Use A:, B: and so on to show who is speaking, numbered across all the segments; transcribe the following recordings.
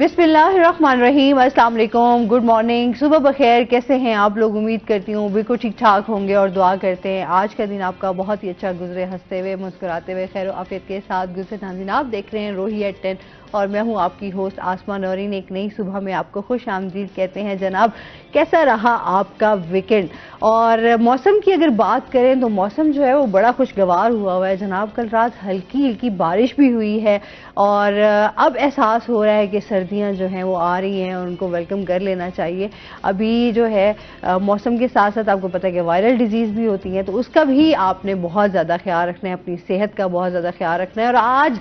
A: बिस्मिल्लाहिर्रहमानिर्रहीम, अस्सलाम वालेकुम, गुड मॉर्निंग, सुबह बखैर। कैसे हैं आप लोग? उम्मीद करती हूँ बिल्कुल ठीक ठाक होंगे और दुआ करते हैं आज का दिन आपका बहुत ही अच्छा गुजरे, हंसते हुए मुस्कुराते हुए खैर आफियत के साथ गुजरे। नाज़रीन, आप देख रहे हैं रोही एट 10 और मैं हूँ आपकी होस्ट आसमा नौरीन। एक नई सुबह में आपको खुश आमदीद कहते हैं। जनाब, कैसा रहा आपका वीकेंड? और मौसम की अगर बात करें तो मौसम जो है वो बड़ा खुशगवार हुआ है जनाब। कल रात हल्की हल्की बारिश भी हुई है और अब एहसास हो रहा है कि सर्दियां जो हैं वो आ रही हैं और उनको वेलकम कर लेना चाहिए। अभी जो है मौसम के साथ साथ आपको पता है कि वायरल डिजीज़ भी होती हैं, तो उसका भी आपने बहुत ज़्यादा ख्याल रखना है, अपनी सेहत का बहुत ज़्यादा ख्याल रखना है। और आज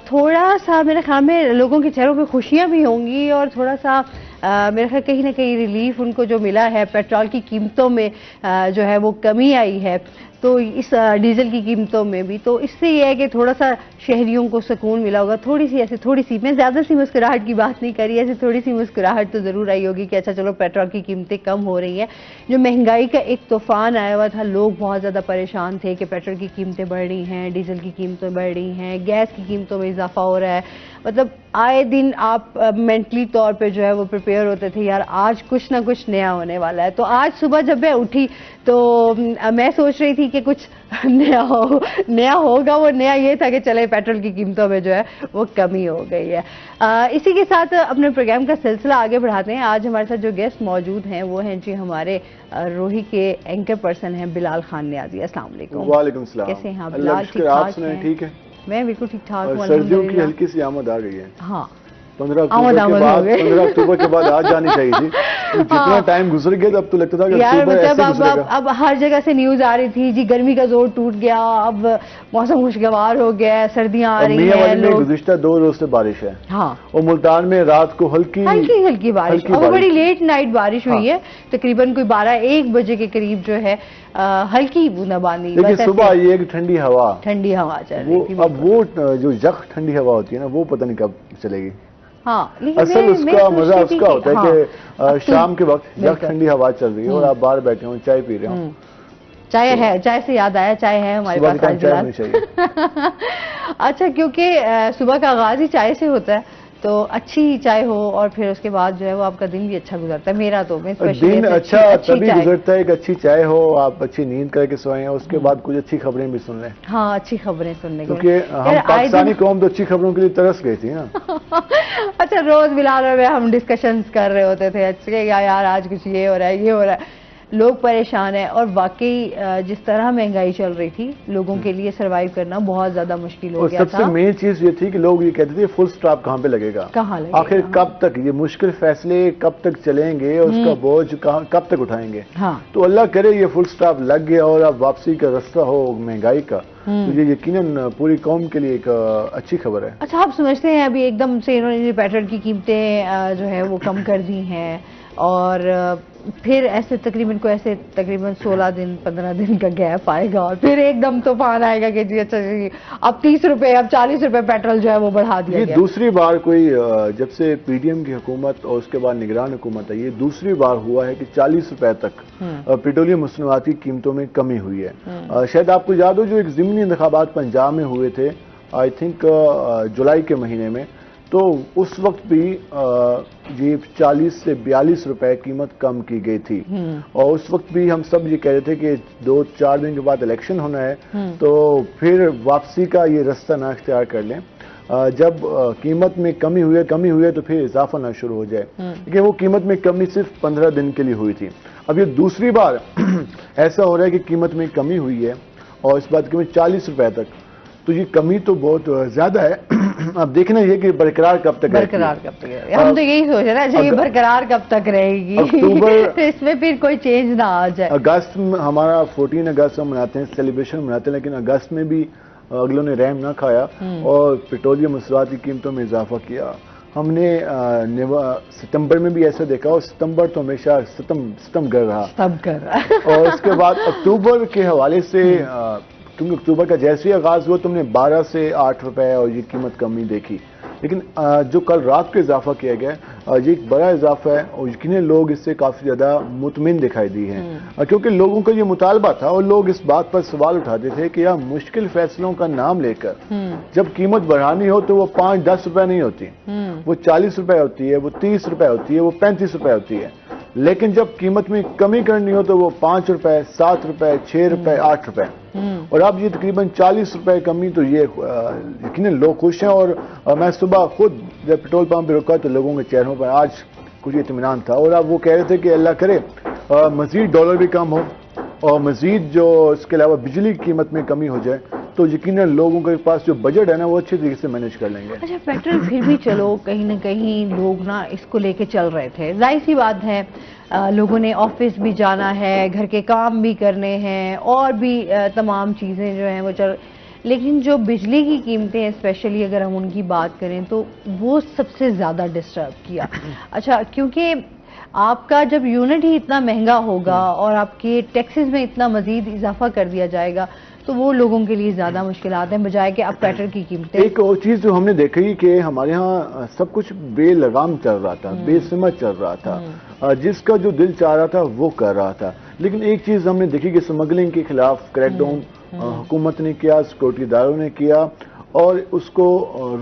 A: थोड़ा सा मेरे ख्याल में लोगों के चेहरों पे खुशियां भी होंगी और थोड़ा सा मेरे ख्याल कहीं ना कहीं रिलीफ उनको जो मिला है। पेट्रोल की कीमतों में जो है वो कमी आई है, तो इस डीजल की कीमतों में भी, तो इससे ये है कि थोड़ा सा शहरियों को सुकून मिला होगा। थोड़ी सी मैं ज़्यादा सी मुस्कुराहट की बात नहीं करी, ऐसे थोड़ी सी मुस्कुराहट तो ज़रूर आई होगी कि अच्छा चलो पेट्रोल की कीमतें कम हो रही हैं। जो महंगाई का एक तूफान आया हुआ था, लोग बहुत ज़्यादा परेशान थे कि पेट्रोल की कीमतें बढ़ रही हैं, डीजल की कीमतें बढ़ रही हैं, गैस की कीमतों में इजाफा हो रहा है। मतलब आए दिन आप मेंटली तौर पे जो है वो प्रिपेयर होते थे, यार आज कुछ ना कुछ नया होने वाला है। तो आज सुबह जब मैं उठी तो मैं सोच रही थी कि कुछ नया होगा। वो नया ये था कि चले पेट्रोल की कीमतों में जो है वो कमी हो गई है। इसी के साथ अपने प्रोग्राम का सिलसिला आगे बढ़ाते हैं। आज हमारे साथ जो गेस्ट मौजूद हैं वो हैं जी हमारे रोही के एंकर पर्सन हैं बिलाल खान नियाजी। अस्सलाम वालेकुम।
B: वालेकुम सलाम।
A: कैसे हैं आप बिलाल? ठीक ठाक हैं?
B: ठीक है,
A: मैं बिल्कुल ठीक ठाक हूँ।
B: सर्दियों की हल्की सी आमद आ गई है।
A: हाँ,
B: 15 अक्टूबर के बाद आ जानी चाहिए थी। जितना टाइम गुजर गया तब तो लगता था कि
A: यार मतलब अब हर जगह से न्यूज आ रही थी जी गर्मी का जोर टूट गया, अब मौसम खुशगवार हो गया है, सर्दियां आ रही हैं।
B: गुज़िश्ता 2 रोज से बारिश है।
A: हाँ,
B: और मुल्तान में रात को हल्की
A: बारिश और बड़ी लेट नाइट बारिश हुई है। तकरीबन कोई 12-1 बजे के करीब जो है हल्की बूंदाबांदी।
B: लेकिन सुबह ये एक ठंडी हवा
A: चल रही थी।
B: अब वो जो जख ठंडी हवा होती है ना, वो पता नहीं कब चलेगी।
A: हाँ,
B: असल उसका मजा उसका होता है कि शाम के वक्त जब ठंडी हवा चल रही है और आप बाहर बैठे हो, चाय पी रहे हो।
A: चाय है, चाय से याद आया, चाय है हमारे पास आज। अच्छा, क्योंकि सुबह का आगाज ही चाय से होता है, तो अच्छी चाय हो और फिर उसके बाद जो है वो आपका दिन भी अच्छा गुजरता है। मेरा तो
B: दिन अच्छा तभी गुजरता है, एक अच्छी चाय हो, आप अच्छी नींद करके सोएं, उसके बाद कुछ अच्छी खबरें भी सुन लें।
A: हाँ, अच्छी खबरें सुनने के,
B: क्योंकि हम पाकिस्तानी कौम तो अच्छी खबरों के लिए तरस गई थी ना।
A: अच्छा, रोज बिलाल में हम डिस्कशंस कर रहे होते थे, अच्छा यार आज कुछ ये हो रहा है, ये हो रहा है, लोग परेशान है। और वाकई जिस तरह महंगाई चल रही थी, लोगों के लिए सरवाइव करना बहुत ज्यादा मुश्किल हो गया था।
B: सबसे मेन चीज ये थी कि लोग ये कहते थे फुल स्टॉप कहाँ पे लगेगा, आखिर कब तक ये मुश्किल फैसले कब तक चलेंगे और उसका बोझ कब तक उठाएंगे।
A: हाँ।
B: तो अल्लाह करे ये फुल स्टॉप लग गया और अब वापसी का रास्ता हो महंगाई का, तो ये यकीनन पूरी कौम के लिए एक अच्छी खबर है।
A: अच्छा, आप समझते हैं अभी एकदम से इन्होंने पेट्रोल की कीमतें जो है वो कम कर दी हैं और फिर ऐसे तकरीबन 16 दिन 15 दिन का गैप आएगा और फिर एकदम तूफान आएगा कि जी अच्छा जी अब 30 रुपए अब 40 रुपए पेट्रोल जो है वो बढ़ा दिया गया।
B: दूसरी बार कोई जब से पीडीएम की हुकूमत और उसके बाद निगरान हुकूमत है, ये दूसरी बार हुआ है कि 40 रुपए तक पेट्रोलियम मसनूआत की कीमतों में कमी हुई है। शायद आपको याद हो जो एक ज़िमनी इंतखाबात पंजाब में हुए थे, आई थिंक जुलाई के महीने में, तो उस वक्त भी ये 40 से 42 रुपए कीमत कम की गई थी। और उस वक्त भी हम सब ये कह रहे थे कि 2-4 दिन के बाद इलेक्शन होना है, तो फिर वापसी का ये रास्ता ना इख्तियार कर लें। जब कीमत में कमी हुई है तो फिर इजाफा ना शुरू हो जाए, क्योंकि वो कीमत में कमी सिर्फ 15 दिन के लिए हुई थी। अब ये दूसरी बार ऐसा हो रहा है कि कीमत में कमी हुई है और इस बात की 40 रुपए तक, तो ये कमी तो बहुत ज्यादा है। अब देखना ये कि बरकरार कब तक
A: रहेगी। हम तो यही सोच रहे हैं ये बरकरार कब तक रहेगी, अक्टूबर इसमें फिर कोई चेंज ना आ जाए।
B: अगस्त में हमारा 14 अगस्त हम मनाते हैं, सेलिब्रेशन मनाते हैं, लेकिन अगस्त में भी अगलों ने रहम ना खाया और पेट्रोलियम मसनूआत की कीमतों में इजाफा किया। हमने सितंबर में भी ऐसा देखा और सितंबर तो हमेशा सितम कर रहा और उसके बाद अक्टूबर के हवाले से क्योंकि अक्टूबर का जैसे ही आगाज हुआ तुमने 12 से 8 रुपए और ये कीमत कमी देखी, लेकिन जो कल रात को इजाफा किया गया ये एक बड़ा इजाफा है और यकीनन लोग इससे काफी ज्यादा मुतमिन दिखाई दी हैं, क्योंकि लोगों का ये मुतालबा था और लोग इस बात पर सवाल उठाते थे कि यार मुश्किल फैसलों का नाम लेकर जब कीमत बढ़ानी हो तो वो 5-10 रुपए नहीं होती, वो 40 रुपए होती है, वो 30 रुपए होती है, वो 35 रुपए होती है। लेकिन जब कीमत में कमी करनी हो तो वो 5 रुपए, 7 रुपए, 6 रुपए, 8 रुपए, और अब ये तकरीबन 40 रुपए कमी, तो ये यकीनन लोग खुश हैं। और मैं सुबह खुद जब पेट्रोल पंप पे रुका तो लोगों के चेहरों पर आज कुछ इत्मीनान था, और अब वो कह रहे थे कि अल्लाह करे मजीद डॉलर भी कम हो और मजीद जो इसके अलावा बिजली की कीमत में कमी हो जाए, तो यकीनन लोगों के पास जो बजट है ना वो अच्छे तरीके से मैनेज कर लेंगे।
A: अच्छा, पेट्रोल फिर भी चलो कहीं ना कहीं लोग ना इसको लेके चल रहे थे, जाहिर सी बात है, लोगों ने ऑफिस भी जाना है, घर के काम भी करने हैं और भी तमाम चीज़ें जो हैं वो चल, लेकिन जो बिजली की कीमतें हैं स्पेशली अगर हम उनकी बात करें तो वो सबसे ज़्यादा डिस्टर्ब किया। अच्छा, क्योंकि आपका जब यूनिट ही इतना महंगा होगा और आपके टैक्सेस में इतना मजीद इजाफा कर दिया जाएगा तो वो लोगों के लिए ज्यादा मुश्किलात हैं बजाय कि अब पेट्रोल की कीमतें।
B: एक और चीज जो हमने देखी कि हमारे यहाँ सब कुछ बेलगाम चल रहा था, बेसमझ चल रहा था, जिसका जो दिल चाह रहा था वो कर रहा था। लेकिन एक चीज हमने देखी कि स्मगलिंग के खिलाफ क्रैकडाउन हुकूमत ने किया, सिक्योरिटी इदारों ने किया और उसको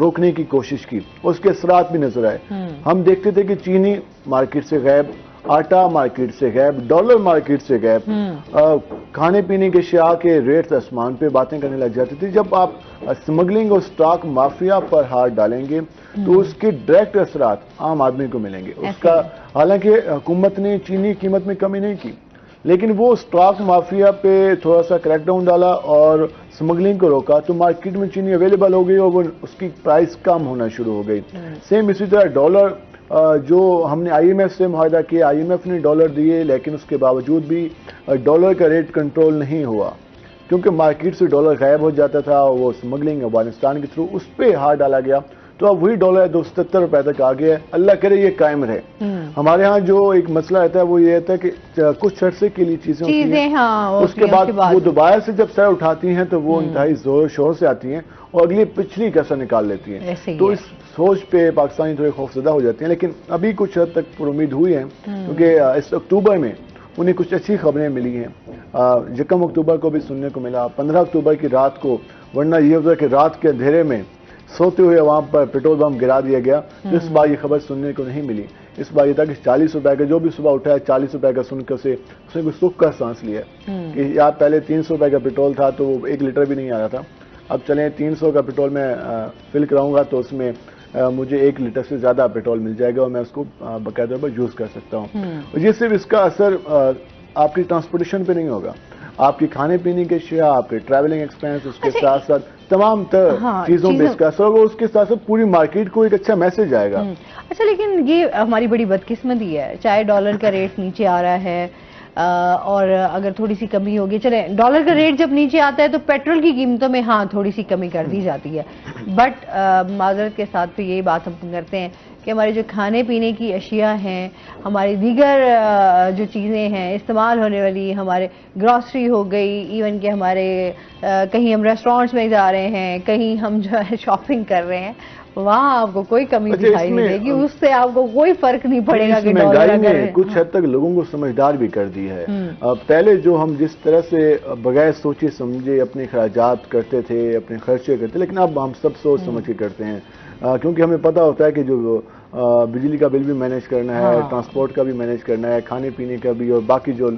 B: रोकने की कोशिश की, उसके असरात भी नजर आए। हम देखते थे कि चीनी मार्केट से गायब, आटा मार्केट से गायब, डॉलर मार्केट से गायब, खाने पीने के अशिया के रेट्स आसमान पे, बातें करने लग जाती थी। जब आप स्मगलिंग और स्टॉक माफिया पर हाथ डालेंगे तो उसके डायरेक्ट असरात आम आदमी को मिलेंगे। उसका हालांकि हुकूमत ने चीनी कीमत में कमी नहीं की, लेकिन वो स्टॉक माफिया पे थोड़ा सा क्रैकडाउन डाला और स्मगलिंग को रोका तो मार्केट में चीनी अवेलेबल हो गई और वो उसकी प्राइस कम होना शुरू हो गई। सेम इसी तरह डॉलर, जो हमने आईएमएफ से मुआहदा किया, आईएमएफ ने डॉलर दिए लेकिन उसके बावजूद भी डॉलर का रेट कंट्रोल नहीं हुआ, क्योंकि मार्केट से डॉलर गायब हो जाता था। वो स्मगलिंग अफगानिस्तान के थ्रू उस पर हाथ डाला गया, तो अब वही डॉलर 277 रुपए तक आ गया है। अल्लाह करे ये कायम रहे। हमारे यहाँ जो एक मसला रहता है वो ये रहता है कि कुछ अरसे के लिए चीजें होती हैं, हाँ, उसके बाद वो दोबारा से जब सर उठाती हैं तो वो इंतहाई जोर शोर से आती हैं और अगली पिछली कसर निकाल लेती हैं। तो इस सोच पे पाकिस्तानी थोड़े खौफजदा हो जाते हैं। लेकिन अभी कुछ हद तक उम्मीद हुई है, क्योंकि इस अक्टूबर में उन्हें कुछ अच्छी खबरें मिली हैं। 1 अक्टूबर को भी सुनने को मिला, 15 अक्टूबर की रात को, वरना ये होता है कि रात के अंधेरे में सोते हुए वहां पर पेट्रोल बम गिरा दिया गया। तो इस बार ये खबर सुनने को नहीं मिली। इस बार ये था कि 40 रुपए का, जो भी सुबह उठा है 40 रुपए का सुनकर उसने कुछ सुख का सांस लिया कि यार पहले 300 रुपए का पेट्रोल था तो वो 1 लीटर भी नहीं आ रहा था, अब चले 300 का पेट्रोल में फिल कराऊंगा तो उसमें मुझे 1 लीटर से ज्यादा पेट्रोल मिल जाएगा और मैं उसको बाकायदा पर यूज कर सकता हूँ। ये सिर्फ इसका असर आपकी ट्रांसपोर्टेशन पे नहीं होगा, आपकी खाने पीने के अशिया, आपके ट्रैवलिंग एक्सपेंस, उसके साथ साथ तमाम चीजों पे इसका असर होगा। उसके साथ साथ पूरी मार्केट को एक अच्छा मैसेज आएगा।
A: अच्छा, लेकिन ये हमारी बड़ी बदकिस्मती है, चाहे डॉलर का रेट नीचे आ रहा है और अगर थोड़ी सी कमी होगी, चले डॉलर का रेट जब नीचे आता है तो पेट्रोल की कीमतों में हाँ थोड़ी सी कमी कर दी जाती है, बट माजरत के साथ तो यही बात हम करते हैं कि हमारे जो खाने पीने की अशिया हैं, हमारी दीगर जो चीज़ें हैं इस्तेमाल होने वाली, हमारे ग्रॉसरी हो गई, इवन कि हमारे कहीं हम रेस्टोरेंट्स में जा रहे हैं, कहीं हम जो है शॉपिंग कर रहे हैं, वहाँ आपको कोई कमी दिखाई नहीं देगी, उससे आपको कोई फर्क नहीं पड़ेगा कि
B: महंगाई ने कुछ हद तक लोगों को समझदार भी कर दी है। पहले जो हम जिस तरह से बगैर सोचे समझे अपने खर्चात करते थे, अपने खर्चे करते, लेकिन अब हम सब सोच समझ के करते हैं, क्योंकि हमें पता होता है कि जो बिजली का बिल भी मैनेज करना है, हाँ, ट्रांसपोर्ट का भी मैनेज करना है, खाने पीने का भी, और बाकी जो,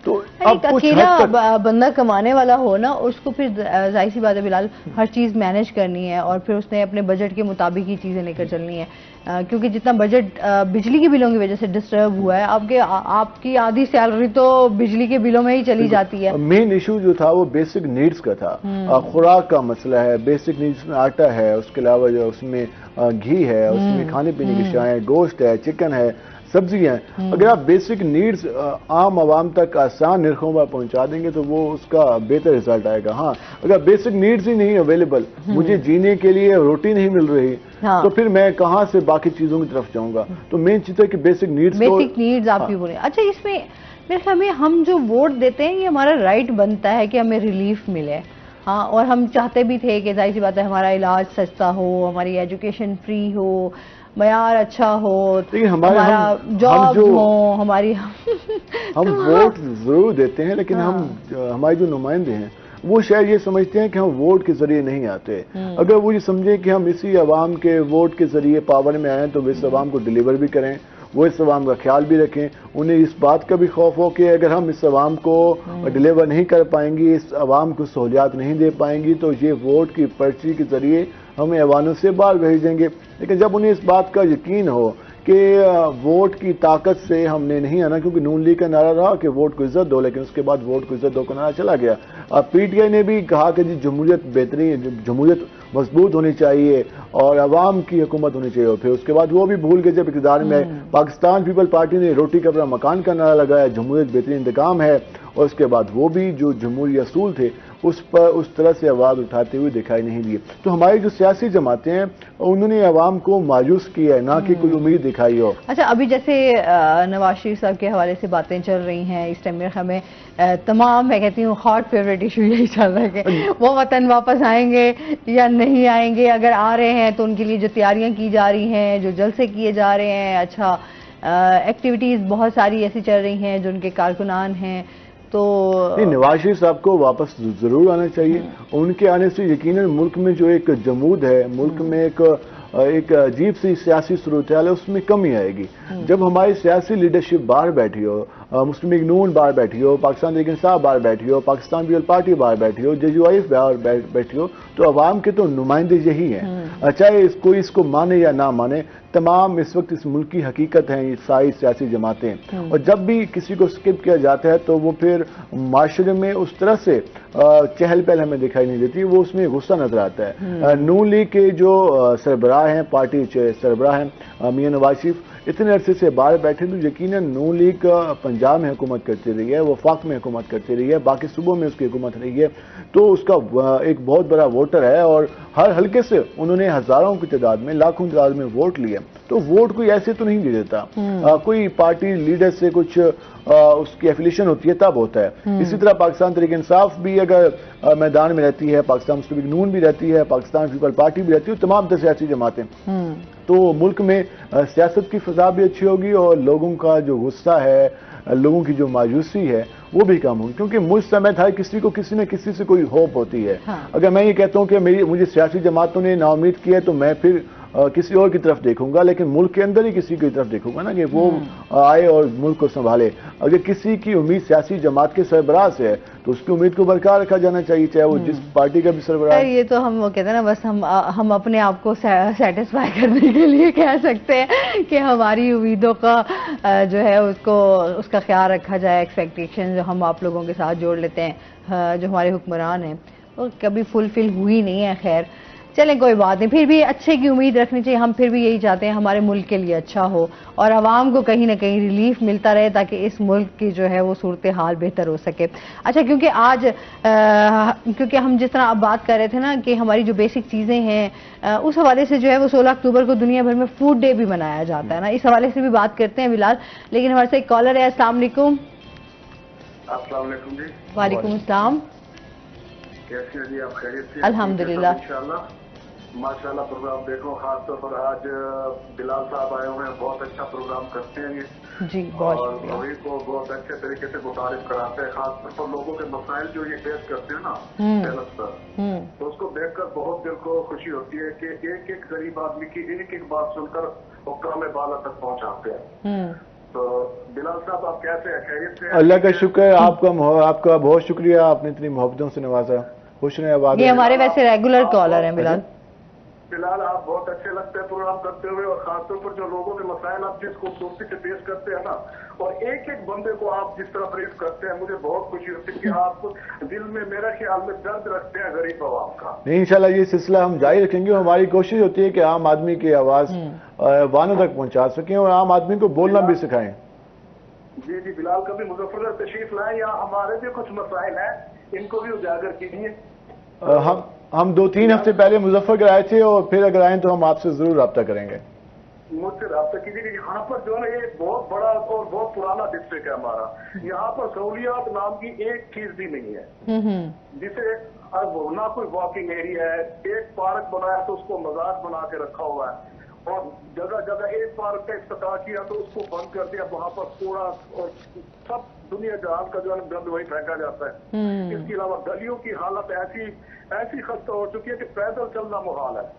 B: तो अब
A: अकेला बंदा कमाने वाला हो ना, उसको फिर जाहिर सी बात है बिलाल हर चीज मैनेज करनी है और फिर उसने अपने बजट के मुताबिक ही चीजें लेकर चलनी है, क्योंकि जितना बजट बिजली के बिलों की वजह से डिस्टर्ब हुआ है, आपकी आधी सैलरी तो बिजली के बिलों में ही चली जाती है।
B: मेन इशू जो था वो बेसिक नीड्स का था, खुराक का मसला है, बेसिक नीड्स में आटा है, उसके अलावा जो उसमें घी है, उसमें खाने पीने की अशिया है, गोश्त है, चिकन है, सब्जियां हैं। अगर आप बेसिक नीड्स आम आवाम तक आसान निर्खों पर पहुंचा देंगे तो वो उसका बेहतर रिजल्ट आएगा। हाँ, अगर बेसिक नीड्स ही नहीं अवेलेबल, मुझे जीने के लिए रोटी नहीं मिल रही, हाँ, तो फिर मैं कहाँ से बाकी चीजों की तरफ जाऊंगा। तो मेन चीज है कि बेसिक नीड्स
A: आप ही बोले। अच्छा, इसमें मेरे ख्याल में हम जो वोट देते हैं ये हमारा राइट बनता है कि हमें रिलीफ मिले, हाँ, और हम चाहते भी थे कि जाहिर सी बात है हमारा इलाज सस्ता हो, हमारी एजुकेशन फ्री हो, मयार अच्छा हो,
B: लेकिन
A: हमारा जॉब हो, हमारी
B: हम वोट जरूर देते हैं, लेकिन हमारे जो नुमाइंदे हैं वो शायद ये समझते हैं कि हम वोट के जरिए नहीं आते। अगर वो ये समझे कि हम इसी अवाम के वोट के जरिए पावर में आए तो वे इस अवाम को डिलीवर भी करें, वो इस अवाम का ख्याल भी रखें। उन्हें इस बात का भी खौफ हो कि अगर हम इस अवाम को डिलीवर नहीं कर पाएंगे, इस अवाम को सहूलियात नहीं दे पाएंगी, तो ये वोट की पर्ची के जरिए हमें ऐवानों से बाहर भेज देंगे। लेकिन जब उन्हें इस बात का यकीन हो कि वोट की ताकत से हमने नहीं आना, क्योंकि नून लीग का नारा रहा कि वोट को इज्जत दो, लेकिन उसके बाद वोट को इज्जत दो का नारा चला गया। पीटीआई ने भी कहा कि जी जमहूरियत बेहतरीन, जमहूरियत मजबूत होनी चाहिए और अवाम की हुकूमत होनी चाहिए, और फिर उसके बाद वो भी भूल गए जब इक़्तिदार में पाकिस्तान पीपल पार्टी ने रोटी कपड़ा मकान का नारा लगाया, जमहूरियत बेहतरीन इंतकाम है, और उसके बाद वो भी जो जमहूरी असूल थे उस पर उस तरह से आवाज उठाते हुए दिखाई नहीं दिए। तो हमारी जो सियासी जमातें हैं उन्होंने अवाम को मायूस किया है, ना कि कोई उम्मीद दिखाई हो।
A: अच्छा, अभी जैसे नवाज शरीफ साहब के हवाले से बातें चल रही हैं इस टाइम में, हमें तमाम, मैं कहती हूँ हॉट फेवरेट इशू यही चल रहा है कि वो वतन वापस आएंगे या नहीं आएंगे, अगर आ रहे हैं तो उनके लिए जो तैयारियां की जा रही हैं, जो जलसे किए जा रहे हैं, अच्छा एक्टिविटीज बहुत सारी ऐसी चल रही हैं जो उनके कारकुनान हैं, तो
B: नवाज शरीफ साहब को वापस जरूर आना चाहिए। उनके आने से यकीनन मुल्क में जो एक जमूद है, मुल्क में एक अजीब सी सियासी सूरत हाल है, उसमें कमी आएगी। जब हमारी सियासी लीडरशिप बाहर बैठी हो, मुस्लिम लीग नून बाहर बैठी हो, पाकिस्तान तहरीक इंसाफ बाहर बैठी हो, पाकिस्तान पीपल पार्टी बाहर बैठी हो, JUIF बाहर बैठी हो, तो अवाम के तो नुमाइंदे यही हैं। चाहे इसको माने या ना माने, तमाम इस वक्त इस मुल्क की हकीकत हैं ये सारी सियासी जमातें। और जब भी किसी को स्किप किया जाता है तो वो फिर माशरे में उस तरह से चहल पहल हमें दिखाई नहीं देती, वो उसमें गुस्सा नजर आता है। नून लीग के जो सरबराह हैं, पार्टी सरबराह हैं मियां नवाज शरीफ, इतने अरसे से बाहर बैठे, तो यकीनन नून लीग पंजाब में हुकूमत करती रही है, वफाक में हुकूमत करती रही है, बाकी सूबों में उसकी हुकूमत रही है, तो उसका एक बहुत बड़ा वोटर है और हर हल्के से उन्होंने हजारों की तादाद में, लाखों की तादाद में वोट लिए। तो वोट कोई ऐसे तो नहीं दे देता, कोई पार्टी लीडर से कुछ उसकी एफिलिएशन होती है तब होता है। इसी तरह पाकिस्तान तहरीक इंसाफ भी अगर मैदान में रहती है, पाकिस्तान मुस्लिम लीग नून भी रहती है, पाकिस्तान पीपल पार्टी भी रहती है, तमाम सियासी जमातें, तो मुल्क में सियासत की फिजा भी अच्छी होगी और लोगों का जो गुस्सा है, लोगों की जो मायूसी है वो भी कम होगी। क्योंकि मुझ समय था किसी को किसी न किसी से कोई होप होती है। अगर मैं ये कहता हूं कि मुझे सियासी जमातों ने नाउम्मीद किया है तो मैं फिर किसी और की तरफ देखूंगा, लेकिन मुल्क के अंदर ही किसी की तरफ देखूंगा ना कि वो आए और मुल्क को संभाले। अगर किसी की उम्मीद सियासी जमात के सरबराह से है तो उसकी उम्मीद को बरकरार रखा जाना चाहिए, चाहे वो जिस पार्टी का भी सरबराह है।
A: ये तो हम वो कहते हैं ना, बस हम अपने आप को सेटिस्फाई करने के लिए कह सकते हैं कि हमारी उम्मीदों का जो है उसका ख्याल रखा जाए। एक्सपेक्टेशन जो हम आप लोगों के साथ जोड़ लेते हैं, जो हमारे हुक्मरान हैं, वो कभी फुलफिल हुई नहीं है। खैर चलें, कोई बात नहीं, फिर भी अच्छे की उम्मीद रखनी चाहिए। हम फिर भी यही चाहते हैं हमारे मुल्क के लिए अच्छा हो और आवाम को कहीं ना कहीं रिलीफ मिलता रहे, ताकि इस मुल्क की जो है वो सूरत हाल बेहतर हो सके। अच्छा, क्योंकि आज क्योंकि हम जिस तरह अब बात कर रहे थे ना कि हमारी जो बेसिक चीज़ें हैं, उस हवाले से जो है वो 16 अक्टूबर को दुनिया भर में फूड डे भी मनाया जाता है ना, इस हवाले से भी बात करते हैं बिलाल। लेकिन हमारे से एक कॉलर है। अस्सलाम वालेकुम।
C: अस्सलाम वालेकुम जी।
A: वालेकुम अस्सलाम।
C: कैसे हैं जी आप? खैरियत से?
A: अल्हम्दुलिल्लाह
C: इंशाल्लाह माशाल्लाह। प्रोग्राम देखो, खासतौर पर आज बिलाल साहब आए हुए हैं, बहुत अच्छा प्रोग्राम करते हैं ये
A: जी, बहुत
C: और
A: शुक्रिया।
C: सभी को बहुत अच्छे तरीके से मुतारिफ कराते हैं। खासतौर पर लोगों के मसाइल जो ये फेस करते हैं ना पहले पर, तो उसको देखकर बहुत दिल को खुशी होती है कि एक एक गरीब आदमी की एक एक बात सुनकर हुक्काम बाला तक पहुंचाते हैं। तो बिलाल साहब आप कैसे हैं? खैरियत से?
B: अल्लाह का शुक्र है, आपका बहुत शुक्रिया, आपने इतनी मोहब्बतों से नवाजा। खुश रहे आबाद।
A: ये हमारे वैसे रेगुलर कॉलर हैं बिलाल।
C: फिलहाल आप बहुत अच्छे लगते हैं प्रोग्राम करते हुए, और खासतौर पर जो लोगों के मसाइल आप जिस खूबसूरती से पेश करते हैं ना, और एक एक बंदे को आप जिस तरह ब्रीफ करते हैं, मुझे बहुत खुशी होती है कि आप दिल में, मेरे ख्याल में, दर्द रखते हैं गरीब आवाम का।
B: नहीं, इंशाल्लाह ये सिलसिला हम जारी रखेंगे। हमारी कोशिश होती है कि आम आदमी की आवाज वानों तक पहुंचा सकें और आम आदमी को बोलना भी सिखाएं।
C: जी जी, बिलाल कभी मुजफ्फरनगर तशरीफ लाएं, या हमारे भी कुछ मसाइल हैं, इनको भी उजागर कीजिए।
B: हम 2-3 हफ्ते पहले मुजफ्फरनगर आए थे और फिर अगर आए तो हम आपसे जरूर रब्ता करेंगे।
C: मुझसे रब्ता कीजिए। यहाँ पर जो है ये बहुत बड़ा और बहुत पुराना डिस्ट्रिक्ट है हमारा। यहाँ पर सहूलियात नाम की एक चीज भी नहीं है, जिसे अब ना कोई वॉकिंग एरिया है। एक पार्क बनाया तो उसको मजाक बना के रखा हुआ है, और जगह जगह एक पार्क का इफ्तिताह किया तो उसको बंद कर दिया, वहां पर कूड़ा और सब दुनिया जहान का जो है गंद वही फेंका जाता है। इसके अलावा गलियों की हालत ऐसी खस्ता हो चुकी है कि पैदल चलना मुहाल है।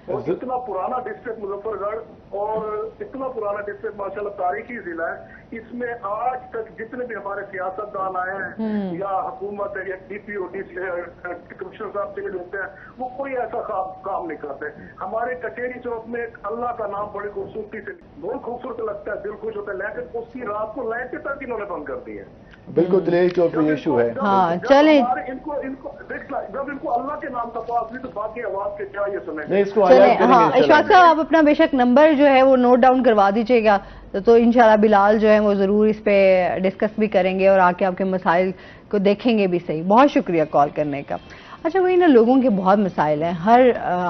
C: और इतना पुराना डिस्ट्रिक्ट मुजफ्फरगढ़ और इतना पुराना डिस्ट्रिक्ट माशाल्लाह तारीखी जिला है, इसमें आज तक जितने भी हमारे सियासतदान आए हैं या हुकूमत है या डीपीओ कमिश्नर साहब से होते हैं, वो कोई ऐसा काम नहीं करते। हमारे कचेरी चौक में अल्लाह का नाम बड़ी खूबसूरती से बहुत खूबसूरत लगता है, दिल खुश होता है, लेकिन उसकी रात को लाइटें तक इन्होंने बंद कर दी है।
B: बिल्कुल तलेश चौक पे इशू है।
A: हाँ चले
C: इनको जब इनको अल्लाह के नाम का पास भी तो बाकी आवाज के क्या ये सुने।
A: चले। हाँ इशफाक साहब, आप अपना बेशक नंबर जो है वो नोट डाउन करवा दीजिएगा, तो इंशाल्लाह बिलाल जो है वो जरूर इस पे डिस्कस भी करेंगे और आके आपके मसाइल को देखेंगे भी सही। बहुत शुक्रिया कॉल करने का। अच्छा, वही ना, लोगों के बहुत मसाइल हैं।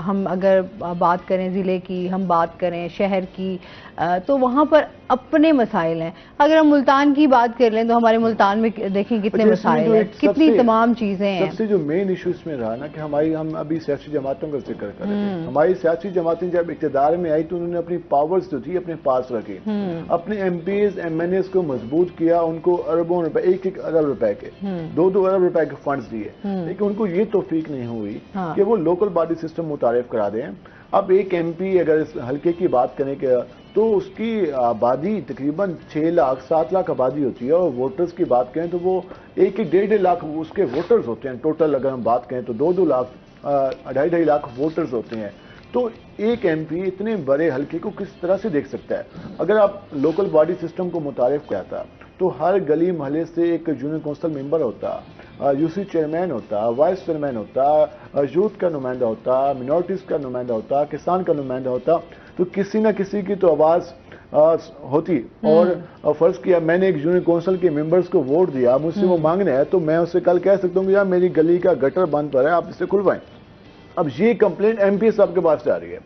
A: हम अगर बात करें ज़िले की, हम बात करें शहर की, तो वहाँ पर अपने मसाइल हैं। अगर हम मुल्तान की बात कर लें तो हमारे मुल्तान में देखें कितने मसाइल हैं, कितनी तमाम चीज़ें हैं।
B: सबसे जो मेन इशू इसमें रहा ना कि हम अभी सियासी जमातों का जिक्र कर रहे हैं। हमारी सियासी जमातें जब इक़्तिदार में आई तो उन्होंने अपनी पावर्स जो थी अपने पास रखी, अपने एमपीज एमएनएस को मजबूत किया, उनको अरबों रुपए, 1-1 अरब रुपए के, 2-2 अरब रुपए के फंड्स दिए, लेकिन उनको ये तौफीक नहीं हुई कि वो लोकल बॉडी सिस्टम मुतारिफ करा दें। अब एक एमपी अगर इस हल्के की बात करें तो उसकी आबादी तकरीबन 6 लाख 7 लाख आबादी होती है, और वोटर्स की बात करें तो वो 1-1 लाख उसके वोटर्स होते हैं। टोटल अगर हम बात करें तो 2-2 लाख 2.5 लाख वोटर्स होते हैं। तो एक एमपी इतने बड़े हल्के को किस तरह से देख सकता है? अगर आप लोकल बॉडी सिस्टम को मुतारिफ करता तो हर गली महल्ले से एक जूनियर कौंसिल मेंबर होता, यूसी चेयरमैन होता, वाइस चेयरमैन होता, यूथ का नुमाइंदा होता, मिनॉरिटीज का नुमाइंदा होता, किसान का नुमाइंदा होता, तो किसी ना किसी की तो आवाज होती। और फर्ज किया मैंने एक जूनियर कौंसिल के मेंबर्स को वोट दिया, मुझसे वो मांगने है, तो मैं उससे कल कह सकता हूँ कि यार मेरी गली का गटर बंद पर है, आप इसे खुलवाएं। अब ये कंप्लेंट एमपी साहब के पास से आ रही है,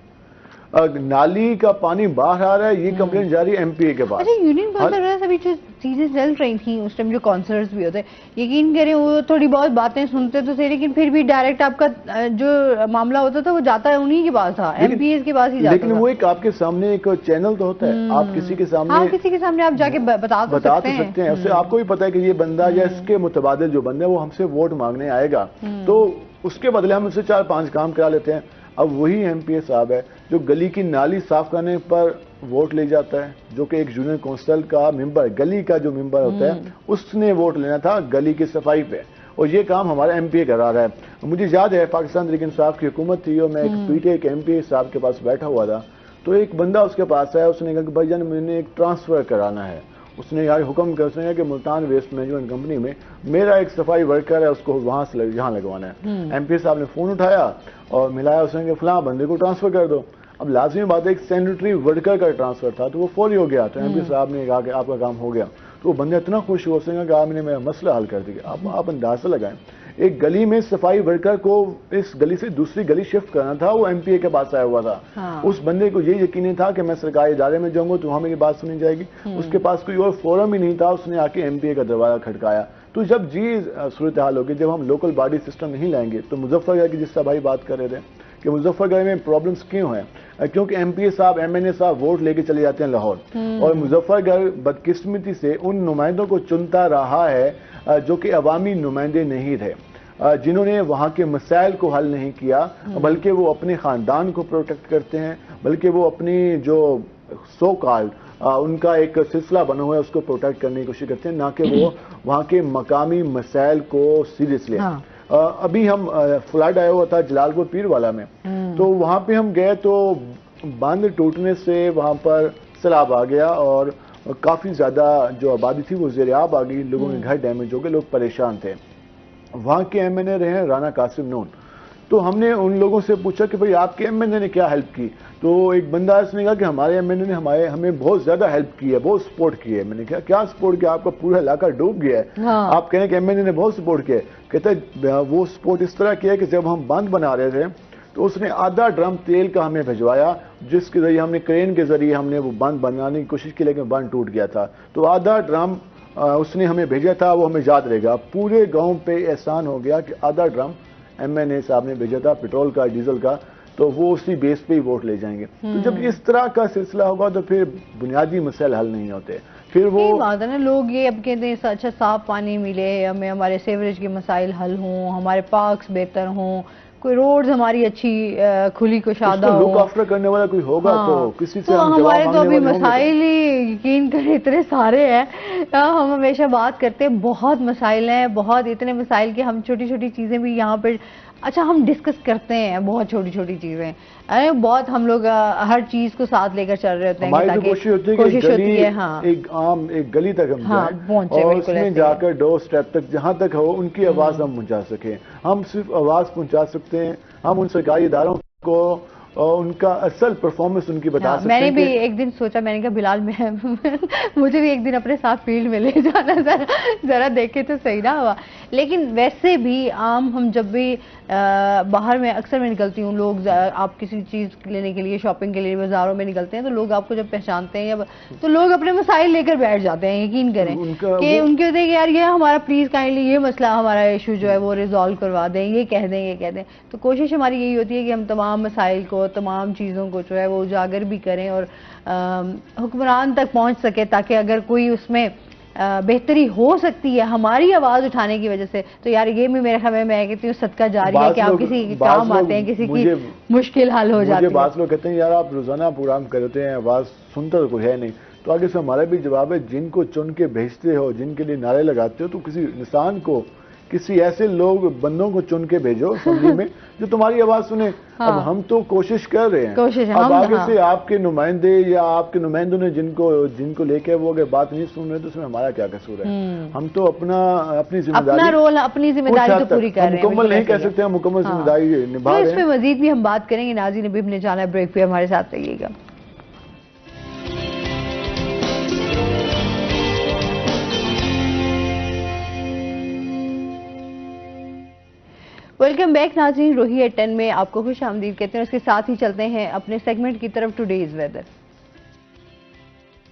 B: नाली का पानी बाहर आ रहा है, ये कंप्लेंट जारी एमपीए के पास।
A: अच्छा, यूनियन काउंसिल सभी जो चीजें चल रही थी उस टाइम, जो काउंसलर्स भी होते, यकीन करें वो थोड़ी बहुत बातें सुनते तो सही, लेकिन फिर भी डायरेक्ट आपका जो मामला होता था वो जाता है उन्हीं के पास था, एमपीए के पास ही जाता
B: लेकिन वो एक आपके सामने एक चैनल तो होता है, आप किसी के सामने,
A: हाँ, किसी के सामने आप जाके बता तो सकते हैं।
B: उससे आपको भी पता है कि ये बंदा या इसके मुतबादिल जो बंदा है वो हमसे वोट मांगने आएगा, तो उसके बदले हम उससे 4-5 काम करा लेते हैं। अब वही एमपीए साहब है जो गली की नाली साफ करने पर वोट ले जाता है, जो कि एक जूनियर कौंसिल का मेंबर, गली का जो मेंबर होता है, उसने वोट लेना था गली की सफाई पे, और ये काम हमारा एमपीए करा रहा है। मुझे याद है पाकिस्तान तहरीक इंसाफ की हुकूमत थी और मैं एक पीटीआई के एमपीए साहब के पास बैठा हुआ था, तो एक बंदा उसके पास आया, उसने कहा कि भाईजान मैंने एक ट्रांसफर कराना है। उसने यार हुक्म कर, उसने कि मुल्तान वेस्ट मैनेजमेंट कंपनी में मेरा एक सफाई वर्कर है, उसको वहां से यहाँ लगवाना है। एमपी साहब ने फोन उठाया और मिलाया, उसने कि फलां बंदे को ट्रांसफर कर दो। अब लाजमी बात है एक सैनिटरी वर्कर का ट्रांसफर था, तो वो फौरी हो गया। तो एमपी साहब ने कहा कि आपका काम हो गया, तो वो बंदा इतना खुश हुआ, उसने कहा कि आपने मेरा मसला हल कर दिया। आप अंदाजा लगाएं, एक गली में सफाई वर्कर को इस गली से दूसरी गली शिफ्ट करना था, वो एमपीए के पास आया हुआ था। हाँ। उस बंदे को ये यकीन था कि मैं सरकारी इदारे में जाऊंगा तो वहां मेरी बात सुनी जाएगी, उसके पास कोई और फोरम ही नहीं था, उसने आके एमपीए का दरवाजा खटकाया। तो जब जी सूरत हाल होगी, जब हम लोकल बॉडी सिस्टम नहीं लाएंगे, तो मुजफ्फरगढ़ की जिससे भाई बात कर रहे थे कि मुजफ्फरगढ़ में प्रॉब्लम्स क्यों हैं, क्योंकि एमपीए साहब एमएनए साहब वोट लेके चले जाते हैं लाहौर, और मुजफ्फरगढ़ बदकिस्मती से उन नुमाइंदों को चुनता रहा है जो कि अवामी नुमाइंदे नहीं थे, जिन्होंने वहां के मसाइल को हल नहीं किया, बल्कि वो अपने खानदान को प्रोटेक्ट करते हैं, बल्कि वो अपनी जो सो कॉल्ड उनका एक सिलसिला बना हुआ है उसको प्रोटेक्ट करने की कोशिश करते हैं, ना कि वो वहां के मकामी मसाइल को सीरियसली। हाँ। अभी हम फ्लड आया हुआ था जलालपुर पीरवाला में, तो वहां पे हम गए तो बांध टूटने से वहां पर सैलाब आ गया और काफी ज्यादा जो आबादी थी वो ज़ेर-ए-आब आ गई, लोगों के घर डैमेज हो गए, लोग परेशान थे। वहां के एमएनए रहे राना कासिम नून, तो हमने उन लोगों से पूछा कि भाई आपके एमएनए ने क्या हेल्प की, तो एक बंदा इसने कहा कि हमारे एमएनए ने हमें बहुत ज्यादा हेल्प की है, बहुत सपोर्ट की है। मैंने कहा क्या सपोर्ट किया, आपका पूरा इलाका डूब गया है। हाँ। आप कहें कि एमएनए ने बहुत सपोर्ट किया, कहते वो सपोर्ट इस तरह किया कि जब हम बांध बना रहे थे तो उसने आधा ड्रम तेल का हमें भिजवाया, जिसके जरिए हमने क्रेन के जरिए हमने वो बांध बनाने की कोशिश की, लेकिन बांध टूट गया था, तो आधा ड्रम उसने हमें भेजा था, वो हमें याद रहेगा। पूरे गांव पे एहसान हो गया कि आधा ड्रम एमएनए साहब ने भेजा था पेट्रोल का, डीजल का। तो वो उसी बेस पे ही वोट ले जाएंगे। तो जब इस तरह का सिलसिला होगा तो फिर बुनियादी मसाइल हल नहीं होते। फिर वो
A: बात है ना, लोग ये अब कहते हैं अच्छा साफ पानी मिले, हमें हमारे सीवरेज के मसाइल हल हों, हमारे पार्क्स बेहतर हों, कोई रोड्स हमारी अच्छी खुली कुशादा हो,
B: लुक आफ्टर करने वाला कोई होगा।
A: हाँ,
B: तो किसी से
A: तो
B: हम
A: हमारे
B: जवाब
A: तो अभी
B: मांगने वाले
A: मसाइल ही यकीन करें इतने सारे हैं। हम हमेशा बात करते हैं बहुत मसाइल हैं, बहुत इतने मसाइल कि हम छोटी छोटी चीजें भी यहाँ पे अच्छा हम डिस्कस करते हैं, बहुत छोटी छोटी चीजें। अरे बहुत हम लोग हर चीज को साथ लेकर चल रहे होते हैं
B: हमारी
A: ताकि
B: कोशिश होती है
A: हाँ
B: एक गली तक हम
A: हाँ,
B: जाएं और उसमें जाकर डोर स्टेप तक जहां तक हो उनकी आवाज हम पहुंचा सकें। हम सिर्फ आवाज पहुंचा सकते हैं, हम उन सरकारी इदारों को और उनका असल परफॉर्मेंस उनकी बता सकते हैं।
A: मैंने भी एक दिन सोचा, मैंने कहा बिलाल मैं मुझे भी एक दिन अपने साथ फील्ड में ले जाना, जरा देखे तो सही ना हुआ। लेकिन वैसे भी हम जब भी बाहर में अक्सर मैं निकलती हूँ, लोग आप किसी चीज़ लेने के लिए शॉपिंग के लिए बाजारों में निकलते हैं तो लोग आपको जब पहचानते हैं या तो लोग अपने मसाइल लेकर बैठ जाते हैं। यकीन करें कि उनके होते हैं कि यार ये हमारा प्लीज़ काइंडली ये मसला हमारा इशू जो है वो रिजॉल्व करवा दें, ये कह दें। तो कोशिश हमारी यही होती है कि हम तमाम मसाइल को, तमाम चीज़ों को जो है वो उजागर भी करें और हुक्मरान तक पहुँच सके, ताकि अगर कोई उसमें बेहतरी हो सकती है हमारी आवाज उठाने की वजह से, तो यार ये भी मेरे ख्याल में मैं कहती हूँ सदका जारी है कि आप किसी के काम आते हैं, किसी की मुश्किल हल हो जाती है।
B: बात लोग कहते हैं यार आप रोजाना प्रोग्राम करते हैं, आवाज सुनता तो कोई है नहीं। तो आगे से हमारा भी जवाब है, जिनको चुन के भेजते हो, जिनके लिए नारे लगाते हो, तो किसी इंसान को, किसी ऐसे लोग बंदों को चुन के भेजो असेंबली में जो तुम्हारी आवाज सुने। हाँ। अब हम तो कोशिश कर रहे हैं, अब आगे से आपके नुमाइंदे या आपके नुमाइंदों ने जिनको लेके वो अगर बात नहीं सुन रहे तो उसमें हमारा क्या कसूर है। हम तो अपनी जिम्मेदारी,
A: अपनी जिम्मेदारी तो पूरी कर रहे हैं।
B: मुकम्मल नहीं कह सकते, हम मुकम्मल जिम्मेदारी निभा रहे हैं।
A: इस पे मजीद भी हम बात करेंगे। नाज़रीन अभी हमने जाना है ब्रेक पे, हमारे साथ रहिएगा। वेलकम बैक नाज़रीन, रोही एट 10 में आपको खुश आमदीद कहते हैं। उसके साथ ही चलते हैं अपने सेगमेंट की तरफ, टुडेज वेदर।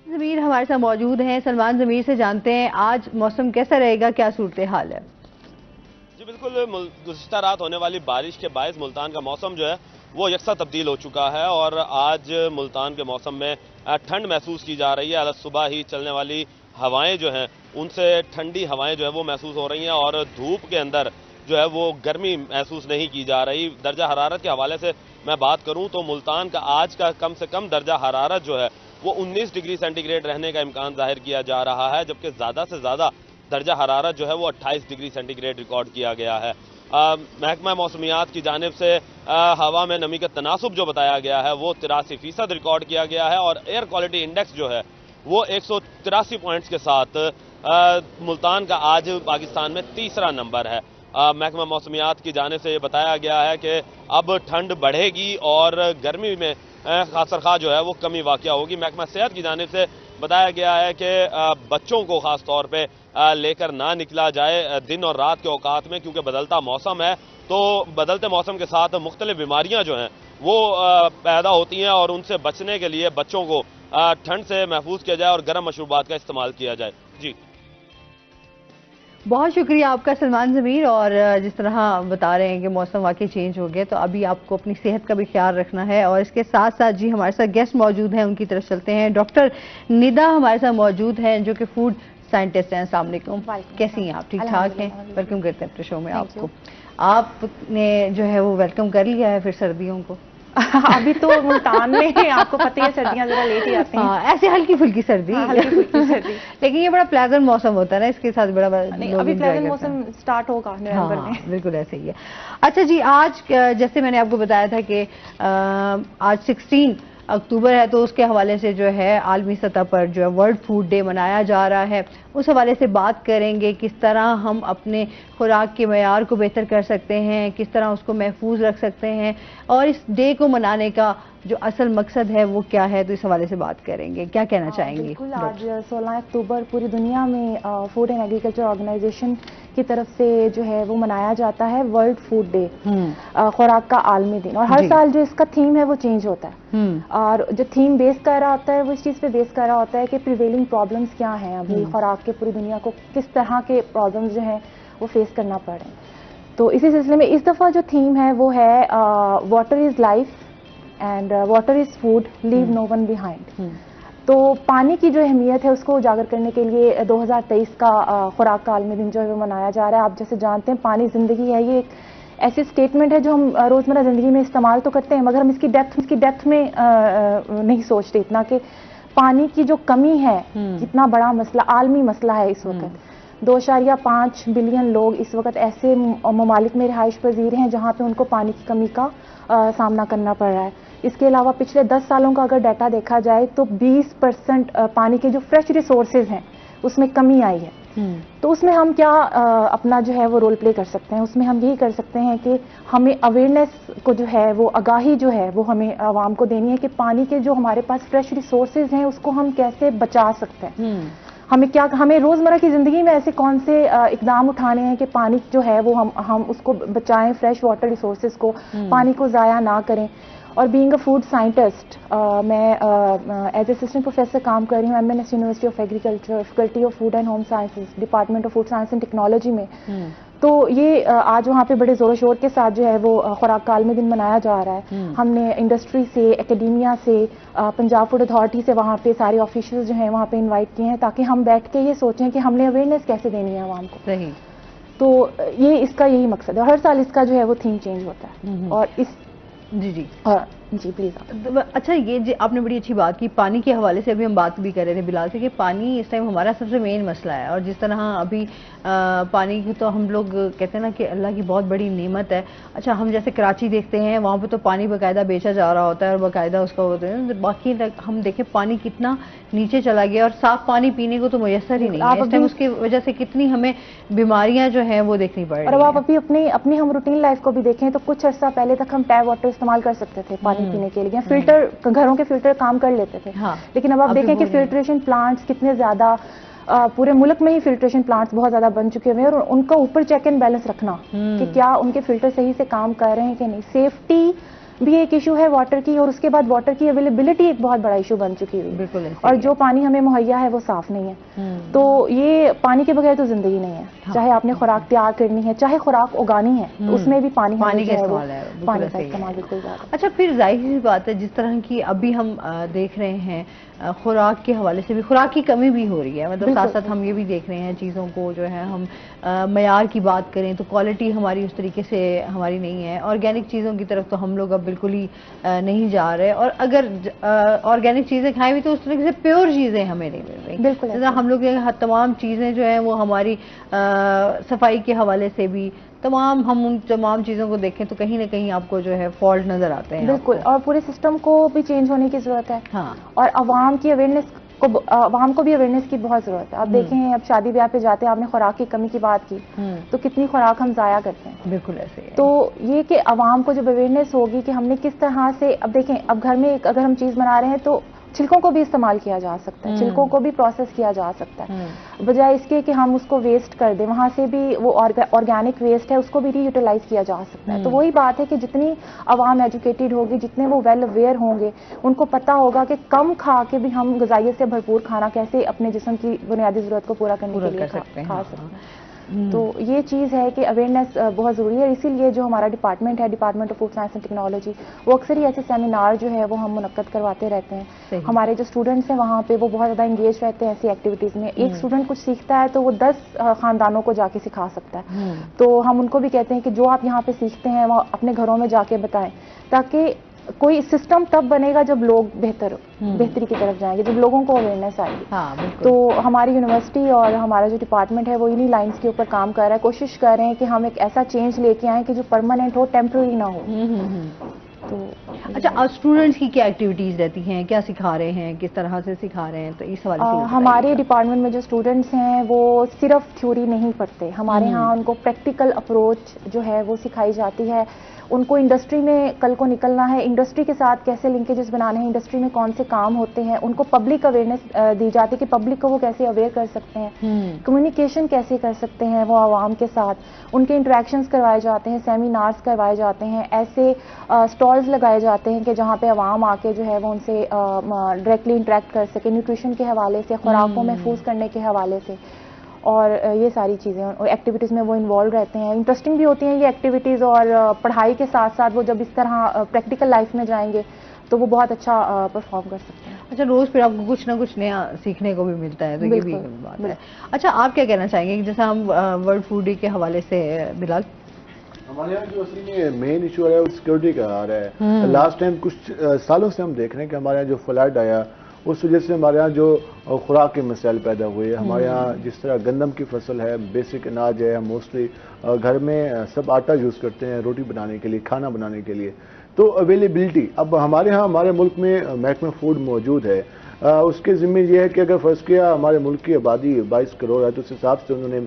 A: ज़मीर हमारे साथ मौजूद हैं, सलमान ज़मीर से जानते हैं आज मौसम कैसा रहेगा, क्या सूरत हाल है।
D: जी बिल्कुल, गुज़िश्ता रात होने वाली बारिश के बायस मुल्तान का मौसम जो है वो यकसा तब्दील हो चुका है और आज मुल्तान के मौसम में ठंड महसूस की जा रही है। आज सुबह ही चलने वाली हवाएं जो हैं उनसे ठंडी हवाएं जो है वो महसूस हो रही हैं और धूप के अंदर जो है वो गर्मी महसूस नहीं की जा रही। दर्जा हरारत के हवाले से मैं बात करूं तो मुल्तान का आज का कम से कम दर्जा हरारत जो है वो 19 डिग्री सेंटीग्रेड रहने का इम्कान जाहिर किया जा रहा है, जबकि ज़्यादा से ज़्यादा दर्जा हरारत जो है वो 28 डिग्री सेंटीग्रेड रिकॉर्ड किया गया है। महकमा मौसमियात की जानिब से हवा में नमी का तनासुब जो बताया गया है वो 83% रिकॉर्ड किया गया है और एयर क्वालिटी इंडेक्स जो है वो 183 पॉइंट्स के साथ मुल्तान का आज पाकिस्तान में तीसरा नंबर है। महकमा मौसमियात की जानिब से ये बताया गया है कि अब ठंड बढ़ेगी और गर्मी में खासरखा जो है वो कमी वाक़या होगी। महकमा सेहत की जानिब से बताया गया है कि बच्चों को खास तौर पे लेकर ना निकला जाए दिन और रात के औकात में, क्योंकि बदलता मौसम है। तो बदलते मौसम के साथ मुख्तलिफ बीमारियां जो हैं वो पैदा होती हैं और उनसे बचने के लिए बच्चों को ठंड से महफूज किया जाए और गर्म मशरूबात का इस्तेमाल किया जाए। जी
A: बहुत शुक्रिया आपका सलमान ज़मीर। और जिस तरह बता रहे हैं कि मौसम वाकई चेंज हो गया, तो अभी आपको अपनी सेहत का भी ख्याल रखना है। और इसके साथ साथ जी हमारे साथ गेस्ट मौजूद हैं, उनकी तरफ चलते हैं। डॉक्टर निदा हमारे साथ मौजूद हैं जो कि फूड साइंटिस्ट हैं। अस्सलाम वालेकुम, कैसी हैं आप? ठीक ठाक हैं? वेलकम करते हैं अपने शो में आपको। आपने जो है वो वेलकम कर लिया है फिर सर्दियों को?
E: अभी तो मुल्तान में आपको पता है सर्दियां जरा लेट ही आती हैं।
A: हाँ, ऐसे हल्की फुल्की सर्दी,
E: हल्की फुल्की सर्दी।
A: लेकिन ये बड़ा प्लेजेंट मौसम होता है ना, इसके साथ बड़ा
E: अभी प्लेजेंट मौसम स्टार्ट होगा नवंबर में।
A: बिल्कुल ऐसे ही है। अच्छा जी, आज जैसे मैंने आपको बताया था कि आज 16 अक्टूबर है, तो उसके हवाले से जो है आलमी सतह पर जो है वर्ल्ड फूड डे मनाया जा रहा है। उस हवाले से बात करेंगे किस तरह हम अपने खुराक के मयार को बेहतर कर सकते हैं, किस तरह उसको महफूज रख सकते हैं और इस डे को मनाने का जो असल मकसद है वो क्या है। तो इस हवाले से बात करेंगे, क्या कहना चाहेंगे?
E: बिल्कुल, आज 16 अक्टूबर पूरी दुनिया में फूड एंड एग्रीकल्चर ऑर्गेनाइजेशन की तरफ से जो है वो मनाया जाता है वर्ल्ड फूड डे, खुराक का आलमी दिन। और हर साल जो इसका थीम है वो चेंज होता है और जो थीम बेस कर रहा होता है वो इस चीज़ पे बेस कर रहा होता है कि प्रिवेलिंग प्रॉब्लम्स क्या हैं अभी खुराक के, पूरी दुनिया को किस तरह के प्रॉब्लम्स जो हैं वो फेस करना पड़ रहे हैं। तो इसी सिलसिले में इस दफ़ा जो थीम है वो है water is life and water is food, leave no one behind. तो पानी की जो अहमियत है उसको उजागर करने के लिए 2023 का खुराक का आलमी दिन जो है वो मनाया जा रहा है। आप जैसे जानते हैं पानी ज़िंदगी है, ये एक ऐसी स्टेटमेंट है जो हम रोज़मर्रा ज़िंदगी में इस्तेमाल तो करते हैं मगर हम इसकी डेप्थ में नहीं सोचते इतना कि पानी की जो कमी है कितना बड़ा मसला, आलमी मसला है इस वक्त। 2.5 बिलियन लोग इस वक्त ऐसे ममालिक में रिहाइश पजीर हैं जहाँ पे उनको पानी की कमी का सामना करना पड़ रहा है। इसके अलावा पिछले 10 सालों का अगर डाटा देखा जाए तो 20% पानी के जो फ्रेश रिसोर्सेज हैं उसमें कमी आई है। तो उसमें हम क्या अपना जो है वो रोल प्ले कर सकते हैं, उसमें हम यही कर सकते हैं कि हमें अवेयरनेस को जो है वो आगाही जो है वो हमें आवाम को देनी है कि पानी के जो हमारे पास फ्रेश रिसोर्सेज हैं उसको हम कैसे बचा सकते हैं। हमें रोजमर्रा की जिंदगी में ऐसे कौन से इकदाम उठाने हैं कि पानी जो है वो हम उसको बचाएं, फ्रेश वाटर रिसोर्सेज को, पानी को जाया ना करें। और बीइंग अ फूड साइंटिस्ट मैं एज असिस्टेंट प्रोफेसर काम कर रही हूँ MNS university of agriculture, faculty of food and home sciences, department of food science and technology में। तो ये आज वहाँ पे बड़े जोरों शोर के साथ जो है वो खुराक का आलमी दिन मनाया जा रहा है। हमने इंडस्ट्री से, एकेडमिया से, पंजाब फूड अथॉरिटी से वहाँ पे सारे ऑफिशियल्स जो हैं वहाँ पे इनवाइट किए हैं ताकि हम बैठ के ये सोचें कि हमने अवेयरनेस कैसे देनी है आवाम को।
A: सही।
E: तो ये इसका यही मकसद है। हर साल इसका जो है वो थीम चेंज होता है। और इस जी प्लीज।
A: अच्छा, ये आपने बड़ी अच्छी बात की पानी के हवाले से। अभी हम बात भी कर रहे थे बिलाल से कि पानी इस टाइम हमारा सबसे मेन मसला है। और जिस तरह अभी पानी की तो हम लोग कहते हैं ना कि अल्लाह की बहुत बड़ी नेमत है। अच्छा, हम जैसे कराची देखते हैं वहाँ पे तो पानी बाकायदा बेचा जा रहा होता है और बाकायदा उसका होता है। बाकी हम देखें पानी कितना नीचे चला गया और साफ पानी पीने को तो मुयसर ही नहीं है इस टाइम। उसकी वजह से कितनी हमें बीमारियां जो हैं वो देखनी पड़ रही हैं।
E: और अब आप अभी अपनी हम रूटीन लाइफ को भी देखें तो कुछ अर्सा पहले तक हम टैप वाटर इस्तेमाल कर सकते थे पानी पीने के लिए, फिल्टर घरों के फिल्टर काम कर लेते थे। लेकिन अब आप देखें कि फिल्ट्रेशन प्लांट्स कितने ज्यादा पूरे मुल्क में ही फिल्ट्रेशन प्लांट्स बहुत ज्यादा बन चुके हुए हैं। और उनका ऊपर चेक एंड बैलेंस रखना कि क्या उनके फिल्टर सही से काम कर रहे हैं कि नहीं, सेफ्टी भी एक इशू है वाटर की। और उसके बाद वाटर की अवेलेबिलिटी एक बहुत बड़ा इशू बन चुकी है।
A: बिल्कुल।
E: और जो पानी हमें मुहैया है वो साफ नहीं है। तो ये पानी के बगैर तो जिंदगी नहीं है। चाहे आपने खुराक तैयार करनी है, चाहे खुराक उगानी है, तो उसमें भी पानी का इस्तेमाल है। पानी का इस्तेमाल बिल्कुल ज्यादा।
A: अच्छा, फिर जाहिर सी बात है जिस तरह की अभी हम देख रहे हैं खुराक के हवाले से भी खुराक की कमी भी हो रही है। मतलब साथ साथ हम ये भी देख रहे हैं चीज़ों को जो है हम मयार की बात करें तो क्वालिटी हमारी उस तरीके से हमारी नहीं है। ऑर्गेनिक चीज़ों की तरफ तो हम लोग अब बिल्कुल ही नहीं जा रहे। और अगर ऑर्गेनिक चीज़ें खाएं भी तो उस तरीके से प्योर चीज़ें हमें नहीं मिल रही।
E: बिल्कुल।
A: जैसे हम लोग तमाम चीज़ें जो हैं वो हमारी सफाई के हवाले से भी हम उन तमाम चीज़ों को देखें तो कहीं ना कहीं आपको जो है फॉल्ट नजर आते हैं।
E: बिल्कुल। और पूरे सिस्टम को भी चेंज होने की जरूरत है।
A: हाँ।
E: और अवाम की अवेयरनेस को, अवाम को भी अवेयरनेस की बहुत जरूरत है। आप देखें अब शादी ब्याह पे जाते हैं, आपने खुराक की कमी की बात की तो कितनी खुराक हम जाया करते हैं।
A: बिल्कुल ऐसे है।
E: तो ये कि अवाम को जब अवेयरनेस होगी कि हमने किस तरह से, अब देखें अब घर में अगर हम चीज बना रहे हैं तो छिलकों को भी इस्तेमाल किया जा सकता है, छिलकों को भी प्रोसेस किया जा सकता है, बजाय इसके कि हम उसको वेस्ट कर दें। वहां से भी वो ऑर्गेनिक वेस्ट है उसको भी रीयूटिलाइज किया जा सकता है। तो वही बात है कि जितनी आवाम एजुकेटेड होगी, जितने वो वेल अवेयर होंगे, उनको पता होगा कि कम खा के भी हम ग़िज़ाइयत से भरपूर खाना कैसे अपने जिस्म की बुनियादी जरूरत को पूरा करने के लिए खा सकते हैं। तो ये चीज़ है कि अवेयरनेस बहुत ज़रूरी है। इसीलिए जो हमारा डिपार्टमेंट है, department of food science and technology, वो अक्सर ही ऐसे सेमिनार जो है वो हम मुनक्कद करवाते रहते हैं। हमारे जो स्टूडेंट्स हैं वहाँ पे वो बहुत ज़्यादा इंगेज रहते हैं ऐसी एक्टिविटीज़ में। एक स्टूडेंट कुछ सीखता है तो वो 10 ख़ानदानों को जाके सिखा सकता है। तो हम उनको भी कहते हैं कि जो आप यहाँ पे सीखते हैं वो अपने घरों में जाके बताएं, ताकि कोई सिस्टम तब बनेगा जब लोग बेहतरी की तरफ जाएंगे, जब लोगों को अवेयरनेस आएगी।
A: हाँ,
E: तो हमारी यूनिवर्सिटी और हमारा जो डिपार्टमेंट है वो इन्हीं लाइंस के ऊपर काम कर रहा है। कोशिश कर रहे हैं कि हम एक ऐसा चेंज लेके आए कि जो परमानेंट हो, टेम्पररी ना हो। तो
A: अच्छा, स्टूडेंट्स की क्या एक्टिविटीज रहती हैं, क्या सिखा रहे हैं, किस तरह से सिखा रहे हैं, तो इस हवाले से
E: हमारे डिपार्टमेंट में जो स्टूडेंट्स हैं वो सिर्फ थ्योरी नहीं पढ़ते। हमारे यहाँ उनको प्रैक्टिकल अप्रोच जो है वो सिखाई जाती है। उनको इंडस्ट्री में कल को निकलना है, इंडस्ट्री के साथ कैसे लिंकेजेस बनाने हैं, इंडस्ट्री में कौन से काम होते हैं, उनको पब्लिक अवेयरनेस दी जाती है कि पब्लिक को वो कैसे अवेयर कर सकते हैं, कम्युनिकेशन कैसे कर सकते हैं वो आवाम के साथ, उनके इंटरेक्शंस करवाए जाते हैं, सेमिनार्स करवाए जाते हैं, ऐसे स्टॉल्स लगाए जाते हैं कि जहाँ पे आवाम आके जो है वो उनसे डायरेक्टली इंटरेक्ट कर सके, न्यूट्रिशन के हवाले से, खुराक को महफूज करने के हवाले से। और ये सारी चीज़ें और एक्टिविटीज़ में वो इन्वॉल्व रहते हैं। इंटरेस्टिंग भी होती हैं ये एक्टिविटीज़, और पढ़ाई के साथ साथ वो जब इस तरह प्रैक्टिकल लाइफ में जाएंगे तो वो बहुत अच्छा परफॉर्म कर सकते हैं।
A: अच्छा, रोज फिर आपको कुछ ना कुछ नया सीखने को भी मिलता है, तो ये भी बात है। अच्छा, आप क्या कहना चाहेंगे जैसे हम वर्ल्ड फूड डे के हवाले से, बिलाल?
B: हमारे यहाँ जो असली में मेन इशू है वो सिक्योरिटी का आ रहा है। लास्ट टाइम कुछ सालों से हम देख रहे हैं कि हमारे यहाँ जो फ्लड आया उस वजह से हमारे यहाँ जो खुराक के मसाइल पैदा हुए। हमारे यहाँ जिस तरह गंदम की फसल है, बेसिक अनाज है, हम मोस्टली घर में सब आटा यूज़ करते हैं रोटी बनाने के लिए, खाना बनाने के लिए। तो अवेलेबिलिटी अब हमारे यहाँ हमारे मुल्क में महकमा फूड मौजूद है। उसके ज़िम्मे ये है कि अगर फ़र्ज़ किया हमारे मुल्क की आबादी 22 करोड़ है तो उस हिसाब से उन्होंने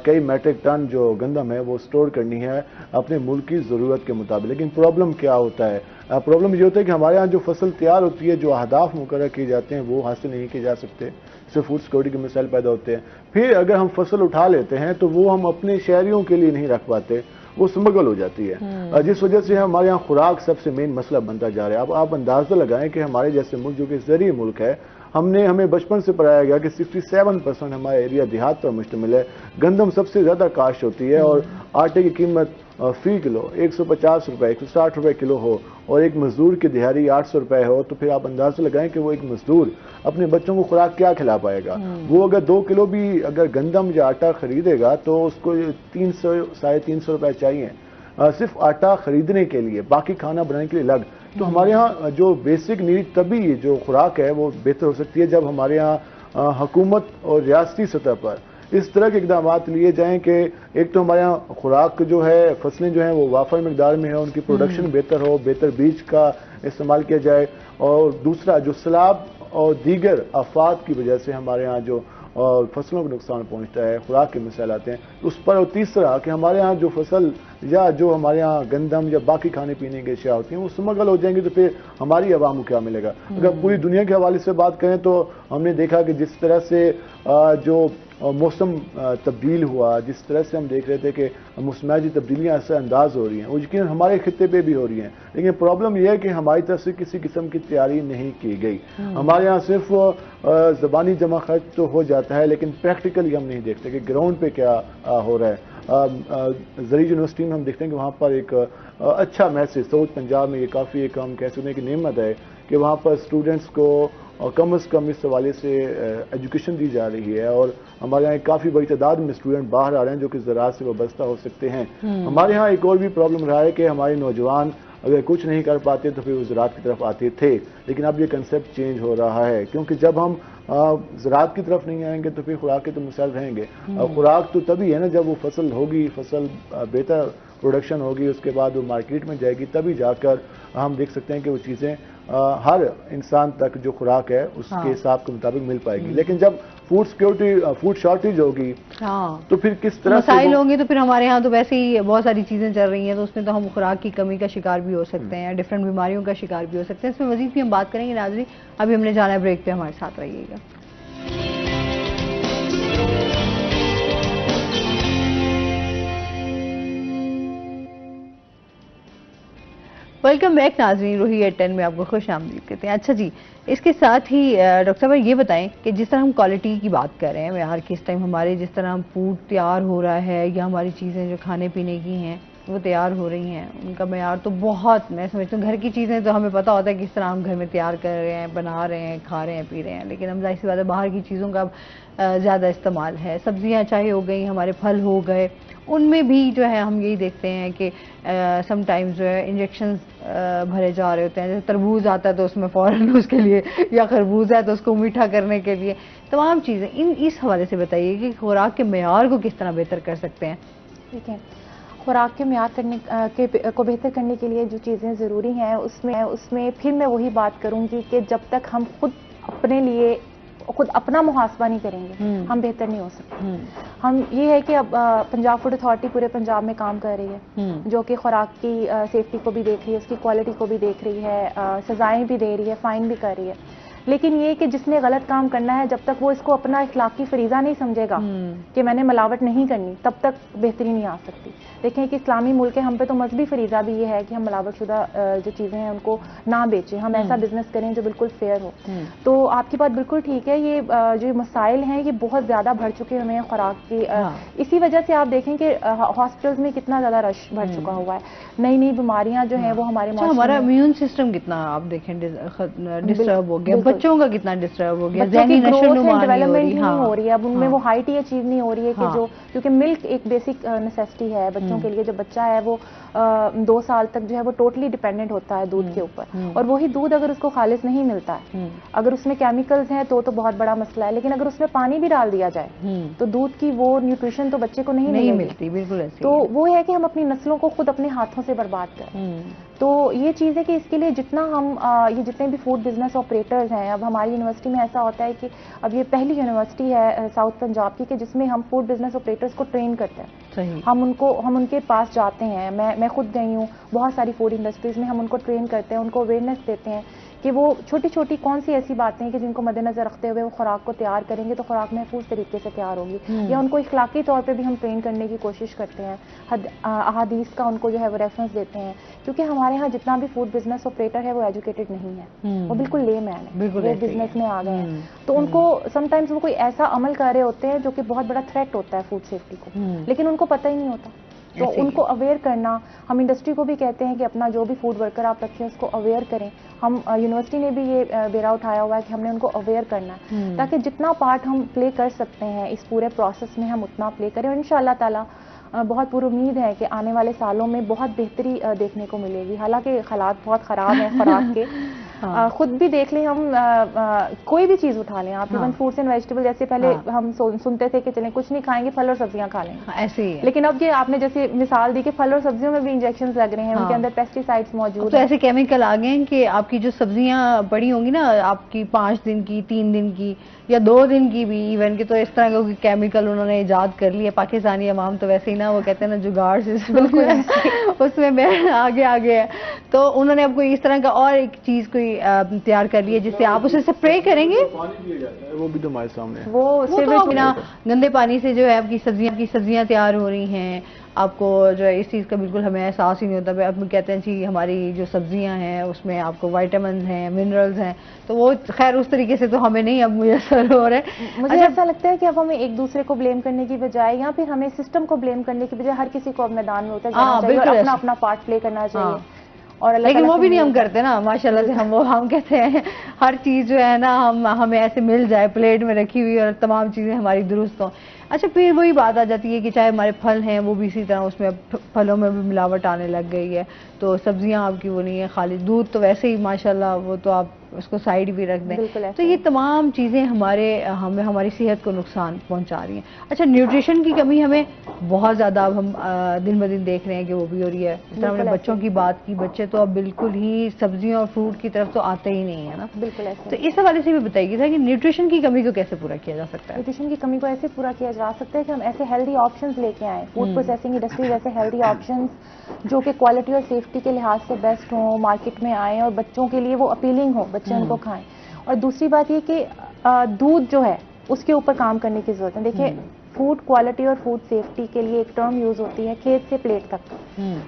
B: कई मेट्रिक टन जो गंदम है वो स्टोर करनी है अपने मुल्क की ज़रूरत के मुताबिक। लेकिन प्रॉब्लम क्या होता है? प्रॉब्लम ये होता है कि हमारे यहाँ जो फसल तैयार होती है, जो अहदाफ मुकर्रर किए जाते हैं वो हासिल नहीं किए जा सकते, इससे फूड सिक्योरिटी के मसाइल पैदा होते हैं। फिर अगर हम फसल उठा लेते हैं तो वो हम अपने शहरियों के लिए नहीं रख पाते, वो स्मगल हो जाती है, जिस वजह से हमारे यहाँ खुराक सबसे मेन मसला बनता जा रहा है। अब आप अंदाजा लगाएं कि हमारे जैसे मुल्क जो कि ज़रिए मुल्क है, हमें बचपन से पढ़ाया गया कि 67% हमारा एरिया देहात पर मुश्तमिल है, गंदम सबसे ज़्यादा काश्त होती है और आटे की कीमत फी किलो 150 रुपये 160 रुपये किलो हो और एक मजदूर की दिहाड़ी 800 रुपये हो, तो फिर आप अंदाजा लगाएं कि वो एक मजदूर अपने बच्चों को खुराक क्या खिला पाएगा। वो अगर 2 किलो भी अगर गंदम या आटा खरीदेगा तो उसको 300-350 रुपये चाहिए सिर्फ आटा खरीदने के लिए, बाकी खाना बनाने के लिए अलग। तो हमारे यहाँ जो बेसिक नीड तभी जो खुराक है वो बेहतर हो सकती है जब हमारे यहाँ हुकूमत और रियासती सतह पर इस तरह के इकदाम लिए जाएं कि एक तो हमारे यहाँ खुराक जो है, फसलें जो हैं वो वाफर मकदार में है, उनकी प्रोडक्शन बेहतर हो, बेहतर बीज का इस्तेमाल किया जाए, और दूसरा जो सैलाब और दीगर आफात की वजह से हमारे यहाँ जो फसलों को नुकसान पहुँचता है, खुराक के मसाइल आते हैं उस पर, और तीसरा कि हमारे यहाँ जो फसल या जो हमारे यहाँ गंदम या बाकी खाने पीने की अशिया होती हैं वो स्मगल हो जाएंगी, तो फिर हमारी आवाम को क्या मिलेगा? अगर पूरी दुनिया के हवाले से बात करें तो हमने देखा कि जिस तरह से जो मौसम तब्दील हुआ, जिस तरह से हम देख रहे थे कि मौसमाजी तब्दीलियाँ असर अंदाज हो रही हैं, वो यकीन हमारे खित्ते पे भी हो रही हैं, लेकिन प्रॉब्लम यह है कि हमारी तरफ से किसी किस्म की तैयारी नहीं की गई। हमारे यहाँ सिर्फ ज़बानी जमा खर्च तो हो जाता है, लेकिन प्रैक्टिकली हम नहीं देखते कि ग्राउंड पे क्या हो रहा है। ज़री यूनिवर्सिटी में हम देखते हैं कि वहाँ पर एक अच्छा मैसेज, साउथ पंजाब में ये काफ़ी एक हम कह सकते हैं कि नेमत है कि वहाँ पर स्टूडेंट्स को और कम से कम इस हवाले से एजुकेशन दी जा रही है, और हमारे यहाँ काफ़ी बड़ी तादाद में स्टूडेंट बाहर आ रहे हैं जो कि ज़राअत से वाबस्ता हो सकते हैं। हमारे यहाँ एक और भी प्रॉब्लम रहा है कि हमारे नौजवान अगर कुछ नहीं कर पाते तो फिर वो ज़राअत की तरफ आते थे, लेकिन अब ये कंसेप्ट चेंज हो रहा है, क्योंकि जब हम ज़राअत की तरफ नहीं आएंगे तो फिर खुराक के तो मसाइल रहेंगे। खुराक तो तभी है ना जब वो फसल होगी, फसल बेहतर प्रोडक्शन होगी, उसके बाद वो मार्केट में जाएगी, तभी जाकर हम देख सकते हैं कि वो चीज़ें हर इंसान तक जो खुराक है उसके हिसाब के मुताबिक मिल पाएगी। लेकिन जब फूड सिक्योरिटी, फूड शॉर्टेज होगी तो फिर किस तरह
A: मसाइल होंगे, तो फिर हमारे यहाँ तो वैसे ही बहुत सारी चीज़ें चल रही हैं, तो उसमें तो हम खुराक की कमी का शिकार भी हो सकते हैं, डिफरेंट बीमारियों का शिकार भी हो सकते हैं। इसमें मजीद भी हम बात करेंगे नाज़रीन। अभी हमने जाना है ब्रेक पे, हमारे साथ रहिएगा। वेलकम बैक नाज़रीन, रूही एट 10 में आपको खुश आमदीद कहते हैं। अच्छा जी, इसके साथ ही डॉक्टर साहब ये बताएं कि जिस तरह हम क्वालिटी की बात कर रहे हैं, यार किस टाइम हमारे जिस तरह हम फूड तैयार हो रहा है या हमारी चीज़ें जो खाने पीने की हैं वो तैयार हो रही हैं, उनका मयार तो बहुत, मैं समझती हूँ घर की चीज़ें तो हमें पता होता है किस तरह हम घर में तैयार कर रहे हैं, बना रहे हैं, खा रहे हैं, पी रहे हैं, लेकिन हम जाहिर सी बात है बाहर की चीज़ों का ज़्यादा इस्तेमाल है। सब्जियाँ चाहे हो गई, हमारे फल हो गए, उनमें भी जो है हम यही देखते हैं कि समटाइम्स जो है इंजेक्शंस भरे जा रहे होते हैं। जैसे तरबूज आता है तो उसमें फ़ौरन उसके लिए, या खरबूजा है तो उसको मीठा करने के लिए, तमाम चीज़ें। इस हवाले से बताइए कि खुराक के मेयार को किस तरह बेहतर कर सकते हैं?
E: ठीक है, खुराक के मेयार को बेहतर करने के लिए जो चीज़ें ज़रूरी हैं उसमें फिर मैं वही बात करूँगी कि जब तक हम खुद अपने लिए खुद अपना मुहासबा नहीं करेंगे हम बेहतर नहीं हो सकते। हम ये है कि अब पंजाब फूड अथॉरिटी पूरे पंजाब में काम कर रही है, जो कि खुराक की सेफ्टी को भी देख रही है, उसकी क्वालिटी को भी देख रही है, सजाएं भी दे रही है, फाइन भी कर रही है। लेकिन ये कि जिसने गलत काम करना है, जब तक वो इसको अपना इखलाकी फरीजा नहीं समझेगा कि मैंने मिलावट नहीं करनी, तब तक बेहतरी नहीं आ सकती। देखें कि इस्लामी मुल्क है, हम पे तो मजहबी फरीजा भी ये है कि हम मिलावटशुदा जो चीज़ें हैं उनको ना बेचें, हम ऐसा बिजनेस करें जो बिल्कुल फेयर हो। तो आपकी बात बिल्कुल ठीक है, ये जो मसाइल हैं ये बहुत ज़्यादा बढ़ चुके हुए हैं खुराक की। इसी वजह से आप देखें कि हॉस्पिटल्स में कितना ज़्यादा रश बढ़ चुका हुआ है, नई नई बीमारियां जो हैं वो हमारे
A: हमारा इम्यून सिस्टम कितना आप देखें डिस्टर्ब हो गया, बच्चों का कितना डिस्टर्ब हो गया,
E: डेवलपमेंट नहीं हो रही है, अब उनमें वो हाइट ही अचीव नहीं हो रही है कि जो, क्योंकि मिल्क एक बेसिक नेसेसिटी है बच्चों के लिए। जो बच्चा है वो 2 साल तक जो है वो टोटली डिपेंडेंट होता है दूध के ऊपर, और वही दूध अगर उसको खालिस नहीं मिलता है, अगर उसमें केमिकल्स हैं तो बहुत बड़ा मसला है, लेकिन अगर उसमें पानी भी डाल दिया जाए तो दूध की वो न्यूट्रिशन तो बच्चे को नहीं मिलती।
A: बिल्कुल ऐसे
E: तो वो है कि हम अपनी नस्लों को खुद अपने हाथों से बर्बाद करें। तो ये चीज़ है कि इसके लिए जितना हम ये जितने भी फूड बिजनेस ऑपरेटर्स हैं, अब हमारी यूनिवर्सिटी में ऐसा होता है कि अब ये पहली यूनिवर्सिटी है साउथ पंजाब की कि जिसमें हम फूड बिजनेस ऑपरेटर्स को ट्रेन करते हैं।
A: सही।
E: हम उनके पास जाते हैं, मैं खुद गई हूँ बहुत सारी फूड इंडस्ट्रीज में, हम उनको ट्रेन करते हैं, उनको अवेयरनेस देते हैं कि वो छोटी छोटी कौन सी ऐसी बातें हैं कि जिनको मद्देनजर रखते हुए वो खुराक को तैयार करेंगे तो खुराक महफूज तरीके से तैयार होगी, या उनको इखलाकी तौर पे भी हम ट्रेन करने की कोशिश करते हैं। अहादीस का उनको जो है वो रेफरेंस देते हैं, क्योंकि हमारे यहाँ जितना भी फूड बिजनेस ऑपरेटर है वो एजुकेटेड नहीं है, वो बिल्कुल लेमैन है, वो बिजनेस में आ गए हैं। तो उनको समटाइम्स वो कोई ऐसा अमल कर रहे होते हैं जो कि बहुत बड़ा थ्रेट होता है फूड सेफ्टी को, लेकिन उनको पता ही नहीं होता। तो उनको अवेयर करना, हम इंडस्ट्री को भी कहते हैं कि अपना जो भी फूड वर्कर आप रखें उसको अवेयर करें। हम यूनिवर्सिटी ने भी ये बेरा उठाया हुआ है कि हमने उनको अवेयर करना है, ताकि जितना पार्ट हम प्ले कर सकते हैं इस पूरे प्रोसेस में हम उतना प्ले करें, और इंशाअल्लाह ताला बहुत पूरी उम्मीद है कि आने वाले सालों में बहुत बेहतरी देखने को मिलेगी। हालांकि हालात बहुत ख़राब हैं खुराक के, खुद भी देख लें हम, कोई भी चीज़ उठा लें आप, इवन फ्रूट्स एंड वेजिटेबल, जैसे पहले हम सुनते थे कि चलें कुछ नहीं खाएंगे, फल और सब्जियां खा लेंगे,
A: ऐसे ही है।
E: लेकिन अब ये आपने जैसे मिसाल दी कि फल और सब्जियों में भी इंजेक्शन लग रहे हैं, उनके अंदर पेस्टिसाइड्स मौजूद
A: तो ऐसे केमिकल आ गए हैं कि आपकी जो सब्जियां पड़ी होंगी ना, आपकी 5 दिन की, 3 दिन की या 2 दिन की भी इवन के, तो इस तरह के केमिकल उन्होंने इजाद कर लिए। पाकिस्तानी अवाम तो वैसे ही ना, वो कहते हैं ना जुगाड़ से उसमें आगे है, तो उन्होंने अब कोई इस तरह का और एक चीज कोई तैयार कर लिया जिससे आप उसे स्प्रे करेंगे,
B: वो भी तो हमारे सामने है।
A: वो तो बिना गंदे पानी से जो है आपकी सब्जियां तैयार हो रही हैं, आपको जो है इस चीज़ का बिल्कुल हमें एहसास ही नहीं होता। अब कहते हैं जी हमारी जो सब्जियां हैं उसमें आपको विटामिन हैं, मिनरल्स हैं, तो वो खैर उस तरीके से तो हमें नहीं अब मुयसर हो रहा है।
E: मुझे ऐसा लगता है कि अब हमें एक दूसरे को ब्लेम करने की बजाय, या फिर हमें सिस्टम को ब्लेम करने की बजाय हर किसी को अब मैदान में उतर जाना चाहिए और अपना अपना पार्ट प्ले करना चाहिए। और
A: लेकिन वो भी नहीं हम करते ना माशाल्लाह से, हम कहते हैं हर चीज़ जो है ना हमें ऐसे मिल जाए प्लेट में रखी हुई और तमाम चीज़ें हमारी दुरुस्त हों। अच्छा, फिर वही बात आ जाती है कि चाहे हमारे फल हैं वो भी इसी तरह, उसमें फलों में भी मिलावट आने लग गई है, तो सब्जियां आपकी वो नहीं है, खाली दूध तो वैसे ही माशाल्लाह वो तो आप उसको साइड भी रख दें। तो ये तमाम चीज़ें हमें हमारी सेहत को नुकसान पहुंचा रही हैं। अच्छा, न्यूट्रिशन की कमी हमें बहुत ज़्यादा अब हम दिन ब दिन देख रहे हैं कि वो भी हो रही है। जिस तरह हमने बच्चों की बात की, बच्चे तो अब बिल्कुल ही सब्जियों और फ्रूट की तरफ तो आते ही नहीं है ना।
E: बिल्कुल ऐसे।
A: तो इस हवाले से भी बताइए था कि न्यूट्रिशन की कमी को कैसे पूरा किया जा सकता है?
E: न्यूट्रिशन की कमी को ऐसे पूरा किया जा सकता है कि हम ऐसे हेल्दी ऑप्शंस लेके आए, फूड प्रोसेसिंग इंडस्ट्री जैसे हेल्दी ऑप्शंस जो कि क्वालिटी और सेफ्टी के लिहाज से बेस्ट हों, मार्केट में आए और बच्चों के लिए वो अपीलिंग हो, बच्चे उनको खाएं। और दूसरी बात ये कि दूध जो है उसके ऊपर काम करने की जरूरत है। देखिए, फूड क्वालिटी और फूड सेफ्टी के लिए एक टर्म यूज होती है खेत से प्लेट तक।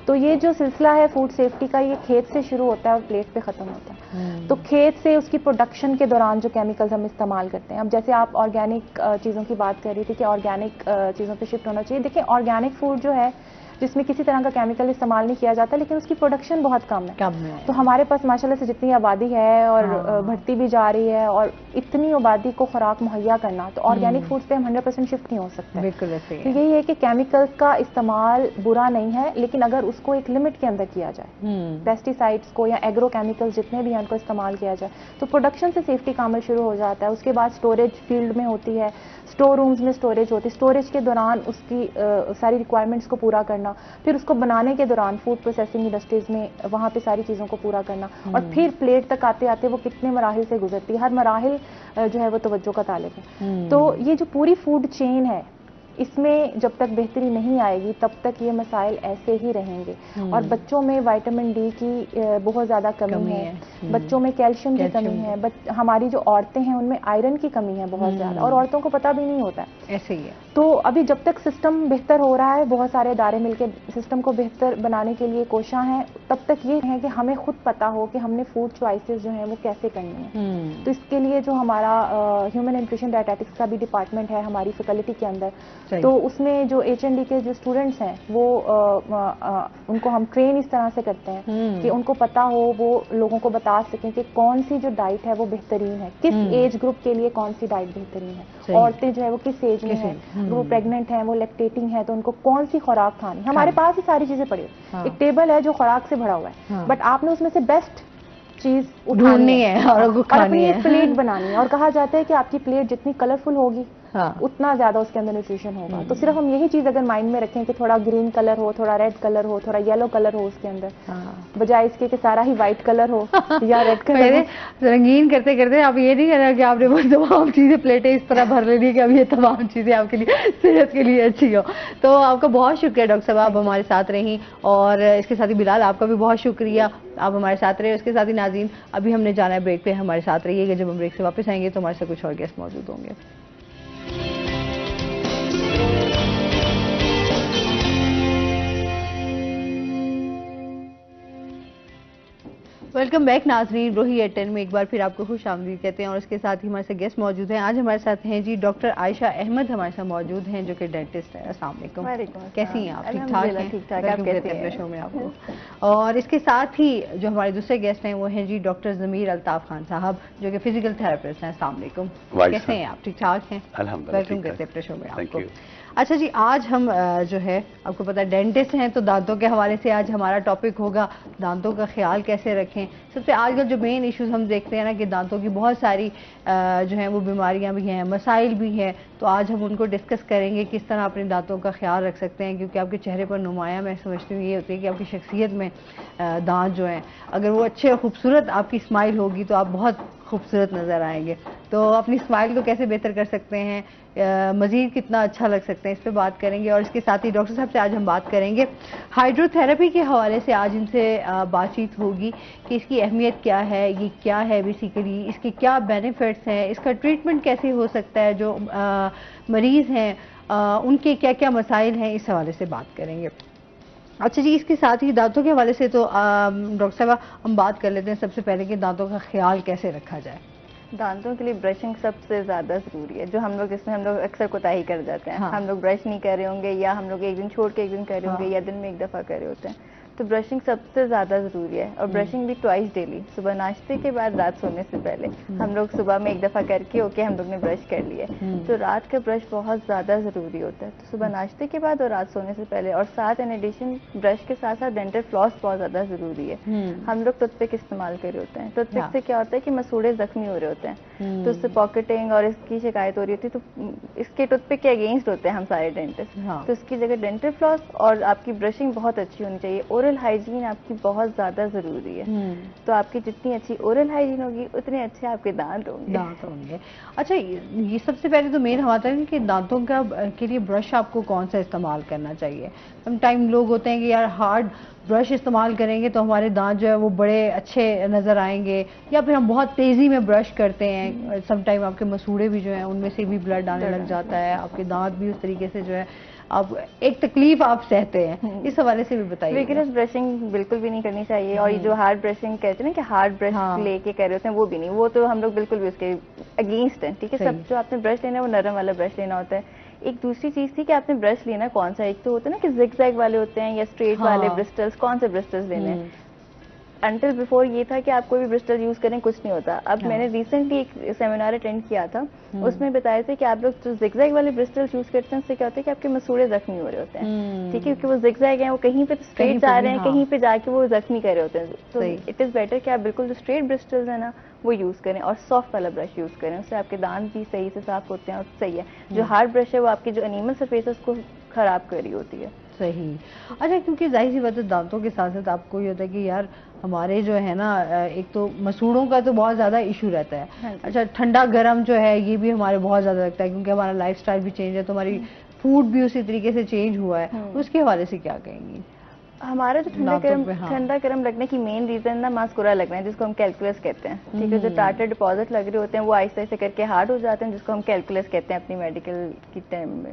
E: तो ये जो सिलसिला है फूड सेफ्टी का, ये खेत से शुरू होता है और प्लेट पे खत्म होता है। तो खेत से उसकी प्रोडक्शन के दौरान जो केमिकल्स हम इस्तेमाल करते हैं, अब जैसे आप ऑर्गेनिक चीज़ों की बात कर रही थी कि ऑर्गेनिक चीज़ों पे शिफ्ट होना चाहिए। देखिए, ऑर्गेनिक फूड जो है जिसमें किसी तरह का केमिकल इस्तेमाल नहीं किया जाता, लेकिन उसकी प्रोडक्शन बहुत कम है। तो हमारे पास माशाल्लाह से जितनी आबादी है और बढ़ती भी जा रही है, और इतनी आबादी को खुराक मुहैया करना, तो ऑर्गेनिक फूड पे हम 100% शिफ्ट नहीं हो सकते।
A: बिल्कुल ऐसे ही
E: है। यही है कि केमिकल्स का इस्तेमाल बुरा नहीं है, लेकिन अगर उसको एक लिमिट के अंदर किया जाए, पेस्टिसाइड्स को या एग्रो केमिकल्स जितने भी हैं उनको इस्तेमाल किया जाए, तो प्रोडक्शन से सेफ्टी का अमल शुरू हो जाता है। उसके बाद स्टोरेज फील्ड में होती है, स्टोर रूम्स में स्टोरेज होती है, स्टोरेज के दौरान उसकी सारी रिक्वायरमेंट्स को पूरा करना, फिर उसको बनाने के दौरान फूड प्रोसेसिंग इंडस्ट्रीज में वहाँ पे सारी चीज़ों को पूरा करना, और फिर प्लेट तक आते आते वो कितने मराहिल से गुजरती है, हर मराहिल जो है वो तवज्जो का तालिब है। तो ये जो पूरी फूड चेन है इसमें जब तक बेहतरी नहीं आएगी तब तक ये मसाइल ऐसे ही रहेंगे। और बच्चों में विटामिन डी की बहुत ज़्यादा कमी है, बच्चों में कैल्शियम की कमी है, हमारी जो औरतें हैं उनमें आयरन की कमी है बहुत ज़्यादा, और औरतों को पता भी नहीं होता है।
A: ऐसे ही है।
E: तो अभी जब तक सिस्टम बेहतर हो रहा है, बहुत सारे इदारे मिलकर सिस्टम को बेहतर बनाने के लिए कोशिश हैं, तब तक ये है कि हमें खुद पता हो कि हमने फूड चॉइसेस जो हैं वो कैसे करनी है। तो इसके लिए जो हमारा ह्यूमन न्यूट्रिशन डायटेटिक्स का भी डिपार्टमेंट है हमारी फैकल्टी के अंदर, तो उसमें जो HND के जो स्टूडेंट्स हैं वो उनको हम ट्रेन इस तरह से करते हैं कि उनको पता हो, वो लोगों को बता सकें कि कौन सी जो डाइट है वो बेहतरीन है, किस एज ग्रुप के लिए कौन सी डाइट बेहतरीन है, औरतें जो है वो किस एज में है, वो प्रेग्नेंट है, वो लैक्टेटिंग है, तो उनको कौन सी खुराक खानी। हमारे पास ही सारी चीजें पड़ी, एक टेबल है जो खुराक से भरा हुआ है, बट आपने उसमें से बेस्ट चीज उठानी है और अपनी एक प्लेट बनानी है। और कहा जाता है कि आपकी प्लेट जितनी कलरफुल होगी उतना ज्यादा उसके अंदर न्यूट्रिशन होगा। तो सिर्फ हम यही चीज अगर माइंड में रखें कि थोड़ा ग्रीन कलर हो, थोड़ा रेड कलर हो, थोड़ा येलो कलर हो उसके अंदर, बजाय इसके कि सारा ही व्हाइट कलर हो या रेड कलर हो।
A: रंगीन करते करते आप ये नहीं करना कि आपने बस तमाम चीजें प्लेटें इस तरह भर लेनी कि अब ये तमाम चीजें आपके लिए सेहत के लिए अच्छी हो। तो आपका बहुत शुक्रिया डॉक्टर साहब, आप हमारे साथ रही, और इसके साथ ही बिलाल आपका भी बहुत शुक्रिया, आप हमारे साथ रहे। उसके साथ ही नाज़रीन, अभी हमने जाना है ब्रेक पे, हमारे साथ रहिएगा। जब हम ब्रेक से वापस आएंगे तो हमारे साथ कुछ और गेस्ट मौजूद होंगे। वेलकम बैक नाजरीन, रोही एट 10 में एक बार फिर आपको खुश आमदीद कहते हैं, और इसके साथ ही हमारे साथ गेस्ट मौजूद हैं। आज हमारे साथ हैं जी डॉक्टर आयशा अहमद, हमारे साथ मौजूद हैं जो कि डेंटिस्ट है। अस्सलाम वालेकुम, कैसी हैं आप? ठीक ठाक हैं?
E: ठीक ठाक, आप कैसे हैं?
A: शो में आपको। और इसके साथ ही जो हमारे दूसरे गेस्ट हैं वो हैं जी डॉक्टर ज़मीर अल्ताफ खान साहब जो कि फिजिकल थेरेपिस्ट हैं। अस्सलाम वालेकुम, कैसे हैं आप? ठीक ठाक हैं? वेलकम करते हैं अपने शो में आपको। अच्छा जी, आज हम जो है आपको पता है डेंटिस्ट हैं, तो दांतों के हवाले से आज हमारा टॉपिक होगा दांतों का ख्याल कैसे रखें। सबसे आजकल जो मेन इश्यूज हम देखते हैं ना कि दांतों की बहुत सारी जो है वो बीमारियां भी हैं, मसाइल भी हैं, तो आज हम उनको डिस्कस करेंगे किस तरह अपने दांतों का ख्याल रख सकते हैं। क्योंकि आपके चेहरे पर नुमाया मैं समझती हूँ ये होती है कि आपकी शख्सियत में दांत जो हैं अगर वो अच्छे खूबसूरत आपकी स्माइल होगी तो आप बहुत खूबसूरत नज़र आएंगे। तो अपनी स्माइल को कैसे बेहतर कर सकते हैं, मज़ीद कितना अच्छा लग सकते हैं, इस पे बात करेंगे। और इसके साथ ही डॉक्टर साहब से आज हम बात करेंगे हाइड्रोथेरेपी के हवाले से। आज इनसे बातचीत होगी कि इसकी अहमियत क्या है, ये क्या है बेसिकली, इसके क्या बेनिफिट्स हैं, इसका ट्रीटमेंट कैसे हो सकता है, जो मरीज़ हैं उनके क्या क्या मसाइल हैं, इस हवाले से बात करेंगे। अच्छा जी, इसके साथ ही दांतों के हवाले से तो डॉक्टर साहब हम बात कर लेते हैं सबसे पहले कि दांतों का ख्याल कैसे रखा जाए।
F: दांतों के लिए ब्रशिंग सबसे ज़्यादा ज़रूरी है, जो हम लोग इसमें हम लोग अक्सर कोताही कर जाते हैं। हम लोग ब्रश नहीं कर रहे होंगे, या हम लोग एक दिन छोड़ के एक दिन कर रहे होंगे, या दिन में एक दफ़ा कर रहे होते हैं, तो ब्रशिंग सबसे ज़्यादा ज़रूरी है। और ब्रशिंग भी ट्वाइस डेली, सुबह नाश्ते के बाद, रात सोने से पहले। हम लोग सुबह में एक दफ़ा करके ओके हम लोग ने ब्रश कर लिया, तो रात का ब्रश बहुत ज़्यादा ज़रूरी होता है। तो सुबह नाश्ते के बाद और रात सोने से पहले, और साथ इन एडिशन ब्रश के साथ साथ डेंटल फ्लॉस बहुत ज़्यादा ज़रूरी है। हम लोग टूथपिक इस्तेमाल कर रहे होते हैं, टूथपिक से क्या होता है कि मसूड़े जख्मी हो रहे होते हैं, तो उससे पॉकेटिंग और इसकी शिकायत हो रही होती है, तो इसके टूथपिक के अगेंस्ट होते हैं हम सारे डेंटिस्ट। तो इसकी जगह डेंटल फ्लॉस और आपकी ब्रशिंग बहुत अच्छी होनी चाहिए। ओरल हाइजीन आपकी बहुत ज्यादा जरूरी है, तो आपकी जितनी अच्छी ओरल हाइजीन होगी उतने अच्छे आपके दांत होंगे।
A: अच्छा, ये सबसे पहले तो मेन हमारा है कि दांतों का के लिए ब्रश आपको कौन सा इस्तेमाल करना चाहिए। सम टाइम लोग होते हैं कि यार हार्ड ब्रश इस्तेमाल करेंगे तो हमारे दांत जो है वो बड़े अच्छे नज़र आएंगे, या फिर हम बहुत तेज़ी में ब्रश करते हैं, सम टाइम आपके मसूड़े भी जो हैं उनमें से भी ब्लड आने लग जाता है, आपके दांत भी उस तरीके से जो है आप एक तकलीफ आप सहते हैं। इस हवाले से भी बताइए।
F: विगरस ब्रशिंग बिल्कुल भी नहीं करनी चाहिए, और ये जो हार्ड ब्रशिंग कहते हैं ना कि हार्ड ब्रश लेके कर रहे होते हैं, वो भी नहीं, वो तो हम लोग बिल्कुल भी उसके अगेंस्ट हैं। ठीक है, सब जो आपने ब्रश लेना है वो नरम वाला ब्रश लेना होता है। एक दूसरी चीज थी कि आपने ब्रश लेना कौन सा, एक तो होता है ना कि जिगजैग वाले होते हैं या स्ट्रेट वाले ब्रिस्टल्स, कौन से ब्रिस्टल्स लेने हैं। अंटिल बिफोर ये था कि आप कोई भी ब्रिस्टल यूज करें कुछ नहीं होता। अब मैंने रिसेंटली एक सेमिनार अटेंड किया था, उसमें बताया था कि आप लोग जो जिगजैग वाले ब्रिस्टल्स यूज करते हैं उससे क्या होता है कि आपके मसूड़े जख्मी हो रहे होते हैं। ठीक है, क्योंकि वो जिगजैग हैं, वो कहीं पे स्ट्रेट जा रहे हैं, कहीं पे जाके वो जख्मी कर रहे होते हैं। तो इट इज बेटर कि आप बिल्कुल जो स्ट्रेट ब्रिस्टल्स है ना वो यूज करें, और सॉफ्ट वाला ब्रश यूज करें, उससे आपके दांत भी सही से साफ होते हैं। और सही है, जो हार्ड ब्रश है वो आपकी जो एनिमल सरफेस है उसको खराब कर रही होती है।
A: सही। अच्छा, क्योंकि जाहिर सी बात है दांतों के साथ साथ आपको ये होता है कि यार हमारे जो है ना एक तो मसूड़ों का तो बहुत ज़्यादा इशू रहता है। अच्छा, ठंडा गर्म जो है ये भी हमारे बहुत ज़्यादा लगता है, क्योंकि हमारा लाइफस्टाइल भी चेंज है, तो हमारी फूड भी उसी तरीके से चेंज हुआ है, उसके हवाले से क्या कहेंगी?
F: हमारा जो ठंडा गर्म लगने की मेन रीजन ना मास्कुरा लगना है, जिसको हम कैलकुलस कहते हैं। ठीक है, जो टार्टर डिपॉजिट लग रहे होते हैं वो आहिस्ता आहिस्ता करके हार्ड हो जाते हैं, जिसको हम कैलकुलस कहते हैं अपनी मेडिकल की टर्म में।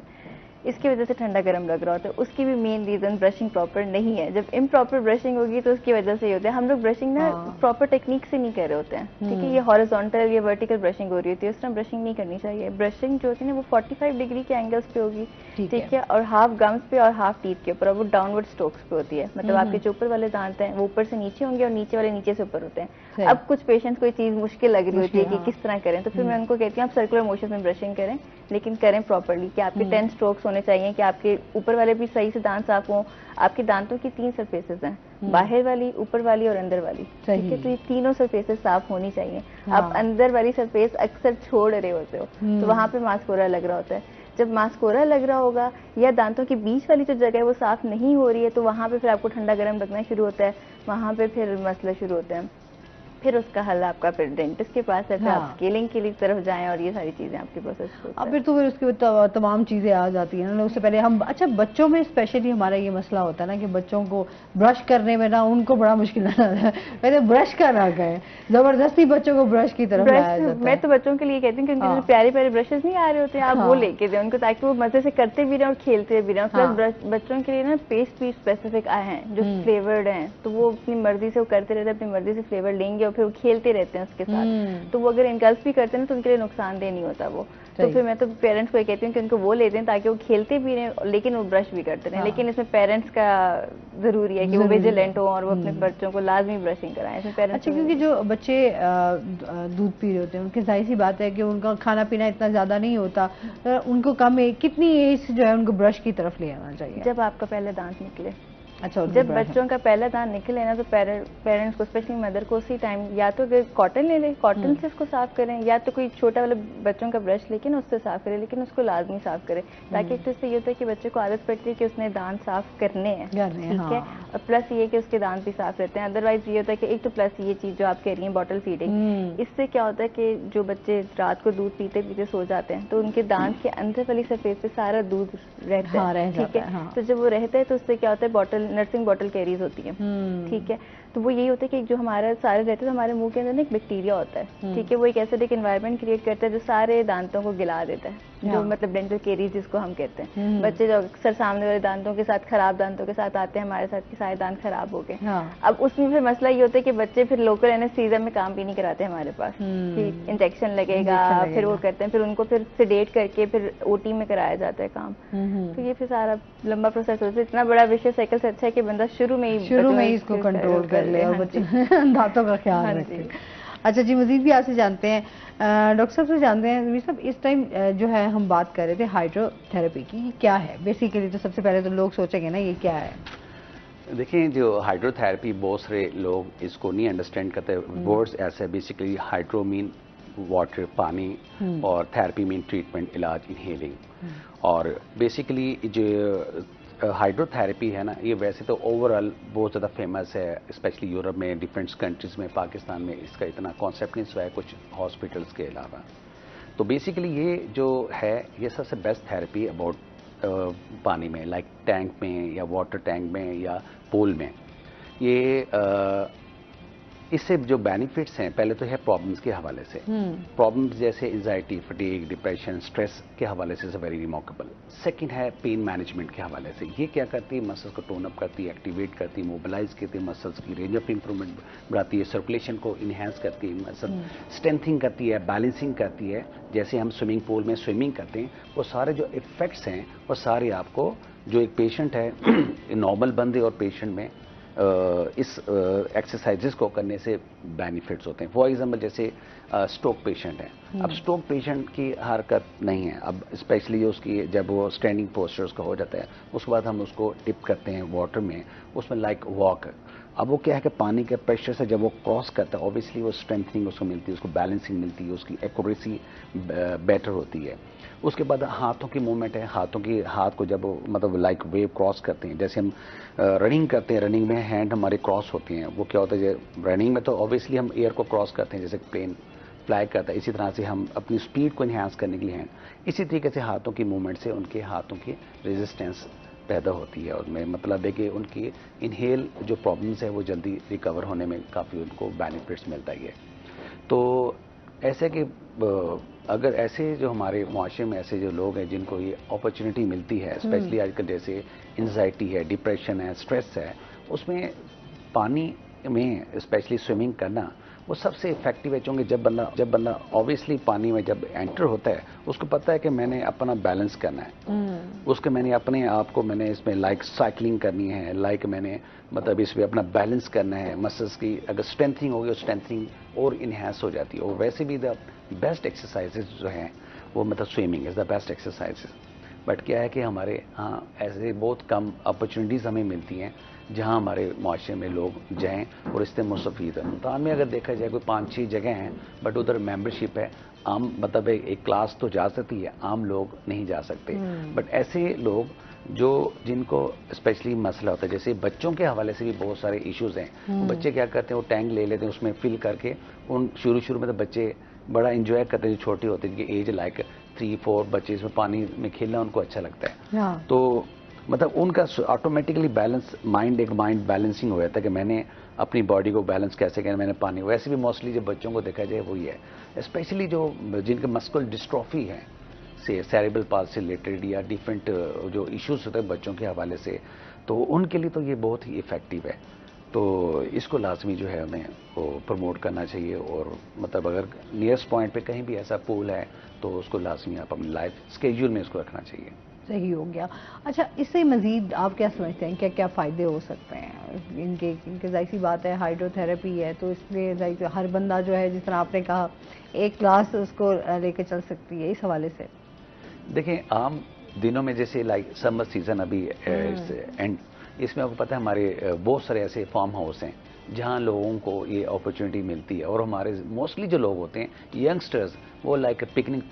F: इसकी वजह से ठंडा गर्म लग रहा होता है। उसकी भी मेन रीजन ब्रशिंग प्रॉपर नहीं है। जब इम्प्रॉपर ब्रशिंग होगी तो उसकी वजह से ये होता है, हम लोग ब्रशिंग ना प्रॉपर टेक्निक से नहीं कर रहे होते हैं। ठीक है, ये हॉरिजॉन्टल या वर्टिकल ब्रशिंग हो रही होती है, उस तरह ब्रशिंग नहीं करनी चाहिए। ब्रशिंग जो होती है ना वो 45 डिग्री के एंगल्स पे होगी, ठीक है, और हाफ गम्स पे और हाफ टीथ के ऊपर, और वो डाउनवर्ड स्ट्रोक्स पे होती है। मतलब आपके जो ऊपर वाले दांत हैं वो ऊपर से नीचे होंगे और नीचे वाले नीचे से ऊपर होते हैं। अब कुछ पेशेंट्स कोई चीज मुश्किल लग रही होती है कि किस तरह करें, तो फिर मैं उनको कहती हूँ आप सर्कुलर मोशन में ब्रशिंग करें, लेकिन करें प्रॉपरली, कि आपके 10 स्ट्रोक्स होने चाहिए, कि आपके ऊपर वाले भी सही से दांत साफ हों। आपके दांतों की 3 सरफेसेस हैं, बाहर वाली, ऊपर वाली और अंदर वाली। ठीक है, तो ये तीनों सरफेसेस साफ होनी चाहिए। आप अंदर वाली सरफेस अक्सर छोड़ रहे होते हो, तो वहां पे मास्कुरा लग रहा होता है। जब मास्कुरा लग रहा होगा या दांतों के बीच वाली जो जगह है वो साफ नहीं हो रही है, तो वहां पे फिर आपको ठंडा गर्म लगना शुरू होता है, वहां पे फिर मसले शुरू होते हैं। फिर उसका हल आपका फिर डेंटिस्ट के पास है, फिर आप स्केलिंग के लिए तरफ जाएं और ये सारी चीजें आपके प्रोसेस होता है।
A: फिर तो फिर उसके तमाम चीजें आ जाती हैं ना। उससे पहले हम, अच्छा बच्चों में स्पेशली हमारा ये मसला होता है ना कि बच्चों को ब्रश करने में ना उनको बड़ा मुश्किल आता है, पहले ब्रश करना गए, जबरदस्ती बच्चों को ब्रश की तरफ लाया जाता है।
F: मैं तो बच्चों के लिए कहती हूँ कि उनके जो प्यारे प्यारे ब्रशेस नहीं आ रहे होते हैं, आप वो लेके दें उनको, ताकि वो मजे से करते भी रहें और खेलते भी रहें। प्लस बच्चों के लिए ना पेस्ट भी स्पेसिफिक आए हैं जो फ्लेवर्ड हैं, तो वो अपनी मर्जी से वो करते रहते हैं, अपनी मर्जी से फ्लेवर लेंगे और फिर वो खेलते रहते हैं उसके साथ। तो वो अगर इनकल्स भी करते हैं तो उनके लिए नुकसानदेह नहीं होता वो। तो फिर मैं तो पेरेंट्स को ये कहती हूँ कि उनको वो ले दें ताकि वो खेलते भी रहें लेकिन वो ब्रश भी करते रहें। लेकिन इसमें पेरेंट्स का जरूरी है कि वो विजिलेंट हो और वो अपने बच्चों को लाजमी ब्रशिंग कराएं। इसमें पेरेंट्स,
A: अच्छा, क्योंकि जो बच्चे दूध पी रहे होते हैं उनकी जाहिर सी बात है कि उनका खाना पीना इतना ज्यादा नहीं होता, उनको कम कितनी एज जो है उनको ब्रश की तरफ ले आना चाहिए?
F: जब आपका पहले दांत निकले।
A: अच्छा,
F: जब बच्चों का पहला दांत निकले ना, तो पेरेंट्स को, स्पेशली मदर को, उसी टाइम या तो कॉटन ले ले, कॉटन से उसको साफ करें, या तो कोई छोटा वाला बच्चों का ब्रश लेके ना उससे साफ करें, लेकिन उसको लाजमी साफ करें, ताकि एक तो इससे ये होता है कि बच्चे को आदत पड़ती है कि उसने दांत साफ करने हैं। ठीक है, और प्लस ये कि उसके दांत भी साफ रहते हैं। अदरवाइज ये होता है कि एक तो प्लस ये चीज जो आप कह रही हैं बॉटल फीडिंग, इससे क्या होता है कि जो बच्चे रात को दूध पीते पीते सो जाते हैं तो उनके दांत के अंदर वाली सरफेस पे सारा दूध रहता है। ठीक है, तो जब वो रहता है तो उससे क्या होता है, बॉटल, नर्सिंग बॉटल कैरीज होती है। ठीक है, तो वो यही होता है कि जो हमारे सारे रहते हैं तो हमारे मुंह के अंदर एक बैक्टीरिया होता है। ठीक है, वो एक ऐसा एक एनवायरनमेंट क्रिएट करता है जो सारे दांतों को गिला देता है, जो मतलब डेंटल कैरीज जिसको हम कहते हैं। बच्चे जो अक्सर सामने वाले दांतों के साथ, खराब दांतों के साथ आते हैं हमारे साथ कि सारे दांत खराब हो गए। अब उसमें फिर मसला ये होता है कि बच्चे फिर लोकल एनेस्थीसिया में काम भी नहीं कराते हमारे पास, कि इंजेक्शन लगेगा, फिर वो करते हैं, फिर उनको फिर सेडेट करके फिर ओटी में कराया जाता है काम। तो ये फिर सारा लंबा प्रोसेस होता है। इतना बड़ा विषय साइकिल से अच्छा है कि बंदा शुरू में ही इसको कंट्रोल कर ले और बच्चे दांतों का ख्याल रखे। अच्छा जी, मजीद भी आपसे जानते हैं, डॉक्टर साहब से जानते हैं, रवि साहब, इस टाइम जो है हम बात कर रहे थे हाइड्रोथेरेपी की, क्या है बेसिकली? तो सबसे पहले तो लोग सोचेंगे ना ये क्या है।
G: देखिए, जो हाइड्रोथेरेपी बहुत सारे लोग इसको नहीं अंडरस्टैंड करते। वर्ड्स ऐसे, बेसिकली हाइड्रो मीन वाटर, पानी, और थेरेपी मीन ट्रीटमेंट, इलाज, इनहेलिंग। और बेसिकली जो हाइड्रोथेरेपी है ना, ये वैसे तो ओवरऑल बहुत ज़्यादा फेमस है, स्पेशली यूरोप में, डिफरेंट कंट्रीज़ में। पाकिस्तान में इसका इतना कॉन्सेप्ट नहीं हुआ है कुछ हॉस्पिटल्स के अलावा। तो बेसिकली ये जो है, ये सबसे बेस्ट थेरेपी अबाउट पानी में, लाइक टैंक में या वाटर टैंक में या पूल में। ये इससे जो बेनिफिट्स हैं, पहले तो है प्रॉब्लम्स के हवाले से। प्रॉब्लम्स जैसे एंजाइटी, फटीग, डिप्रेशन, स्ट्रेस के हवाले से वेरी रिमार्केबल। सेकंड है पेन मैनेजमेंट के हवाले से। ये क्या करती है, मसल्स को टोन अप करती है, एक्टिवेट करती है, मोबिलाइज करती है, मसल्स की रेंज ऑफ इंप्रूवमेंट बढ़ाती है, सर्कुलेशन को इन्हेंस करती है, मसल स्ट्रेंथिंग करती है, बैलेंसिंग करती है। जैसे हम स्विमिंग पूल में स्विमिंग करते हैं, वो सारे जो इफेक्ट्स हैं वो सारे आपको, जो एक पेशेंट है नॉर्मल बंदे और पेशेंट में इस एक्सरसाइजेस को करने से बेनिफिट्स होते हैं। फॉर एग्जांपल जैसे स्ट्रोक पेशेंट है, अब स्ट्रोक पेशेंट की हरकत नहीं है, अब स्पेशली उसकी जब वो स्टैंडिंग पोस्चर्स का हो जाता है, उसके बाद हम उसको डिप करते हैं वाटर में, उसमें लाइक वॉक। अब वो क्या है कि पानी के प्रेशर से जब वो क्रॉस करता है, ऑब्वियसली वो स्ट्रेंथनिंग उसको मिलती है, उसको बैलेंसिंग मिलती है, उसकी एक्यूरेसी बेटर होती है। उसके बाद हाथों की मूवमेंट है, हाथ को जब मतलब लाइक वेव क्रॉस करते हैं, जैसे हम रनिंग करते हैं, रनिंग में हैंड हमारे क्रॉस होती हैं, वो क्या होता है रनिंग में तो ऑब्वियसली हम एयर को क्रॉस करते हैं, जैसे प्लेन अप्लाई करता है, इसी तरह से हम अपनी स्पीड को इन्हांस करने के लिए हैं, इसी तरीके से हाथों की मूवमेंट से उनके हाथों की रेजिस्टेंस पैदा होती है, और मैं मतलब है कि उनकी इनहेल जो प्रॉब्लम्स है वो जल्दी रिकवर होने में काफ़ी उनको बेनिफिट्स मिलता ही है। तो ऐसे कि अगर ऐसे जो हमारे मुआशरे में ऐसे जो लोग हैं जिनको ये अपॉर्चुनिटी मिलती है, स्पेशली आजकल जैसे एंजाइटी है, डिप्रेशन है, स्ट्रेस है, उसमें पानी में स्पेशली स्विमिंग करना वो सबसे इफेक्टिव है। क्योंकि जब बंदा ऑब्वियसली पानी में जब एंटर होता है उसको पता है कि मैंने अपना बैलेंस करना है, उसके मैंने अपने आप को मैंने इसमें लाइक साइकिलिंग करनी है, लाइक मैंने मतलब इसमें अपना बैलेंस करना है, मसल्स की अगर स्ट्रेंथनिंग होगी और स्ट्रेंथनिंग और इन्हांस हो जाती है। और वैसे भी द बेस्ट एक्सरसाइजेज जो हैं वो मतलब swimming is the best exercises. But क्या है कि हमारे यहाँ ऐसे बहुत कम अपॉर्चुनिटीज़ हमें मिलती हैं जहाँ हमारे माशरे में लोग जाएं और इससे मुस्तफ़ीद हैं। मुल्तान में अगर देखा जाए कोई 5-6 जगह हैं, बट उधर मेंबरशिप है, आम मतलब एक क्लास तो जा सकती है, आम लोग नहीं जा सकते। बट ऐसे लोग जो जिनको स्पेशली मसला होता है, जैसे बच्चों के हवाले से भी बहुत सारे इश्यूज हैं। बच्चे क्या करते हैं, वो टैंक ले लेते हैं, उसमें फिल करके उन शुरू में तो बच्चे बड़ा इंजॉय करते हैं, जो छोटे होते हैं जिनकी एज लाइक 3-4 बच्चे, इसमें पानी में खेलना उनको अच्छा लगता है। तो मतलब उनका ऑटोमेटिकली बैलेंस एक माइंड बैलेंसिंग हो जाता है कि मैंने अपनी बॉडी को बैलेंस कैसे करना, मैंने पानी। वैसे भी मोस्टली जो बच्चों को देखा जाए वही है, स्पेशली जो जिनके मस्कुलर डिस्ट्रॉफी है, से सेरेब्रल पाल्सी से रिलेटेड या डिफरेंट जो इश्यूज होते हैं बच्चों के हवाले से, तो उनके लिए तो ये बहुत ही इफेक्टिव है। तो इसको लाजमी जो है हमें वो प्रमोट करना चाहिए। और मतलब अगर नियरेस्ट पॉइंट पे कहीं भी ऐसा पूल है तो उसको लाजमी आप अपनी लाइफ स्केड्यूल में इसको रखना चाहिए।
A: सही हो गया। अच्छा, इससे मजीद आप क्या समझते हैं, क्या क्या फ़ायदे हो सकते हैं इनके जाहिर सी बात है हाइड्रोथेरेपी है, तो इसलिए हर बंदा जो है जिस तरह आपने कहा एक क्लास उसको लेकर चल सकती है। इस हवाले से
G: देखें, आम दिनों में जैसे लाइक समर सीजन अभी एंड, इसमें आपको पता है हमारे बहुत सारे ऐसे फार्म हाउस हैं जहाँ लोगों को ये अपॉर्चुनिटी मिलती है। और हमारे मोस्टली जो लोग होते हैं यंगस्टर्स, वो लाइक पिकनिक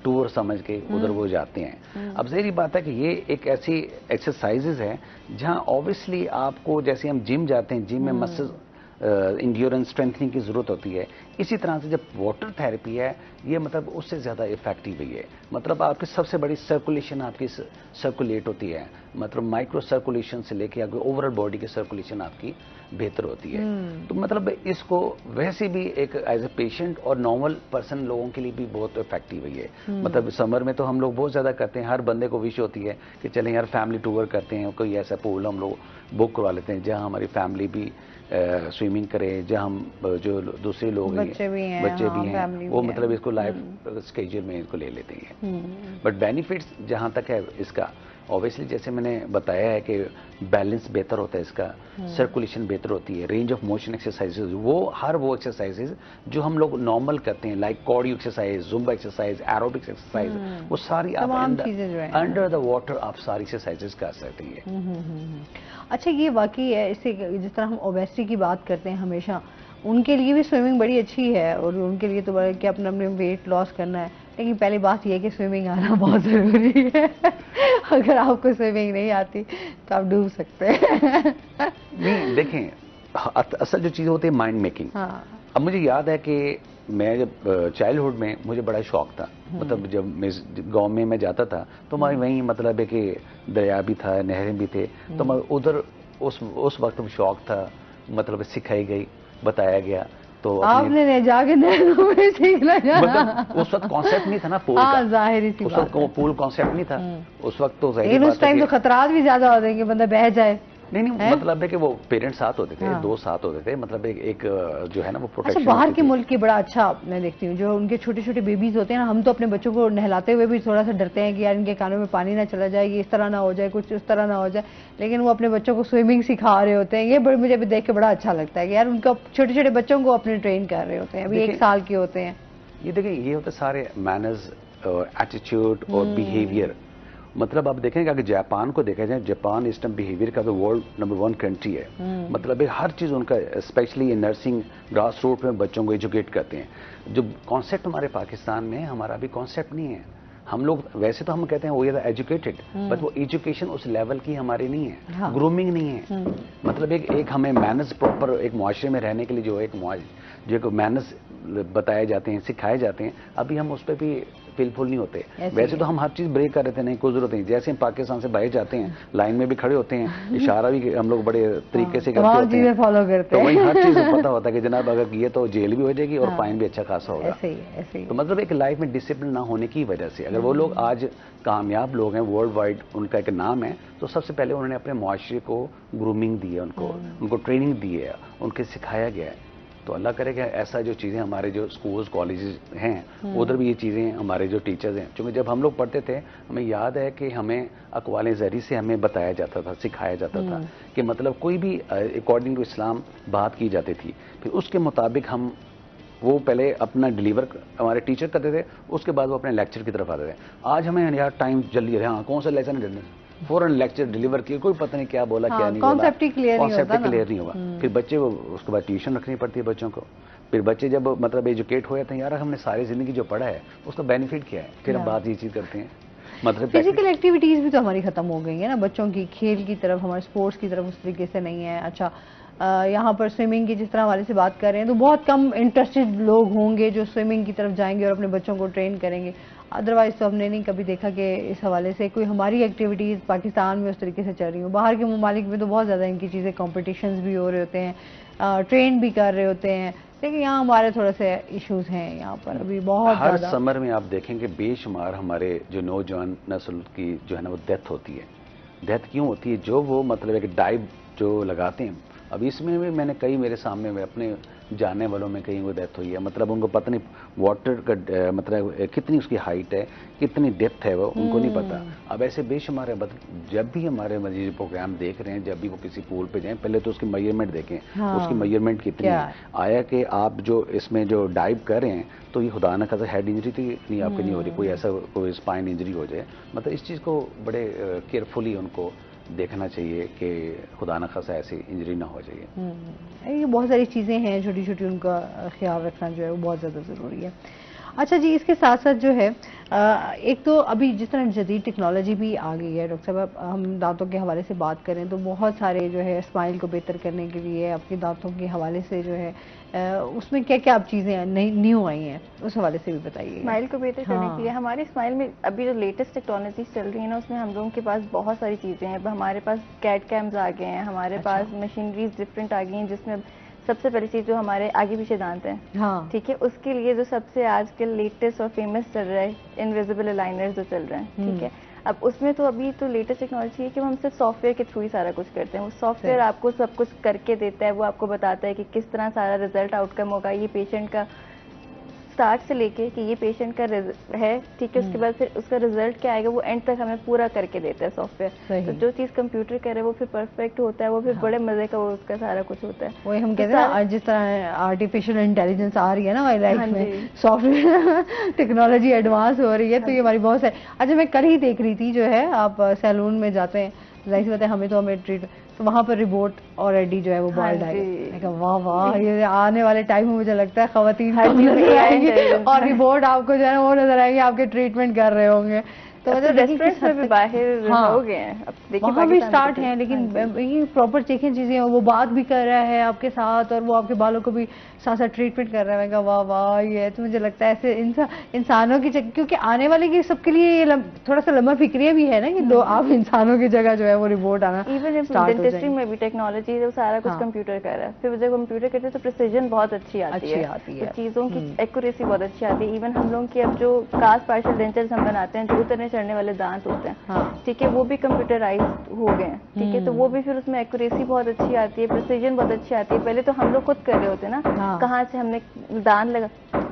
G: टूर समझ के उधर वो जाते हैं। अब ज़ाहिर बात है कि ये एक ऐसी एक्सरसाइजेज है जहाँ ऑब्वियसली आपको, जैसे हम जिम जाते हैं, जिम में मसल इंड्योरेंस स्ट्रेंथनिंग की ज़रूरत होती है, इसी तरह से जब वाटर थेरेपी है ये मतलब उससे ज़्यादा इफेक्टिव है। मतलब आपकी सबसे बड़ी सर्कुलेशन आपकी सर्कुलेट होती है, मतलब माइक्रो सर्कुलेशन से लेके आपकी ओवरऑल बॉडी की सर्कुलेशन आपकी बेहतर होती है। तो मतलब इसको वैसे भी एक एज ए पेशेंट और नॉर्मल पर्सन लोगों के लिए भी बहुत इफेक्टिव है ये। मतलब समर में तो हम लोग बहुत ज़्यादा करते हैं, हर बंदे को विश होती है कि चलें यार फैमिली टूर करते हैं, कोई ऐसा पूल हम लोग बुक करवा लेते हैं जहाँ हमारी फैमिली भी स्विमिंग करें, जहाँ हम जो दूसरे लोग हैं बच्चे भी हैं वो मतलब इसको लाइफ स्केड्यूल में इसको ले लेते हैं। बट बेनिफिट्स जहाँ तक है इसका, ऑब्वियसली जैसे मैंने बताया है कि बैलेंस बेहतर होता है इसका, सर्कुलेशन बेहतर होती है, रेंज ऑफ मोशन एक्सरसाइजेज वो एक्सरसाइजेज जो हम लोग नॉर्मल करते हैं like cardio exercise, Zumba exercise, aerobics exercise, वो सारी आप अंडर द वाटर आप सारी एक्सरसाइजेज कर सकते हैं।
A: अच्छा, ये वाकई है, इससे जिस तरह हम ओबेसिटी की बात करते हैं हमेशा, उनके लिए भी स्विमिंग बड़ी अच्छी है और उनके लिए तो बड़ा कि अपना अपने वेट लॉस करना है, लेकिन पहली बात यह है कि स्विमिंग आना बहुत ज़रूरी है। अगर आपको स्विमिंग नहीं आती तो आप डूब सकते हैं।
G: नहीं, देखें असल जो चीज़ होती है माइंड मेकिंग। अब मुझे याद है कि मैं जब चाइल्डहुड में मुझे बड़ा शौक था, मतलब जब मैं गांव में मैं जाता था तो हमारे वहीं मतलब है कि दरिया भी था, नहरें भी थे, तो मैं उधर उस वक्त शौक था, मतलब सिखाई गई, बताया गया। तो
A: आपने जाके नहरों में सीखना,
G: मतलब उस वक्त कॉन्सेप्ट नहीं था ना पूल का,
A: जाहिर सी
G: उस वक्त पूल कॉन्सेप्ट नहीं था उस वक्त, तो
A: लेकिन उस टाइम तो खतरात भी ज्यादा होते हैं कि बंदा बह जाए।
G: नहीं मतलब है कि वो पेरेंट्स साथ होते थे, दो साथ होते थे, मतलब एक जो है ना वो प्रोटेक्शन।
A: अच्छा, बाहर के मुल्क की बड़ा अच्छा मैं देखती हूँ, जो उनके छोटे छोटे बेबीज होते हैं ना, हम तो अपने बच्चों को नहलाते हुए भी थोड़ा सा डरते हैं कि यार इनके कानों में पानी ना चला जाए, इस तरह ना हो जाए, कुछ उस तरह ना हो जाए, लेकिन वो अपने बच्चों को स्विमिंग सिखा रहे होते हैं। ये मुझे भी देख के बड़ा अच्छा लगता है कि यार उनका छोटे छोटे बच्चों को अपने ट्रेन कर रहे होते हैं, अभी 1 साल के होते हैं।
G: ये देखिए, ये होते सारे मैनर्स और एटीट्यूड और बिहेवियर। मतलब आप देखेंगे अगर जापान को देखा जाए, जापान इस टाइम बिहेवियर का तो वर्ल्ड नंबर 1 कंट्री है। मतलब हर चीज़ उनका, स्पेशली नर्सिंग ग्रास रूट में बच्चों को एजुकेट करते हैं। जो कॉन्सेप्ट हमारे पाकिस्तान में हमारा भी कॉन्सेप्ट नहीं है। हम लोग वैसे तो हम कहते हैं वो ये एजुकेटेड, बट वो एजुकेशन उस लेवल की हमारी नहीं है, ग्रूमिंग नहीं है। मतलब एक हमें मैनर्स प्रॉपर एक मुआशरे में रहने के लिए जो एक मैनर्स बताए जाते हैं, सिखाए जाते हैं, अभी हम उस पर भी फीलफुल नहीं होते। वैसे तो हम हर चीज ब्रेक कर रहे थे, नहीं कोई जरूरत नहीं। जैसे हम पाकिस्तान से बाहर जाते हैं, लाइन में भी खड़े होते हैं, इशारा भी हम लोग बड़े तरीके से करते होते हैं,
A: फॉलो करते
G: हैं। तो वही हर चीज पता होता है कि जनाब अगर किए तो जेल भी हो जाएगी और फाइन भी अच्छा खासा होगा।
A: ऐसे ही।
G: तो मतलब एक लाइफ में डिसिप्लिन ना होने की वजह से अगर वो लोग आज कामयाब लोग हैं, वर्ल्ड वाइड उनका एक नाम है, तो सबसे पहले उन्होंने अपने मुआशरे को ग्रूमिंग दी है, उनको ट्रेनिंग दी है, उनको सिखाया गया है। तो अल्लाह करे कि ऐसा जो चीज़ें हमारे जो स्कूल्स कॉलेजेस हैं उधर भी ये चीज़ें हमारे जो टीचर्स हैं, क्योंकि जब हम लोग पढ़ते थे हमें याद है कि हमें अक़वाल ज़री से हमें बताया जाता था, सिखाया जाता था कि मतलब कोई भी अकॉर्डिंग टू इस्लाम बात की जाती थी, फिर उसके मुताबिक हम वो पहले अपना डिलीवर हमारे टीचर करते थे, उसके बाद वो अपने लेक्चर की तरफ आते थे। आज हमें यार टाइम जल्दी है, हाँ कौन सा लेसन करना, फौरन लेक्चर डिलीवर किया, कोई पता नहीं क्या बोला क्या नहीं बोला,
A: कॉन्सेप्ट ही क्लियर
G: नहीं होगा। फिर बच्चे उसके बाद ट्यूशन रखनी पड़ती है बच्चों को। फिर बच्चे जब मतलब एजुकेट हो जाते हैं, यार हमने सारी जिंदगी जो पढ़ा है उसका बेनिफिट क्या है, फिर हम बात ये चीज करते हैं। मतलब
A: फिजिकल एक्टिविटीज भी तो हमारी खत्म हो गई है ना, बच्चों की खेल की तरफ, हमारे स्पोर्ट्स की तरफ उस तरीके से नहीं है। अच्छा यहाँ पर स्विमिंग की जिस तरह हमारे से बात कर रहे हैं, तो बहुत कम इंटरेस्टेड लोग होंगे जो स्विमिंग की तरफ जाएंगे और अपने बच्चों को ट्रेन करेंगे। अदरवाइज तो हमने नहीं कभी देखा कि इस हवाले से कोई हमारी एक्टिविटीज़ पाकिस्तान में उस तरीके से चल रही हूँ। बाहर के ममालिक में तो बहुत ज़्यादा इनकी चीज़ें कॉम्पिटिशन्स भी हो रहे होते हैं, ट्रेन भी कर रहे होते हैं, लेकिन यहाँ हमारे थोड़े से इश्यूज हैं यहाँ पर अभी बहुत।
G: हर समर में आप देखेंगे बेशुमार हमारे जो नौजवान नस्ल की जो है ना वो डेथ होती है। डेथ क्यों होती है? जो वो मतलब एक डाइव जो लगाते हैं, अब इसमें भी मैंने कई मेरे सामने में अपने जानने वालों में कहीं वो डेथ हुई है, मतलब उनको पता नहीं वाटर का मतलब कितनी उसकी हाइट है, कितनी डेप्थ है, वो उनको नहीं पता। अब ऐसे बेशुमार है, मतलब जब भी हमारे मजीद प्रोग्राम देख रहे हैं, जब भी वो किसी पूल पे जाएं, पहले तो उसकी मेजरमेंट देखें। उसकी मेजरमेंट कितनी है, आया कि आप जो इसमें जो डाइव कर रहे हैं तो ये खुदा न खासा हेड इंजरी तो नहीं आपकी नहीं हो रही, कोई ऐसा कोई स्पाइन इंजरी हो जाए, मतलब इस चीज़ को बड़े केयरफुली उनको देखना चाहिए कि खुदा न खासा ऐसी इंजरी ना हो जाए।
A: ये बहुत सारी चीज़ें हैं छोटी छोटी, उनका ख्याल रखना जो है वो बहुत ज़्यादा ज़रूरी है। अच्छा जी, इसके साथ साथ जो है एक तो अभी जिस तरह जदीद टेक्नोलॉजी भी आ गई है डॉक्टर साहब, हम दांतों के हवाले से बात करें तो बहुत सारे जो है स्माइल को बेहतर करने के लिए आपके दांतों के हवाले से जो है उसमें क्या क्या आप चीज़ें न्यू आई हैं, उस हवाले से भी बताइए।
F: स्माइल को बेहतर करने के लिए हमारे स्माइल में अभी जो लेटेस्ट टेक्नोलॉजी चल रही है ना, उसमें हम लोगों के पास बहुत सारी चीज़ें हैं। हमारे पास कैट कैम्स आ गए हैं, हमारे पास मशीनरीज डिफरेंट आ गई हैं, जिसमें सबसे पहली चीज़ जो हमारे आगे पीछे दांत हैं, ठीक है, उसके लिए जो सबसे आजकल लेटेस्ट और फेमस चल रहा है इनविजिबल अलाइनर्स जो चल रहे हैं, ठीक है। अब उसमें तो अभी तो लेटेस्ट टेक्नोलॉजी है कि हम सिर्फ सॉफ्टवेयर के थ्रू ही सारा कुछ करते हैं। वो सॉफ्टवेयर आपको सब कुछ करके देता है, वो आपको बताता है कि किस तरह सारा रिजल्ट आउटकम होगा, ये पेशेंट का स्टार्ट से लेके कि ये पेशेंट का है, ठीक है, उसके बाद फिर उसका रिजल्ट क्या आएगा वो एंड तक हमें पूरा करके देता है सॉफ्टवेयर। तो जो चीज़ कंप्यूटर करे वो फिर परफेक्ट होता है, वो फिर बड़े मजे का वो उसका सारा कुछ होता है।
A: वही हम कहते हैं ना, जिस तरह आर्टिफिशियल इंटेलिजेंस आ रही है ना हमारी लाइफ में, सॉफ्टवेयर टेक्नोलॉजी एडवांस हो रही है, तो ये हमारी बहुत है। अच्छा, मैं कल ही देख रही थी जो है, आप सैलून में जाते हैं, जाहिर सी बात है हमें तो हमें ट्रीट, तो वहाँ पर रिपोर्ट ऑलरेडी जो है वो बाल डाले। वाह वाह, ये आने वाले टाइम में मुझे लगता है खवातीन नजर आएंगी और रिपोर्ट आपको जो है वो नजर आएंगे, आपके ट्रीटमेंट कर रहे होंगे। तो मतलब
F: रेस्टोरेंट्स में भी बाहर हो गए हैं, अब देखिए
A: वहाँ भी स्टार्ट है, लेकिन ये प्रॉपर चेकिंग चीजें, वो बात भी कर रहा है आपके साथ और वो आपके बालों को भी साथ साथ ट्रीटमेंट कर रहा है। मैं कहा वाह वाह, ये तो मुझे लगता है ऐसे इंसानों की, क्योंकि आने वाले की सबके लिए ये थोड़ा सा लम्बा फिक्रिया भी है ना कि दो आप इंसानों की जगह जो है वो रिपोर्ट आना।
F: इवन डेंटिस्ट्री में भी टेक्नोलॉजी है, सारा कुछ कंप्यूटर कर रहा है, फिर जब कंप्यूटर करते हैं तो प्रिसीजन बहुत अच्छी आती है, चीज़ों की एक्यूरेसी बहुत अच्छी आती है। इवन हम लोग की अब जो कास्ट पार्शियल डेंचर्स हम बनाते हैं, जो उतरने चढ़ने वाले दांत होते हैं, ठीक है, वो भी कंप्यूटराइज हो गए हैं, ठीक है, तो वो भी फिर उसमें एक्यूरेसी बहुत अच्छी आती है, प्रिसीजन बहुत अच्छी आती है। पहले तो हम लोग खुद कर रहे होते ना, कहाँ से हमने दांत लगा,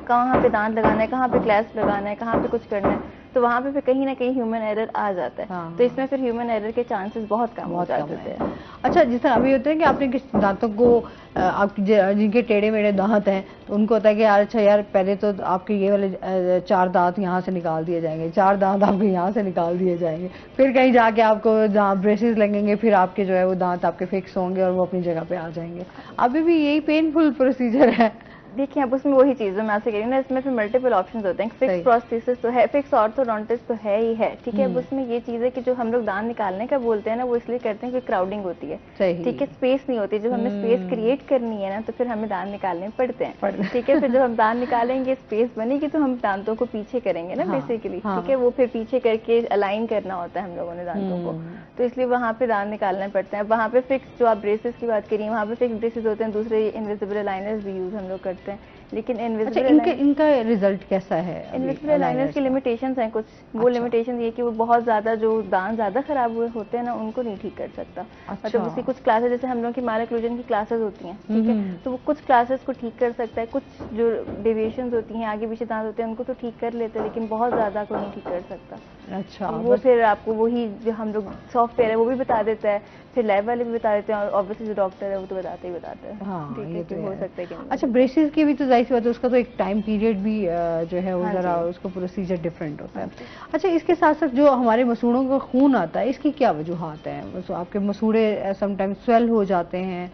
F: कहाँ पे दांत लगाना है, कहाँ पे क्लैस्प लगाना है, कहाँ पे कुछ करना है, तो वहाँ पे फिर कहीं ना कहीं ह्यूमन एरर आ जाता है। तो इसमें फिर ह्यूमन एरर के चांसेस बहुत कम हो जाते हैं।
A: अच्छा, जिस तरह अभी होता है कि आपने किस दांतों को, आपके जिनके टेढ़े मेढ़े दांत हैं, तो उनको होता है कि यार अच्छा यार पहले तो आपके ये वाले 4 दांत यहाँ से निकाल दिए जाएंगे, 4 दांत आपके यहाँ से निकाल दिए जाएंगे, फिर कहीं जाके आपको जहाँ ब्रेसेस लगेंगे, फिर आपके जो है वो दांत आपके फिक्स होंगे और वो अपनी जगह पे आ जाएंगे। अभी भी यही पेनफुल प्रोसीजर है।
F: देखिए अब उसमें वही चीज़ मैं आपसे कह रही हूँ ना, इसमें फिर मल्टीपल ऑप्शंस होते हैं। फिक्स प्रोस्थेसिस तो है, फिक्स ऑर्थोडोंटिस्ट तो है ही है, ठीक है। अब उसमें ये चीज़ है कि जो हम लोग दांत निकालने का बोलते हैं ना, वो इसलिए करते हैं कि क्राउडिंग होती है, ठीक है, स्पेस नहीं होती। जब हमें स्पेस क्रिएट करनी है ना, तो फिर हमें दांत निकालने पड़ते हैं, ठीक है। फिर जब हम दांत निकालेंगे, स्पेस बनेगी, तो हम दांतों को पीछे करेंगे ना बेसिकली, ठीक है। वो फिर पीछे करके अलाइन करना होता है हम लोगों ने दांतों को, तो इसलिए वहाँ पे दांत निकालना पड़ता है। वहाँ पे फिक्स, जो आप ब्रेसेस की बात करिए, वहाँ पे फिक्स ब्रेसेस होते हैं। दूसरे इनविजिबल अलाइनर्स भी यूज हम लोग करते हैं, लेकिन इनविजिबल
A: इनका रिजल्ट कैसा है?
F: इनविजिबल अलाइनर्स की लिमिटेशंस हैं कुछ। वो लिमिटेशंस ये कि वो बहुत ज्यादा, जो दांत ज्यादा खराब हुए होते हैं ना, उनको नहीं ठीक कर सकता। मतलब उसकी कुछ क्लासेस, जैसे हम लोगों की माल ओक्लूजन की क्लासेस होती हैं, ठीक है, तो वो कुछ क्लासेस को ठीक कर सकता है। कुछ जो डेविएशंस होती हैं, आगे पीछे दांत होते हैं, उनको तो ठीक कर लेते हैं, लेकिन बहुत ज्यादा को नहीं ठीक कर सकता।
A: अच्छा,
F: वो फिर आपको वही जो हम लोग सॉफ्टवेयर है वो भी बता देता है, फिर लैब वाले भी बता देते हैं, और ऑब्वियसली जो डॉक्टर है वो तो बताते ही बताते हैं।
A: हाँ,
F: ठीक
A: ये
F: है,
A: तो
F: हो सकता है कि
A: अच्छा, ब्रेसेस की भी तो जाहिर सी बात है, उसका तो एक टाइम पीरियड भी जो है वो जरा उसका प्रोसीजर डिफरेंट होता है। अच्छा, इसके साथ साथ जो हमारे मसूड़ों का खून आता है, इसकी क्या वजूहात है? आपके मसूड़े समटाइम्स स्वेल हो जाते हैं,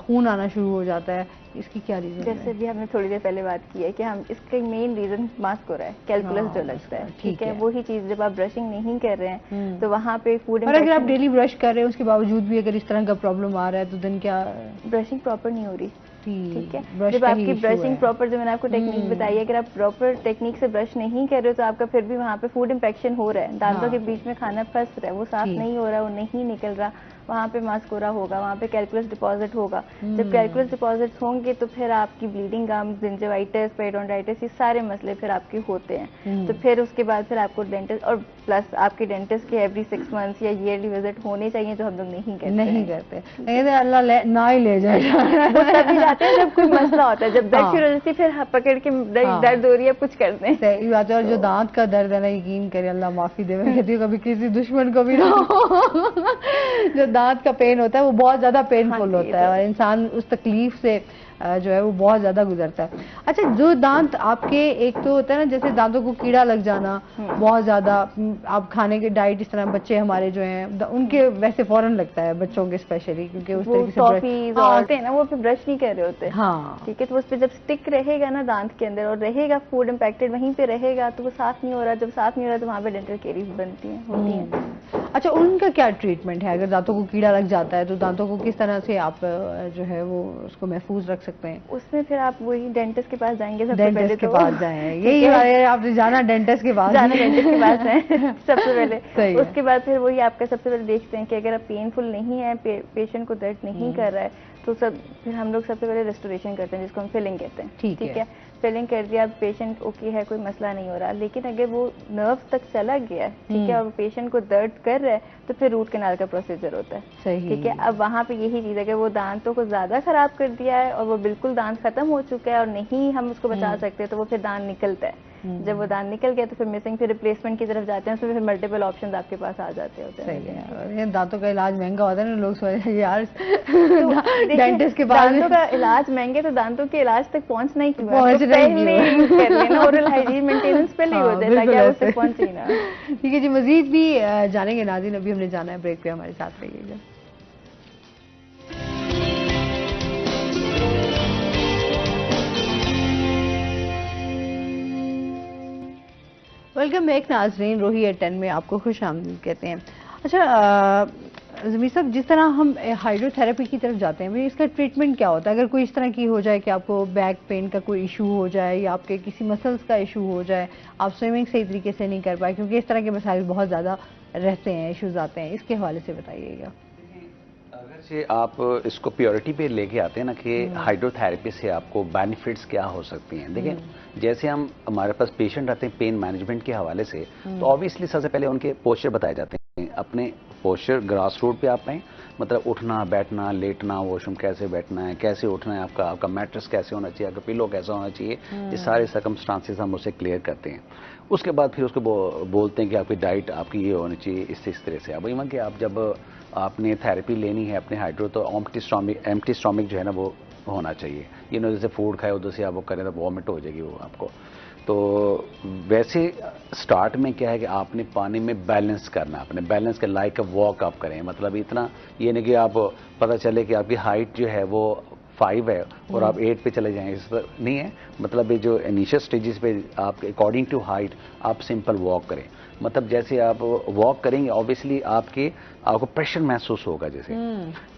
A: खून आना शुरू हो जाता है, इसकी क्या रीजन है?
F: जैसे भी हमने थोड़ी देर पहले बात की है कि हम इसका मेन रीजन मास्क हो रहा है, कैलकुलस जो लगता है, ठीक है। वही चीज जब आप ब्रशिंग नहीं कर रहे हैं तो वहाँ पे फूड,
A: और अगर आप डेली ब्रश कर रहे हैं उसके बावजूद भी अगर इस तरह का प्रॉब्लम आ रहा है, तो दिन क्या
F: ब्रशिंग प्रॉपर नहीं हो रही, ठीक है। जब आपकी ब्रशिंग प्रॉपर, जो मैंने आपको टेक्निक बताई है, अगर आप प्रॉपर टेक्निक से ब्रश नहीं कर रहे हो, तो आपका फिर भी वहाँ पे फूड इंफेक्शन हो रहा है, दांतों के बीच में खाना फंस रहा है, वो साफ नहीं हो रहा है, वो नहीं निकल रहा, वहाँ पे मास्कोरा होगा, वहाँ पे कैलकुलस डिपॉजिट होगा। जब कैलकुलस डिपॉजिट होंगे तो फिर आपकी ब्लीडिंग गम्स, जिंजिवाइटिस, पेरियोडोंटाइटिस, ये सारे मसले फिर आपके होते हैं। तो फिर उसके बाद फिर आपको डेंटिस्ट, और प्लस आपके डेंटिस्ट के एवरी 6 मंथ्स या ईयरली विजिट होने चाहिए, जो हम लोग नहीं करते।
A: अल्लाह ना ही ले जाए।
F: वो तभी जाते हैं जब कोई मसला होता है, जब दर्द शुरू हो जाती है, फिर पकड़ के दर्द हो रही है, कुछ करते हैं।
A: सही बात है। और जो दांत का दर्द है ना, यकीन करे, अल्लाह माफी दे, मैं कहती हूँ कभी किसी दुश्मन को भी ना हो। जो दांत का पेन होता है वो बहुत ज्यादा पेनफुल होता है, और इंसान उस तकलीफ से जो है वो बहुत ज्यादा गुजरता है। अच्छा, जो दांत आपके, एक तो होता है ना जैसे दांतों को कीड़ा लग जाना बहुत ज्यादा, आप खाने के डाइट, इस तरह बच्चे हमारे जो हैं उनके वैसे फौरन लगता है, बच्चों के स्पेशली, क्योंकि उस तरीके से
F: होते हैं ना, वो फिर ब्रश नहीं कर रहे होते,
A: हाँ,
F: ठीक है। तो उस पर जब स्टिक रहेगा ना दांत के अंदर, और रहेगा फूड इम्पैक्टेड वहीं पे रहेगा, तो वो साफ नहीं हो रहा। जब साफ नहीं हो रहा तो वहाँ पे डेंटल कैरीज बनती हैं, होती हैं।
A: अच्छा, उनका क्या ट्रीटमेंट है? अगर दांतों को कीड़ा लग जाता है तो दांतों को किस तरह से आप जो है वो उसको महफूज रख सकते हैं?
F: उसमें फिर आप वही डेंटिस्ट के पास जाएंगे,
A: डेंटिस्ट के पास जाएं, यही आपने जाना डेंटिस्ट के पास,
F: डेंटिस्ट के पास है सबसे पहले। उसके बाद फिर वही आपका सबसे पहले देखते हैं कि अगर आप पेनफुल नहीं है, पेशेंट को दर्द नहीं कर रहा है, तो फिर हम लोग सबसे पहले रेस्टोरेशन करते हैं, जिसको हम फिलिंग कहते हैं, ठीक है। फिलिंग कर दिया, पेशेंट ओके है, कोई मसला नहीं हो रहा, लेकिन अगर वो नर्व तक चला गया, ठीक है, और पेशेंट को दर्द कर रहा है, तो फिर रूट कैनाल का प्रोसीजर होता है, ठीक है। अब वहाँ पे यही चीज़ है कि वो दांतों को ज्यादा खराब कर दिया है और वो बिल्कुल दांत खत्म हो चुका है और नहीं हम उसको बचा सकते, तो वो फिर दांत निकलता है। जब वो दांत निकल गया तो फिर मिसिंग, फिर रिप्लेसमेंट की तरफ जाते हैं, तो फिर मल्टीपल ऑप्शंस आपके पास आ जाते होते हैं।
A: सही है। दांतों का इलाज महंगा होता है ना, लोग सोचते हैं यार डेंटिस्ट के पास।
F: दांतों का इलाज महंगे, तो दांतों के इलाज तक पहुंचना ही क्यों है, कर लेना, ओरल हाइजीन मेंटेनेंस पहले ही हो जाए, ताकि आप उस तक पहुंचे ना।
A: ठीक है जी, मजीद भी जानेंगे नाज़रीन, अभी हमने जाना है ब्रेक पे, हमारे साथ रहिएगा। वेलकम बैक नाजरीन, रोही एट 10 में आपको खुश आमदीद कहते हैं। अच्छा ज़मीर साहब, जिस तरह हम हाइड्रोथेरेपी की तरफ जाते हैं, इसका ट्रीटमेंट क्या होता है? अगर कोई इस तरह की हो जाए कि आपको बैक पेन का कोई इशू हो जाए, या आपके किसी मसल्स का इशू हो जाए, आप स्विमिंग सही तरीके से नहीं कर पाए, क्योंकि इस तरह के मसाइल बहुत ज़्यादा रहते हैं, इश्यूज आते हैं, इसके हवाले से बताइएगा।
G: अगर से आप इसको प्योरिटी पे लेके आते हैं ना कि हाइड्रोथेरेपी से आपको बेनिफिट्स क्या हो सकती हैं, देखिए जैसे हम हमारे पास पेशेंट आते हैं पेन मैनेजमेंट के हवाले से, तो ऑब्वियसली सबसे पहले उनके पोस्चर बताए जाते हैं। अपने पोस्चर ग्रास रूट पे आप आए, मतलब उठना, बैठना, लेटना, वॉशरूम कैसे बैठना है, कैसे उठना है, आपका मैट्रेस कैसे होना चाहिए, आपका पिलो कैसा होना चाहिए, ये सारे सर्कमस्टांसेस हम उसे क्लियर करते हैं। उसके बाद फिर उसको बोलते हैं कि आपकी डाइट आपकी ये होनी चाहिए, इस तरह से। अब इवन कि आप जब आपने थेरेपी लेनी है अपने हाइड्रो, तो एम्प्टी स्टोमिक जो है ना वो होना चाहिए। ये ना जैसे फूड खाए उधर से आप वो करें तो वॉमिट हो जाएगी वो आपको। तो वैसे स्टार्ट में क्या है कि आपने पानी में बैलेंस करना, अपने बैलेंस के लाइक वॉक आप करें, मतलब इतना ये नहीं कि आप पता चले कि आपकी हाइट जो है वो 5 है और आप 8 पे चले जाएं, इस तरह नहीं है। मतलब ये जो इनिशियल स्टेजेस पे आप अकॉर्डिंग टू हाइट आप सिंपल वॉक करें। मतलब जैसे आप वॉक करेंगे ऑब्वियसली आपको प्रेशर महसूस होगा जैसे,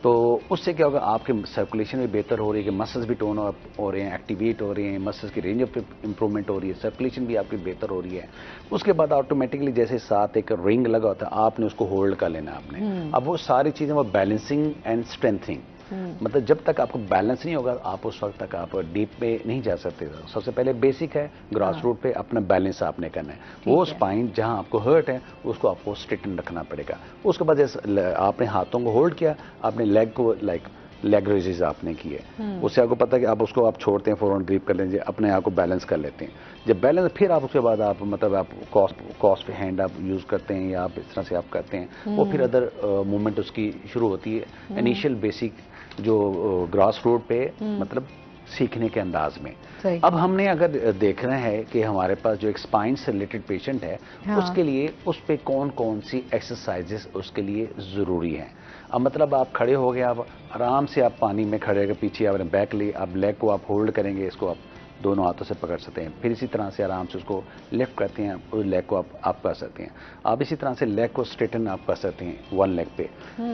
G: तो उससे क्या होगा, आपके सर्कुलेशन भी बेहतर हो रही है, कि मसल्स भी टोन हो रहे हैं, एक्टिवेट हो रहे हैं, मसल्स की रेंज ऑफ इंप्रूवमेंट हो रही है, सर्कुलेशन भी आपकी बेहतर हो रही है। उसके बाद ऑटोमेटिकली जैसे साथ एक रिंग लगा होता है, आपने उसको होल्ड कर लेना आपने। अब वो सारी चीजें वो बैलेंसिंग एंड स्ट्रेंथिंग, मतलब जब तक आपको बैलेंस नहीं होगा आप उस वक्त तक आप डीप पे नहीं जा सकते। सबसे पहले बेसिक है ग्रास रूट पे अपना बैलेंस आपने करना है। वो स्पाइन जहां आपको हर्ट है उसको आपको स्ट्रेटन रखना पड़ेगा। उसके बाद जैसे आपने हाथों को होल्ड किया, आपने लेग को लेग रेजेस आपने किए, उससे आपको पता है कि आप उसको आप छोड़ते हैं, फौरन ग्रिप कर लेंगे, अपने आप को बैलेंस कर लेते हैं। जब बैलेंस फिर आप उसके बाद आप मतलब आप कॉस्ट पे हैंड आप यूज करते हैं या आप इस तरह से आप करते हैं, वो फिर अदर मूवमेंट उसकी शुरू होती है। इनिशियल बेसिक जो ग्रास रूट पे मतलब सीखने के अंदाज में। अब हमने अगर देखना है कि हमारे पास जो एक स्पाइन से रिलेटेड पेशेंट है, उसके लिए उस पे कौन कौन सी एक्सरसाइजेस उसके लिए जरूरी हैं। अब मतलब आप खड़े हो गए, आप आराम से आप पानी में खड़े होकर पीछे आपने बैक ली, आप लेग को आप होल्ड करेंगे, इसको आप दोनों हाथों से पकड़ सकते हैं। फिर इसी तरह से आराम से उसको लिफ्ट करते हैं, उस लेग को आप कर सकते हैं। आप इसी तरह से लेग को स्ट्रेटन आप कर सकते हैं वन लेग पे,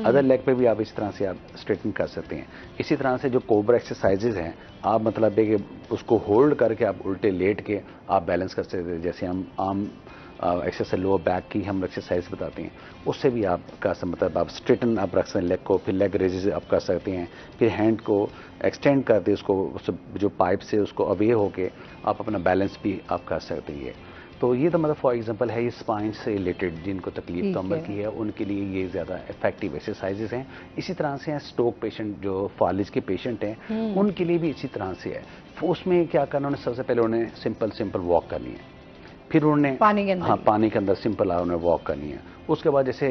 G: अदर लेग पे भी आप इस तरह से आप स्ट्रेटन कर सकते हैं। इसी तरह से जो कोबरा एक्सरसाइजेज हैं, आप मतलब है कि उसको होल्ड करके आप उल्टे लेट के आप बैलेंस कर सकते हैं। जैसे हम आम एक्सरसाइज लोअर बैक की हम एक्सरसाइज बताते हैं, उससे भी आप कर सकते, मतलब आप स्ट्रेटन आप रख सकते हैं लेग को, फिर लेग रेजेस आप कर सकते हैं, फिर हैंड को एक्सटेंड करते उसको जो पाइप से उसको अवे होके आप अपना बैलेंस भी आप कर सकते हैं। तो ये तो मतलब फॉर एग्जांपल है, ये स्पाइन से रिलेटेड जिनको तकलीफ कमर की है उनके लिए ये ज़्यादा इफेक्टिव एक्सरसाइजेज हैं। इसी तरह से हैं स्ट्रोक पेशेंट, जो फालिज के पेशेंट हैं, उनके लिए भी इसी तरह से है। उसमें क्या करना, उन्हें सबसे पहले उन्हें सिंपल वॉक करनी है, फिर उन्होंने पानी के अंदर सिंपल उन्हें वॉक करनी है। उसके बाद जैसे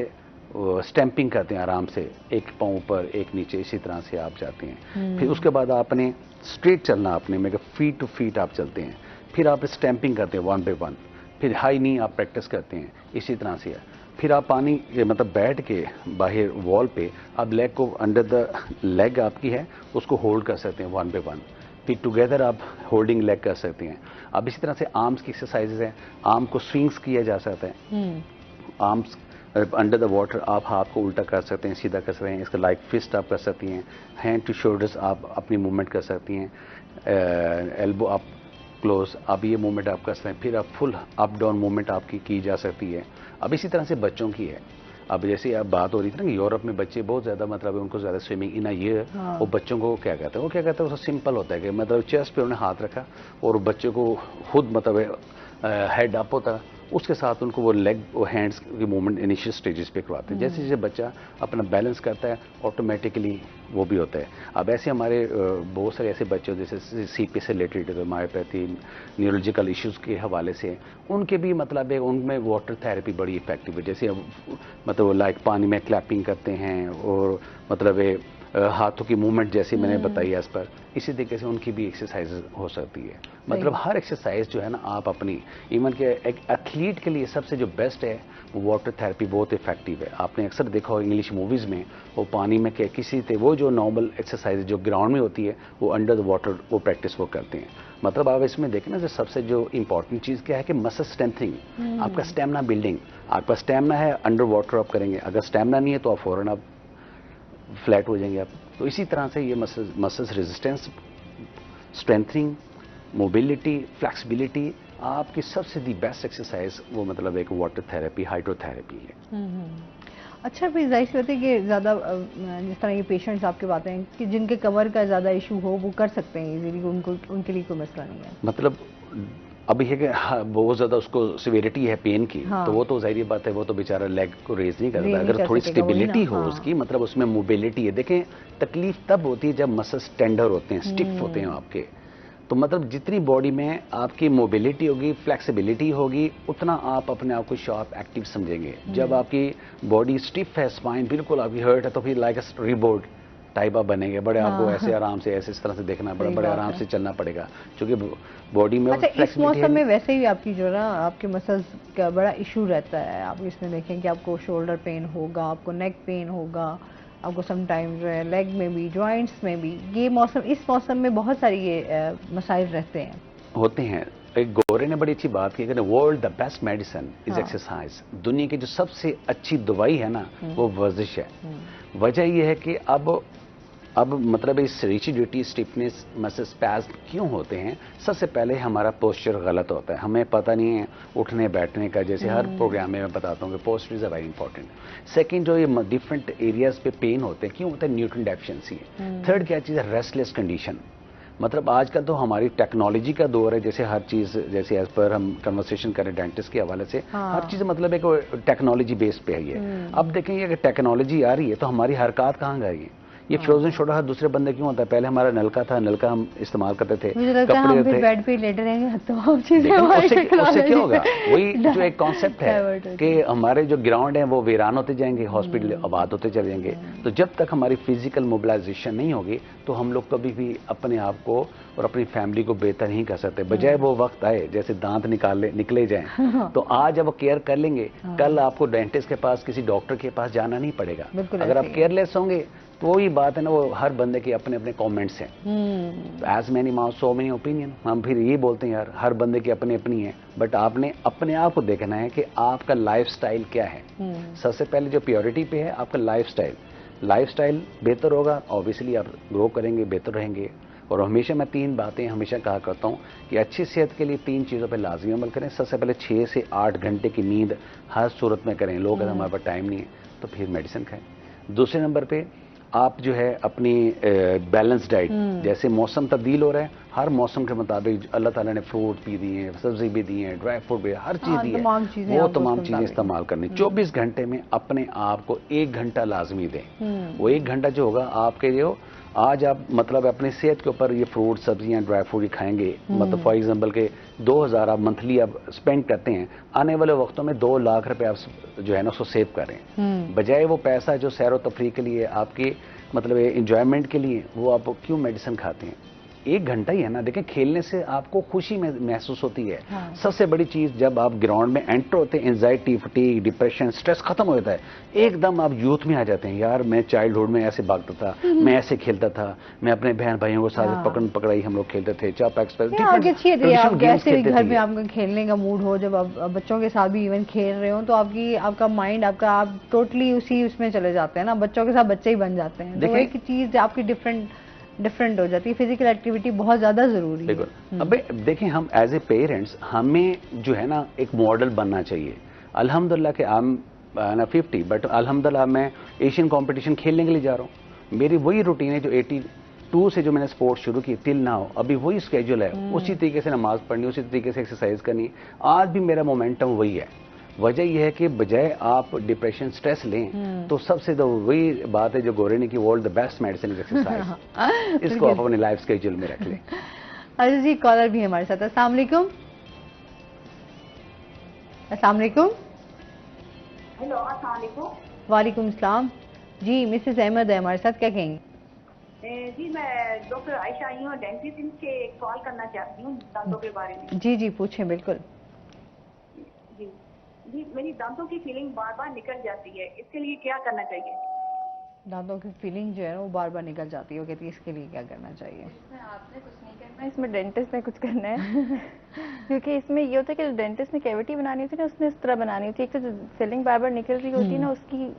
G: स्टैंपिंग करते हैं आराम से, एक पाँव ऊपर एक नीचे, इसी तरह से आप जाते हैं। फिर उसके बाद आपने स्ट्रेट चलना, आपने मैं फीट टू फीट आप चलते हैं। फिर आप स्टैंपिंग करते हैं 1 बाय 1, फिर हाई नी आप प्रैक्टिस करते हैं, इसी तरह से। फिर आप पानी मतलब बैठ के बाहर वॉल पे आप लेग को अंडर द लेग आपकी है उसको होल्ड कर सकते हैं 1 बाय 1, फिर टुगेदर आप होल्डिंग लेग कर सकते हैं। अब इसी तरह से आर्म्स की एक्सरसाइजेज हैं, आर्म को स्विंग्स किया जा सकता है। आर्म्स अंडर द वाटर आप हाथ को उल्टा कर सकते हैं, सीधा कर सकते हैं, इसका लाइक फिस्ट आप कर सकती हैं। हैंड टू शोल्डर्स आप अपनी मूवमेंट कर सकती हैं, एल्बो आप क्लोज, अब ये मूवमेंट आप कर सकते हैं। फिर आप फुल अप डाउन मूवमेंट आपकी की जा सकती है। अब इसी तरह से बच्चों की है, अब जैसे अब बात हो रही थी ना कि यूरोप में बच्चे बहुत ज्यादा मतलब उनको ज्यादा स्विमिंग इन ये वो बच्चों को क्या कहते हैं, वो क्या कहते हैं, वो सिंपल होता है कि मतलब चेस्ट पे उन्होंने हाथ रखा और बच्चे को खुद मतलब हेड अप होता, उसके साथ उनको वो लेग और हैंड्स की मूवमेंट इनिशियल स्टेजेस पे करवाते हैं। जैसे जैसे बच्चा अपना बैलेंस करता है ऑटोमेटिकली वो भी होता है। अब ऐसे हमारे बहुत सारे ऐसे बच्चे जैसे सीपी से रिलेटेड मायोपैथी न्यूरोलॉजिकल इश्यूज के हवाले से उनके भी मतलब है उनमें वाटर थेरेपी बड़ी इफेक्टिव है। जैसे मतलब लाइक पानी में क्लैपिंग करते हैं और मतलब हाथों की मूवमेंट जैसे मैंने बताई है इस पर, इसी तरीके से उनकी भी एक्सरसाइज हो सकती है। मतलब हर एक्सरसाइज जो है ना आप अपनी, इवन के एक एथलीट के लिए सबसे जो बेस्ट है वो वाटर थेरेपी बहुत इफेक्टिव है। आपने अक्सर देखा हो इंग्लिश मूवीज में वो पानी में क्या किसी थे, वो जो नॉर्मल एक्सरसाइज जो ग्राउंड में होती है वो अंडर द वाटर वो प्रैक्टिस वो करते हैं। मतलब आप इसमें देखें ना, जो सबसे जो इंपॉर्टेंट चीज क्या है कि मसल स्ट्रेंथिंग, आपका स्टेमिना बिल्डिंग। आपका स्टेमिना है अंडर वाटर आप करेंगे, अगर स्टेमिना नहीं है तो आप फौरन आप फ्लैट हो जाएंगे आप। तो इसी तरह से ये muscles resistance, strengthening, mobility, flexibility, आपकी सबसे दी बेस्ट एक्सरसाइज वो मतलब एक वाटर थेरेपी, हाइड्रोथेरेपी है।
A: अच्छा, फिर जाहिर सी बात है कि ज़्यादा जिस तरह के पेशेंट्स आपके पाते हैं कि जिनके कमर का ज़्यादा इशू हो वो कर सकते हैं इजीली, उनके लिए कोई मसला नहीं है।
G: मतलब अभी है कि बहुत ज्यादा उसको सिवियरिटी है पेन की, तो वो तो जाहिर बात है वो तो बेचारा लेग को रेज नहीं करता। अगर थोड़ी स्टेबिलिटी हो उसकी, मतलब उसमें मोबिलिटी है। देखें तकलीफ तब होती है जब मसल्स टेंडर होते हैं, स्टिफ होते हैं आपके, तो मतलब जितनी बॉडी में आपकी मोबिलिटी होगी, फ्लेक्सिबिलिटी होगी, उतना आप अपने आप को शार्प एक्टिव समझेंगे। जब आपकी बॉडी स्टिफ है, स्पाइन बिल्कुल आपकी हर्ट है, तो फिर लाइक रिबोर्ड टाइप आप बनेंगे, बड़े आपको ऐसे आराम से ऐसे इस तरह से देखना पड़ेगा, बड़े आराम से चलना पड़ेगा, क्योंकि बॉडी में
A: अच्छा, इस मौसम में वैसे ही आपकी जो ना आपके मसल्स का बड़ा इशू रहता है। आप इसमें देखें कि आपको शोल्डर पेन होगा, आपको नेक पेन होगा, आपको समटाइम जो है लेग में भी, जॉइंट्स में भी, ये मौसम, इस मौसम में बहुत सारी ये मसाइल रहते हैं, होते
G: हैं। एक गोरे ने बड़ी अच्छी बात की कि world the best medicine is exercise. दुनिया की जो सबसे अच्छी दवाई है ना वो वर्जिश है। वजह यह है कि अब मतलब इस रिजिडिटी, स्टिफनेस, मसल स्पैज्म क्यों होते हैं? सबसे पहले हमारा पोस्चर गलत होता है, हमें पता नहीं है उठने बैठने का। जैसे हर प्रोग्राम में मैं बताता हूँ कि posture is a very important. Second, जो ये डिफरेंट एरियाज पे पेन होते हैं, क्यों होता है? न्यूट्रिएंट डेफिशिएंसी है। थर्ड क्या चीज़ है? Restless condition. मतलब आजकल तो हमारी टेक्नोलॉजी का दौर है, जैसे हर चीज़, जैसे एज पर हम कन्वर्सेशन करें डेंटिस्ट के हवाले से, हर चीज़ मतलब एक टेक्नोलॉजी बेस पे है ये। अब देखेंगे अगर टेक्नोलॉजी आ रही है तो हमारी हरकत कहाँ गई? ये फ्रोजन शोल्डर हर दूसरे बंदे क्यों होता है? पहले हमारा नलका था, नलका हम इस्तेमाल करते थे,
A: कपड़े थे, बेड पे लेटे रहेंगे तो उससे
G: क्या होगा? वही जो एक कॉन्सेप्ट है कि हमारे जो ग्राउंड है वो वीरान होते जाएंगे, हॉस्पिटल आबाद होते चले जाएंगे। तो जब तक हमारी फिजिकल मोबिलाइजेशन नहीं होगी तो हम लोग कभी भी अपने आप को और अपनी फैमिली को बेहतर नहीं कर सकते। बजाय वो वक्त आए जैसे दांत निकले जाएं तो आज अब केयर कर लेंगे, कल आपको डेंटिस्ट के पास, किसी डॉक्टर के पास जाना नहीं पड़ेगा। अगर आप केयरलेस होंगे तो वही बात है ना, वो हर बंदे के अपने अपने कमेंट्स हैं। As many mouth so many opinion. हम फिर ये बोलते हैं यार हर बंदे की अपनी अपनी है, बट आपने अपने आप को देखना है कि आपका लाइफस्टाइल क्या है। सबसे पहले जो प्योरिटी पे है आपका लाइफस्टाइल बेहतर होगा, ऑब्वियसली आप ग्रो करेंगे, बेहतर रहेंगे। और हमेशा मैं 3 बातें हमेशा कहा करता हूँ कि अच्छी सेहत के लिए 3 चीज़ों पे लाजमी अमल करें। सबसे पहले 6 से 8 घंटे की नींद हर सूरत में करें। लोग अगर हमारे पास टाइम नहीं है तो फिर मेडिसिन खाएं। दूसरे नंबर पे आप जो है अपनी बैलेंस डाइट, जैसे मौसम तब्दील हो रहा है, हर मौसम के मुताबिक अल्लाह ताला ने फ्रूट भी दिए हैं, सब्जी भी दी है, ड्राई फ्रूट भी, हर चीज़ दी है, वो तमाम चीज़ें इस्तेमाल करनी। 24 घंटे में अपने आप को 1 घंटा लाजमी दें। वो 1 घंटा जो होगा आपके जो आज आप मतलब अपनी सेहत के ऊपर ये फ्रूट, सब्जियां, ड्राई फ्रूट ही खाएंगे, मतलब फॉर एग्जांपल के 2000 आप मंथली आप स्पेंड करते हैं, आने वाले वक्तों में 2 लाख रुपए आप जो है ना उसको सेव करें। बजाय वो पैसा जो सैर व तफरीह के लिए, आपके मतलब एंजॉयमेंट के लिए, वो आप क्यों मेडिसिन खाते हैं? 1 घंटा ही है ना। देखें खेलने से आपको खुशी महसूस होती है। सबसे बड़ी चीज जब आप ग्राउंड में एंटर होते हैं, एंजाइटी, फटीग, डिप्रेशन, स्ट्रेस खत्म हो जाता है, एकदम आप यूथ में आ जाते हैं। यार मैं चाइल्डहुड में ऐसे भागता था, मैं ऐसे खेलता था, मैं अपने बहन भाइयों के साथ पकड़न पकड़ाई हम लोग खेलते थे, चाप एक्सप्रेस,
A: घर में आपका खेलने का मूड हो, जब आप बच्चों के साथ भी इवन खेल रहे हो तो आपका माइंड आप टोटली उसी उसमें चले जाते हैं ना, बच्चों के साथ बच्चे ही बन जाते हैं। तो एक चीज आपकी डिफरेंट हो जाती है। फिजिकल एक्टिविटी बहुत ज्यादा जरूरी है।
G: अब देखें हम एज ए पेरेंट्स, हमें जो है ना एक मॉडल बनना चाहिए। अल्हम्दुलिल्लाह के आई एम 50, बट अल्हम्दुलिल्लाह मैं एशियन कंपटीशन खेलने के लिए जा रहा हूँ। मेरी वही रूटीन है जो 82 से जो मैंने स्पोर्ट्स शुरू की टिल नाउ, अभी वही स्केड्यूल है। उसी तरीके से नमाज पढ़नी, उसी तरीके से एक्सरसाइज करनी। आज भी मेरा मोमेंटम वही है। वजह यह है कि बजाय आप डिप्रेशन, स्ट्रेस लें तो सबसे तो वही बात है जो गोरे ने की, world the best medicine is exercise. इसको आप अपने लाइफ स्केड्यूल में रख लें।
A: अजीज जी, कॉलर भी हमारे साथ है। अस्सलाम वालेकुम। अस्सलाम वालेकुम।
H: हेलो, अस्सलाम वालेकुम।
A: वालेकुम सलाम जी। मिसेस अहमद है हमारे साथ, क्या कहेंगी?
H: जी मैं डॉक्टर आयशा आई हूँ, डेंटिस्ट से कॉल करना चाहती हूँ दांतों के बारे में।
A: जी जी पूछें। बिल्कुल
H: जी, मेरी दांतों की फीलिंग बार बार निकल जाती है, इसके लिए क्या करना चाहिए?
A: दांतों की फीलिंग जो है वो बार बार निकल जाती है, वो कहती है इसके लिए क्या करना चाहिए?
F: इसमें आपने कुछ नहीं करना है, इसमें डेंटिस्ट ने कुछ करना है। क्योंकि इसमें ये होता है कि डेंटिस्ट ने कैविटी बनानी होती है ना, उसने इस तरह बनानी होती है। एक तो जो फीलिंग बार बार निकल रही होती है ना, उसकी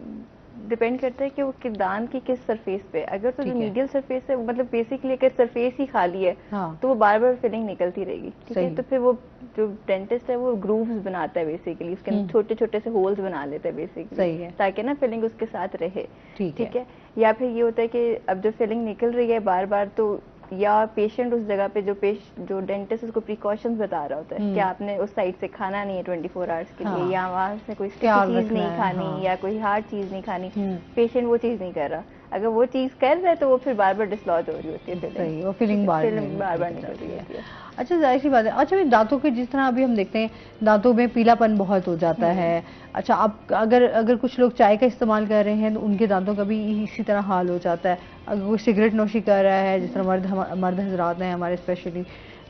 F: डिपेंड करता है कि वो दांत की किस सरफेस पे। अगर तो जो मीडियल सरफेस है, मतलब बेसिकली अगर सरफेस ही खाली है तो वो बार बार फिलिंग निकलती रहेगी। ठीक है, तो फिर वो जो डेंटिस्ट है वो ग्रूव्स बनाता है बेसिकली, उसके अंदर छोटे छोटे से होल्स बना लेता है बेसिकली, ताकि ना फिलिंग उसके साथ रहे। ठीक है। या फिर ये होता है कि अब जो फिलिंग निकल रही है बार बार, तो या पेशेंट उस जगह पे जो डेंटिस्ट उसको प्रिकॉशंस बता रहा होता है कि आपने उस साइड से खाना नहीं है 24 आवर्स के लिए, या वहाँ से कोई चीज नहीं खानी, या कोई हार्ड चीज नहीं खानी। पेशेंट वो चीज नहीं कर रहा। अगर वो चीज कर रहा है तो वो फिर बार बार डिसलॉज हो रही होती है,
A: सही, वो फीलिंग बार
F: बार निकल रही होती है।
A: अच्छा, जाहिर सी बात है। अच्छा, दांतों के जिस तरह अभी हम देखते हैं दांतों में पीलापन बहुत हो जाता है। अच्छा, आप अगर कुछ लोग चाय का इस्तेमाल कर रहे हैं तो उनके दांतों का भी इसी तरह हाल हो जाता है। अगर कोई सिगरेट नोशी कर रहा है, जिस तरह मर्द हजरात हैं हमारे स्पेशली,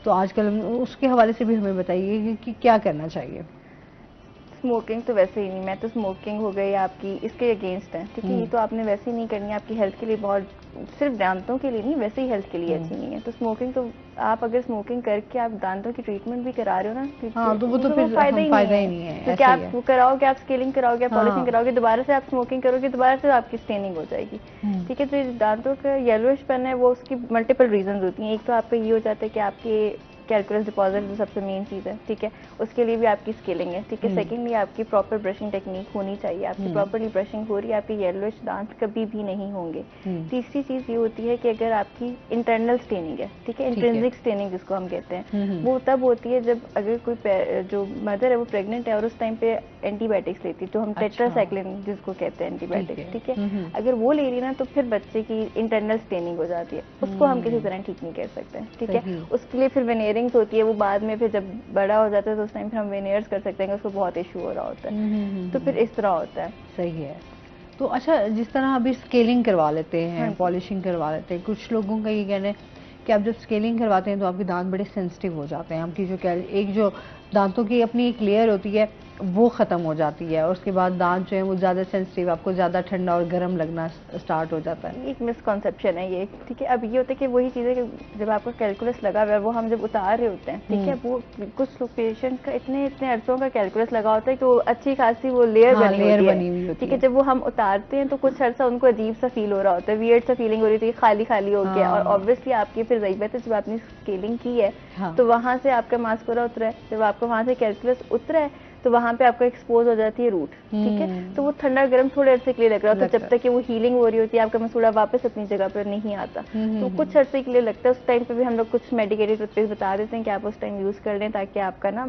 A: तो आजकल उसके हवाले से भी हमें बताइए कि क्या करना चाहिए।
F: स्मोकिंग तो वैसे ही नहीं, मैं तो स्मोकिंग हो गई आपकी इसके अगेंस्ट है, ठीक है। ये तो आपने वैसे ही नहीं करनी है, आपकी हेल्थ के लिए बहुत, सिर्फ दांतों के लिए नहीं, वैसे ही हेल्थ के लिए अच्छी नहीं है। तो स्मोकिंग तो आप अगर स्मोकिंग करके आप दांतों की ट्रीटमेंट भी करा रहे हो ना,
A: हाँ, तो वो तो फिर
F: फायदा ही
A: नहीं है।
F: क्योंकि आप वो कराओगे, आप स्केलिंग कराओगे, पॉलिशिंग कराओगे, दोबारा से आप स्मोकिंग करोगे, दोबारा से आपकी स्टेनिंग हो जाएगी, ठीक है। तो दांतों का येलोइश पन है वो उसकी मल्टीपल रीजन होती हैं। एक तो आपका ये हो जाता है कि आपके कैल्कुलस डिपॉजिट जो सबसे मेन चीज़ है, ठीक है, उसके लिए भी आपकी स्केलिंग है, ठीक है। सेकेंडली आपकी प्रॉपर ब्रशिंग टेक्निक होनी चाहिए, आपकी प्रॉपरली ब्रशिंग हो रही है, आपके येलोइश दांत कभी भी नहीं होंगे। तीसरी चीज़ ये होती है कि अगर आपकी इंटरनल स्टेनिंग है, ठीक है, इंट्रिंसिक स्टेनिंग जिसको हम कहते हैं, वो तब होती है जब अगर कोई जो मदर है वो प्रेग्नेंट है और उस टाइम पे एंटीबायोटिक्स लेती है, जो हम टेट्रासाइक्लिन जिसको कहते हैं एंटीबायोटिक्स, ठीक है, अगर वो ले रही ना तो फिर बच्चे की इंटरनल स्टेनिंग हो जाती है, उसको हम किसी तरह ठीक नहीं कर सकते, ठीक है। उसके लिए फिर वेनेरिंग्स होती है, वो बाद में फिर जब बड़ा हो जाता है तो उस टाइम फिर हम वेनियर्स कर सकते हैं, उसको बहुत इशू हो रहा होता है, तो फिर इस तरह होता है।
A: सही है। तो अच्छा, जिस तरह अभी स्केलिंग करवा लेते हैं, पॉलिशिंग करवा लेते हैं, कुछ लोगों का ये कहना है कि आप जब स्केलिंग करवाते हैं तो आपके दांत बड़े सेंसिटिव हो जाते हैं, आपकी जो एक जो दांतों की अपनी एक लेयर होती है वो ख़त्म हो जाती है और उसके बाद दांत जो है वो ज़्यादा सेंसिटिव, आपको ज़्यादा ठंडा और गर्म लगना स्टार्ट हो जाता है।
F: एक मिसकॉन्सेप्शन है ये, ठीक है। अब ये होता है कि वही चीज़ है कि जब आपका कैलकुलस लगा हुआ है वो हम जब उतार रहे होते हैं, ठीक है, वो कुछ पेशेंट का इतने अरसों का कैलकुलस लगा होता है कि वो अच्छी खासी वो लेयर बनी हुई है, ठीक है। जब वो हम उतारते हैं तो कुछ अर्सा उनको अजीब सा फील हो रहा होता है, वियर्ड सा फीलिंग हो रही थी, खाली खाली हो गया, और ऑब्वियसली आपकी फिर ज़रूरत है जब आपने स्केलिंग की है तो वहाँ से आपका मास्कुरा उतरा है, जब आपका वहाँ से कैलकुलस उतरा है तो वहाँ पे आपको एक्सपोज हो जाती है रूट, ठीक है। तो वो ठंडा गर्म थोड़े अरसे के लिए लग रहा होता है, जब तक कि वो हीलिंग हो रही होती है, आपका मसूड़ा वापस अपनी जगह पर नहीं आता, तो कुछ अरसे के लिए लगता है। उस टाइम पे भी हम लोग कुछ मेडिकेटेड टूथपेस्ट बता देते हैं कि आप उस टाइम यूज कर लें ताकि आपका ना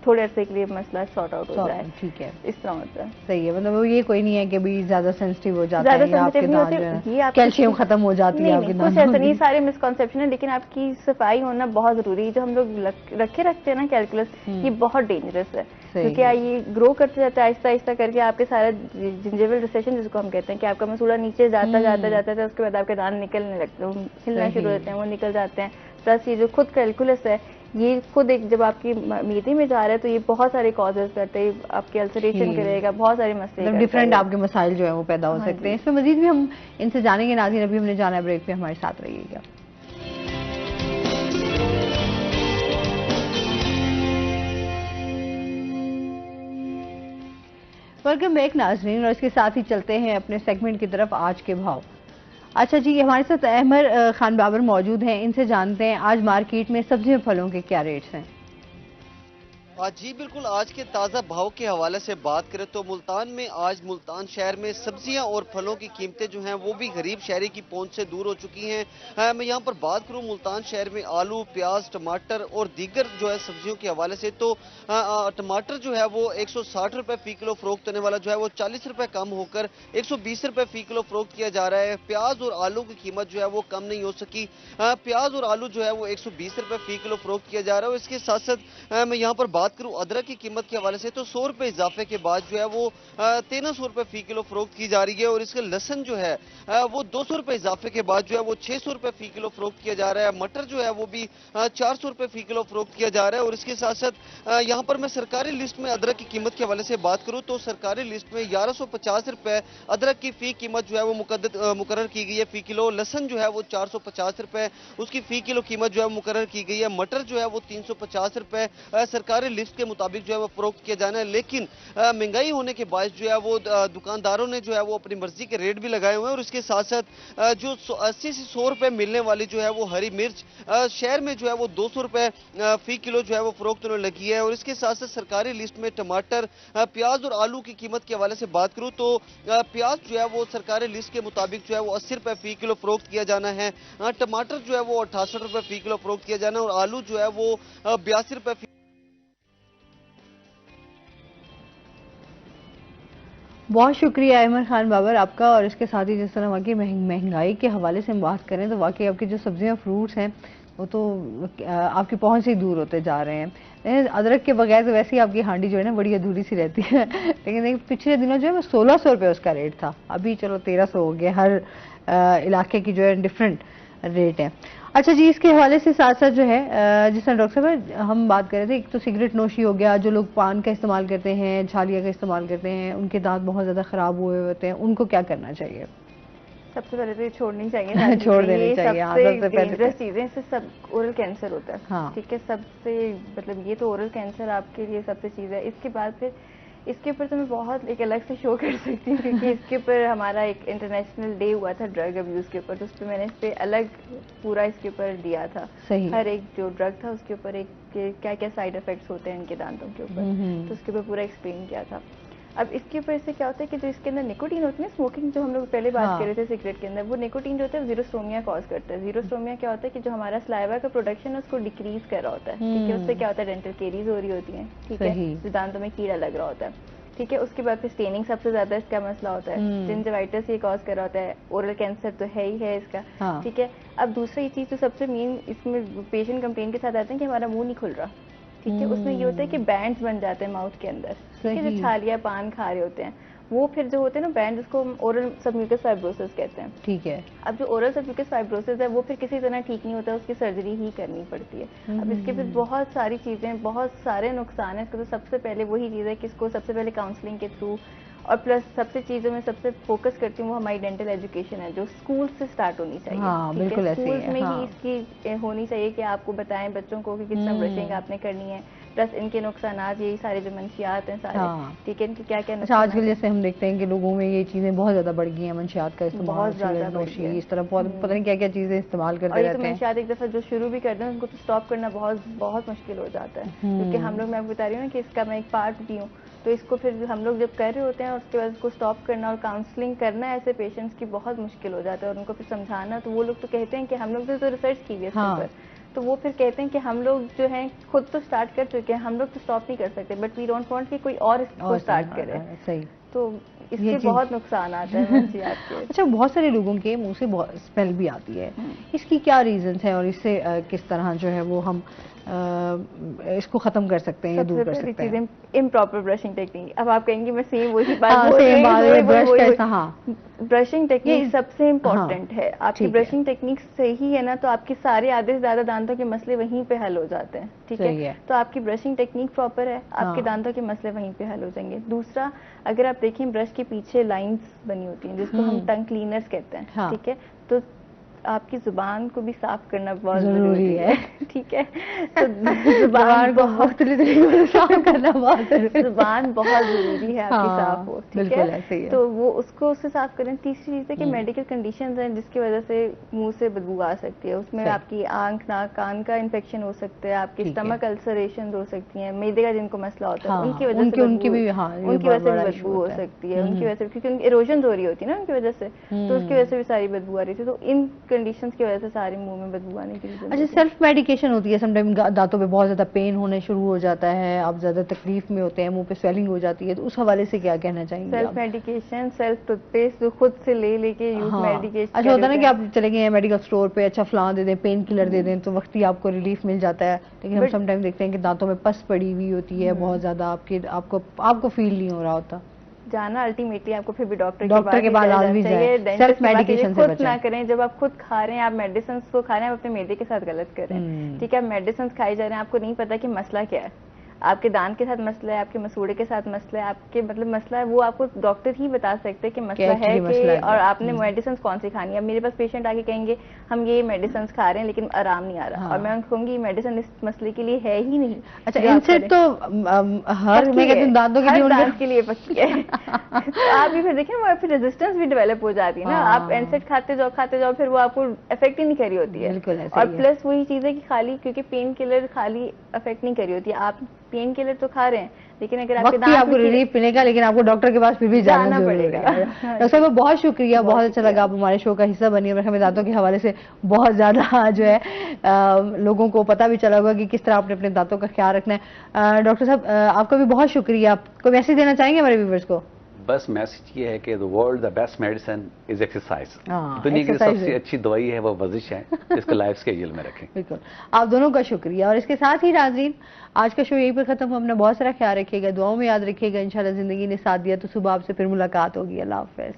F: थोड़े अरसे के लिए मसला सॉर्ट आउट हो जाए,
A: ठीक है,
F: इस तरह होता है।
A: सही है, मतलब वो ये कोई नहीं है कि भी ज्यादा सेंसिटिव हो जाता है या आपके दांत ये कैल्शियम खत्म हो जाती है आपके दांतों में,
F: कुछ ऐसा नहीं, सारे मिसकॉन्सेप्शन है। लेकिन आपकी सफाई होना बहुत जरूरी है। जो हम लोग रखते हैं ना कैलकुलस, ये बहुत डेंजरस है क्योंकि ये ग्रो करते जाता है आहिस्ता आहिस्ता करके, आपके सारा जिंजिवल रिसेशन जिसको हम कहते हैं कि आपका मसूड़ा नीचे जाता जाता उसके बाद आपके दांत निकलने लगते हैं, हिलना शुरू होते हैं, वो निकल जाते हैं। प्लस ये जो खुद कैलकुलस है ये खुद एक जब आपकी मीठी में जा रहा है तो ये बहुत सारे कॉजेज करते हैं, आपके अल्सरेशन करेगा, बहुत सारे मसले,
A: डिफरेंट आपके मसाइल जो है वो पैदा हो सकते हैं। इसमें मजीद भी हम इनसे जानेंगे। नाज़रीन, अभी हमने जाना है ब्रेक पे, हमारे साथ रहिएगा। वेलकम बैक नाज़रीन, और इसके साथ ही चलते हैं अपने सेगमेंट की तरफ, आज के भाव। अच्छा जी, हमारे साथ अहमर खान बाबर मौजूद हैं, इनसे जानते हैं आज मार्केट में सब्जियों फलों के क्या रेट्स हैं।
I: जी बिल्कुल, आज के ताज़ा भाव के हवाले से बात करें तो मुल्तान में आज मुल्तान शहर में सब्जियां और फलों की कीमतें जो हैं वो भी गरीब शहरी की पहुंच से दूर हो चुकी हैं। मैं यहां पर बात करूं मुल्तान शहर में आलू, प्याज, टमाटर और दीगर जो है सब्जियों के हवाले से तो टमाटर जो है वो 160 रुपये फी किलो फरोख्त होने वाला जो है वो 40 रुपये कम होकर 120 रुपये फी किलो फरोख्त किया जा रहा है। प्याज और आलू की कीमत जो है वो कम नहीं हो सकी, प्याज और आलू जो है वो 120 रुपये फी किलो फरोख्त किया जा रहा है। इसके साथ साथ मैं यहाँ पर बात करूं अदरक की कीमत के हवाले से तो 100 रुपए इजाफे के बाद जो है वो 1300 रुपए फी किलो फरोख्त की जा रही है, और इसके लहसन जो है वो 200 रुपए इजाफे के बाद जो है वो 600 रुपए फी किलो फरोख्त किया जा रहा है। मटर जो है वो भी 400 रुपए फी किलो फरोख्त किया जा रहा है। और इसके साथ साथ यहाँ पर मैं सरकारी लिस्ट में अदरक की कीमत के हवाले से बात करूँ तो सरकारी लिस्ट में 1150 रुपए अदरक की फी कीमत जो है वो मुकर्रर की गई है फी किलो। लहसन जो है वो 450 रुपए उसकी फी किलो कीमत जो है मुकर्रर की गई है। मटर जो है वो 350 रुपए सरकारी लिस्ट के मुताबिक जो है वो फरोख्त किया जाना है। लेकिन महंगाई होने के बाद जो है वो दुकानदारों ने जो है वो अपनी मर्जी के रेट भी लगाए हुए हैं। और इसके साथ साथ जो 80 से 100 रुपए मिलने वाली जो है वो हरी मिर्च शहर में जो है वो 200 रुपए फी किलो जो है वो फरोख्त होने लगी है। और इसके साथ साथ सरकारी लिस्ट में टमाटर, प्याज और आलू की कीमत के हवाले से बात करूं तो प्याज जो है वो सरकारी लिस्ट के मुताबिक जो है वो 80 रुपए फी किलो फरोख्त किया जाना है। टमाटर जो है वो 68 रुपए फी किलो फरोख्त किया जाना है, और आलू जो है वो 82 रुपए फी।
A: बहुत शुक्रिया अहमर खान बाबर आपका। और इसके साथ ही जिस तरह वाकई महंगाई के हवाले से हम बात करें तो वाकई आपकी जो सब्जियां फ्रूट्स हैं वो तो आपकी पहुंच से ही दूर होते जा रहे हैं। अदरक के बगैर तो वैसे ही आपकी हांडी जो है ना बड़ी अधूरी सी रहती है। लेकिन पिछले दिनों जो है वो 1600 रुपये उसका रेट था, अभी चलो 1300 हो गया। हर इलाके की जो है डिफरेंट रेट है। अच्छा जी, इसके हवाले से साथ साथ जो है जिस तरह डॉक्टर साहब हम बात कर रहे थे, एक तो सिगरेट नोशी हो गया, जो लोग पान का इस्तेमाल करते हैं, छालिया का इस्तेमाल करते हैं, उनके दांत बहुत ज़्यादा ख़राब हुए होते हैं, उनको क्या करना चाहिए?
F: सबसे पहले तो ये छोड़नी चाहिए
A: छोड़ देनी चाहिए।
F: सबसे डेंजरस चीजें, इससे सब ओरल कैंसर होता है।
A: हाँ।
F: ठीक है, सबसे मतलब ये तो ओरल कैंसर आपके लिए सबसे चीज है। इसके बाद फिर इसके ऊपर तो मैं बहुत एक अलग से शो कर सकती हूँ, क्योंकि इसके ऊपर हमारा एक इंटरनेशनल डे हुआ था ड्रग अब्यूज के ऊपर, तो उस पर मैंने इस पे अलग पूरा इसके ऊपर दिया था।
A: सही।
F: हर एक जो ड्रग था उसके ऊपर एक क्या क्या साइड इफेक्ट्स होते हैं इनके दांतों के ऊपर, तो उसके ऊपर पूरा एक्सप्लेन किया था। अब इसके ऊपर से क्या होता है कि जो इसके अंदर निकोटीन होती है, स्मोकिंग जो हम लोग पहले बात कर रहे थे सिगरेट के अंदर, वो निकोटीन जो होता है जीरोस्टोमिया कॉज करता है। जीरोस्टोमिया क्या होता है कि जो हमारा स्लाइवा का प्रोडक्शन है उसको डिक्रीज कर रहा होता है। ठीक है, उससे क्या होता है, डेंटल केरीज हो रही होती है। ठीक है, जो दांतों में कीड़ा लग रहा होता है। ठीक है, उसके बाद फिर स्टेनिंग सबसे ज्यादा इसका मसला होता है। जिंजवाइटिस ये कॉज कर रहा होता है। ओरल कैंसर तो है ही है इसका। ठीक है, अब दूसरी चीज तो सबसे मेन इसमें पेशेंट कंप्लेन के साथ आते हैं कि हमारा मुंह नहीं खुल रहा। ठीक है, उसमें ये होता है कि बैंड्स बन जाते हैं माउथ के अंदर। ठीक है, जो छालिया पान खा रहे होते हैं वो फिर जो होते हैं ना बैंड, उसको ओरल सबम्यूकस फाइब्रोसिस कहते हैं। ठीक है, अब जो ओरल सबम्यूकस फाइब्रोसिस है वो फिर किसी तरह ठीक नहीं होता, उसकी सर्जरी ही करनी पड़ती है। अब इसके फिर बहुत सारी चीजें, बहुत सारे नुकसान है इसको। तो सबसे पहले वही चीज है कि इसको सबसे पहले काउंसलिंग के थ्रू, और प्लस सबसे चीजों में सबसे फोकस करती हूँ वो हमारी डेंटल एजुकेशन है, जो स्कूल से स्टार्ट होनी चाहिए।
A: हाँ, बिल्कुल ऐसे
F: स्कूल में ही इसकी होनी चाहिए कि आपको बताएं बच्चों को कि किस तरह ब्रशिंग आपने करनी है, प्लस इनके नुकसान, यही सारे जो मंशियात हैं सारे। ठीक है, इनके क्या क्या नुकसान।
A: आजकल जैसे हम देखते हैं कि लोगों में ये चीजें बहुत ज्यादा बढ़ गई हैं, मंशियात का इस्तेमाल,
F: बहुत ज्यादा
A: नोशी, इस तरह पता नहीं क्या क्या चीजें इस्तेमाल करते रहते हैं।
F: मंशियात एक दफा जो शुरू भी करते हैं उनको तो स्टॉप करना बहुत बहुत मुश्किल हो जाता है, क्योंकि हम लोग, मैं आपको बता रही हूँ ना कि इसका मैं एक पार्ट भी हूँ, तो इसको फिर हम लोग जब कर रहे होते हैं उसके बाद उसको स्टॉप करना और काउंसलिंग करना ऐसे पेशेंट्स की बहुत मुश्किल हो जाता है, और उनको फिर समझाना। तो वो लोग तो कहते हैं कि हम लोग तो रिसर्च की है इसके ऊपर, तो वो फिर कहते हैं कि हम लोग जो हैं खुद तो स्टार्ट कर चुके हैं, हम लोग तो स्टॉप नहीं कर सकते, बट वी डोंट वांट कि कोई और इसको स्टार्ट करे।
A: सही।
F: तो इसके बहुत नुकसान आते हैं मंशियात के।
A: अच्छा, बहुत सारे लोगों के मुंह से बहुत स्मेल भी आती है, इसकी क्या रीजंस है और इससे किस तरह जो है वो हम इसको खत्म कर सकते हैं या दूर कर सकते हैं?
F: Improper brushing technique. अब आप कहेंगे मैं सेम वही बात बोल रही हूँ, ब्रशिंग टेक्निक सबसे इम्पोर्टेंट है। आपकी ब्रशिंग टेक्निक सही है ना, तो आपके सारे आधे से ज्यादा दांतों के मसले वहीं पे हल हो जाते हैं। ठीक है, तो आपकी ब्रशिंग टेक्निक प्रॉपर है, आपके दांतों के मसले वहीं पे हल हो जाएंगे। दूसरा, अगर आप देखें ब्रश के पीछे लाइंस बनी होती हैं जिसको हम टंग क्लीनर्स कहते हैं। ठीक है, तो आपकी जुबान को भी साफ करना बहुत जरूरी है। ठीक है, तो जुबान बहुत साफ करना बहुत जरूरी है। जुबान बहुत जरूरी है आपकी साफ हो। ठीक है, तो वो उसको उससे साफ करें। तीसरी चीज है कि मेडिकल कंडीशंस हैं जिसकी वजह से मुंह से बदबू आ सकती है, उसमें आपकी आंख, नाक, कान का इन्फेक्शन हो सकता है, आपकी स्टमक अल्सरेशन हो सकती है, मैदे का जिनको मसला होता है उनकी वजह से उनकी वजह से बदबू हो सकती है, उनकी वजह से, क्योंकि इरोजन हो रही होती है ना उनकी वजह से, तो उसकी वजह से भी सारी बदबू आ रही थी। तो इन कंडीशंस की वजह से सारे मुंह में बदबू आने की।
A: अच्छा, सेल्फ मेडिकेशन होती है, समटाइम दांतों पे बहुत ज्यादा पेन होने शुरू हो जाता है, आप ज्यादा तकलीफ में होते हैं, मुंह पे स्वेलिंग हो जाती है, तो उस हवाले से क्या कहना चाहेंगे?
F: सेल्फ मेडिकेशन, सेल्फ टूथपेस्ट जो खुद से लेके यूज मेडिकेशन।
A: अच्छा, होता है ना कि आप चले गए हैं मेडिकल स्टोर पे, अच्छा फलां दे दें, पेन किलर दे दें, तो वक्त ही आपको रिलीफ मिल जाता है, लेकिन हम समटाइम देखते हैं कि दांतों में पस पड़ी हुई होती है बहुत ज्यादा, आपको फील नहीं हो रहा होता।
F: जाना अल्टीमेटली आपको फिर भी डॉक्टर
A: के पास आना चाहिए। सेल्फ मेडिकेशन से
F: खुद ना करें। जब आप खुद खा रहे हैं, आप मेडिसिन को खा रहे हैं, आप अपने मैदे के साथ गलत कर रहे हैं। ठीक है, आप मेडिसिन खाई जा रहे हैं, आपको नहीं पता कि मसला क्या है, आपके दांत के साथ मसला है, आपके मसूड़े के साथ मसला है, आपके मतलब मसला है, वो आपको डॉक्टर ही बता सकते हैं कि मसला है कि, और आपने मेडिसिन कौन सी खानी है। अब मेरे पास पेशेंट आके कहेंगे हम ये मेडिसिन खा रहे हैं लेकिन आराम नहीं आ रहा, और मैं उनको कहूंगी मेडिसिन इस मसले के लिए है ही नहीं।
A: अच्छा, इनसेट तो हर
F: दांत के लिए पक्की है। तो आप भी फिर देखें, फिर रेजिस्टेंस भी डेवलप हो जाती है ना, आप इनसेट खाते जाओ फिर वो आपको इफेक्ट ही नहीं करी होती है। और प्लस वही चीज है कि खाली क्योंकि पेन किलर खाली इफेक्ट नहीं करी होती है, आप पेन किलर तो खा रहे हैं, लेकिन अगर आपके दांत
A: आपको रिलीफ मिलेगा, लेकिन आपको डॉक्टर के पास फिर भी जाना पड़ेगा। डॉक्टर साहब, बहुत शुक्रिया, बहुत अच्छा लगा आप हमारे शो का हिस्सा बनिए, और हमें दांतों के हवाले से बहुत ज्यादा जो है लोगों को पता भी चला होगा कि किस तरह आपने अपने दांतों का ख्याल रखना है। डॉक्टर साहब, आपका भी बहुत शुक्रिया। आपको मैसेज देना चाहेंगे हमारे व्यूअर्स को?
G: बस मैसेज ये है कि the world the best medicine is exercise. दुनिया की सबसे अच्छी दवाई है वो वर्जिश है, इसको लाइफ स्केड्यूल में रखें।
A: बिल्कुल, आप दोनों का शुक्रिया। और इसके साथ ही नाज़रीन, आज का शो यहीं पर खत्म। अपना बहुत सारा ख्याल रखिएगा, दुआओं में याद रखिएगा। इंशाल्लाह जिंदगी ने साथ दिया तो सुबह आपसे फिर मुलाकात होगी। अल्लाह हाफ़िज़।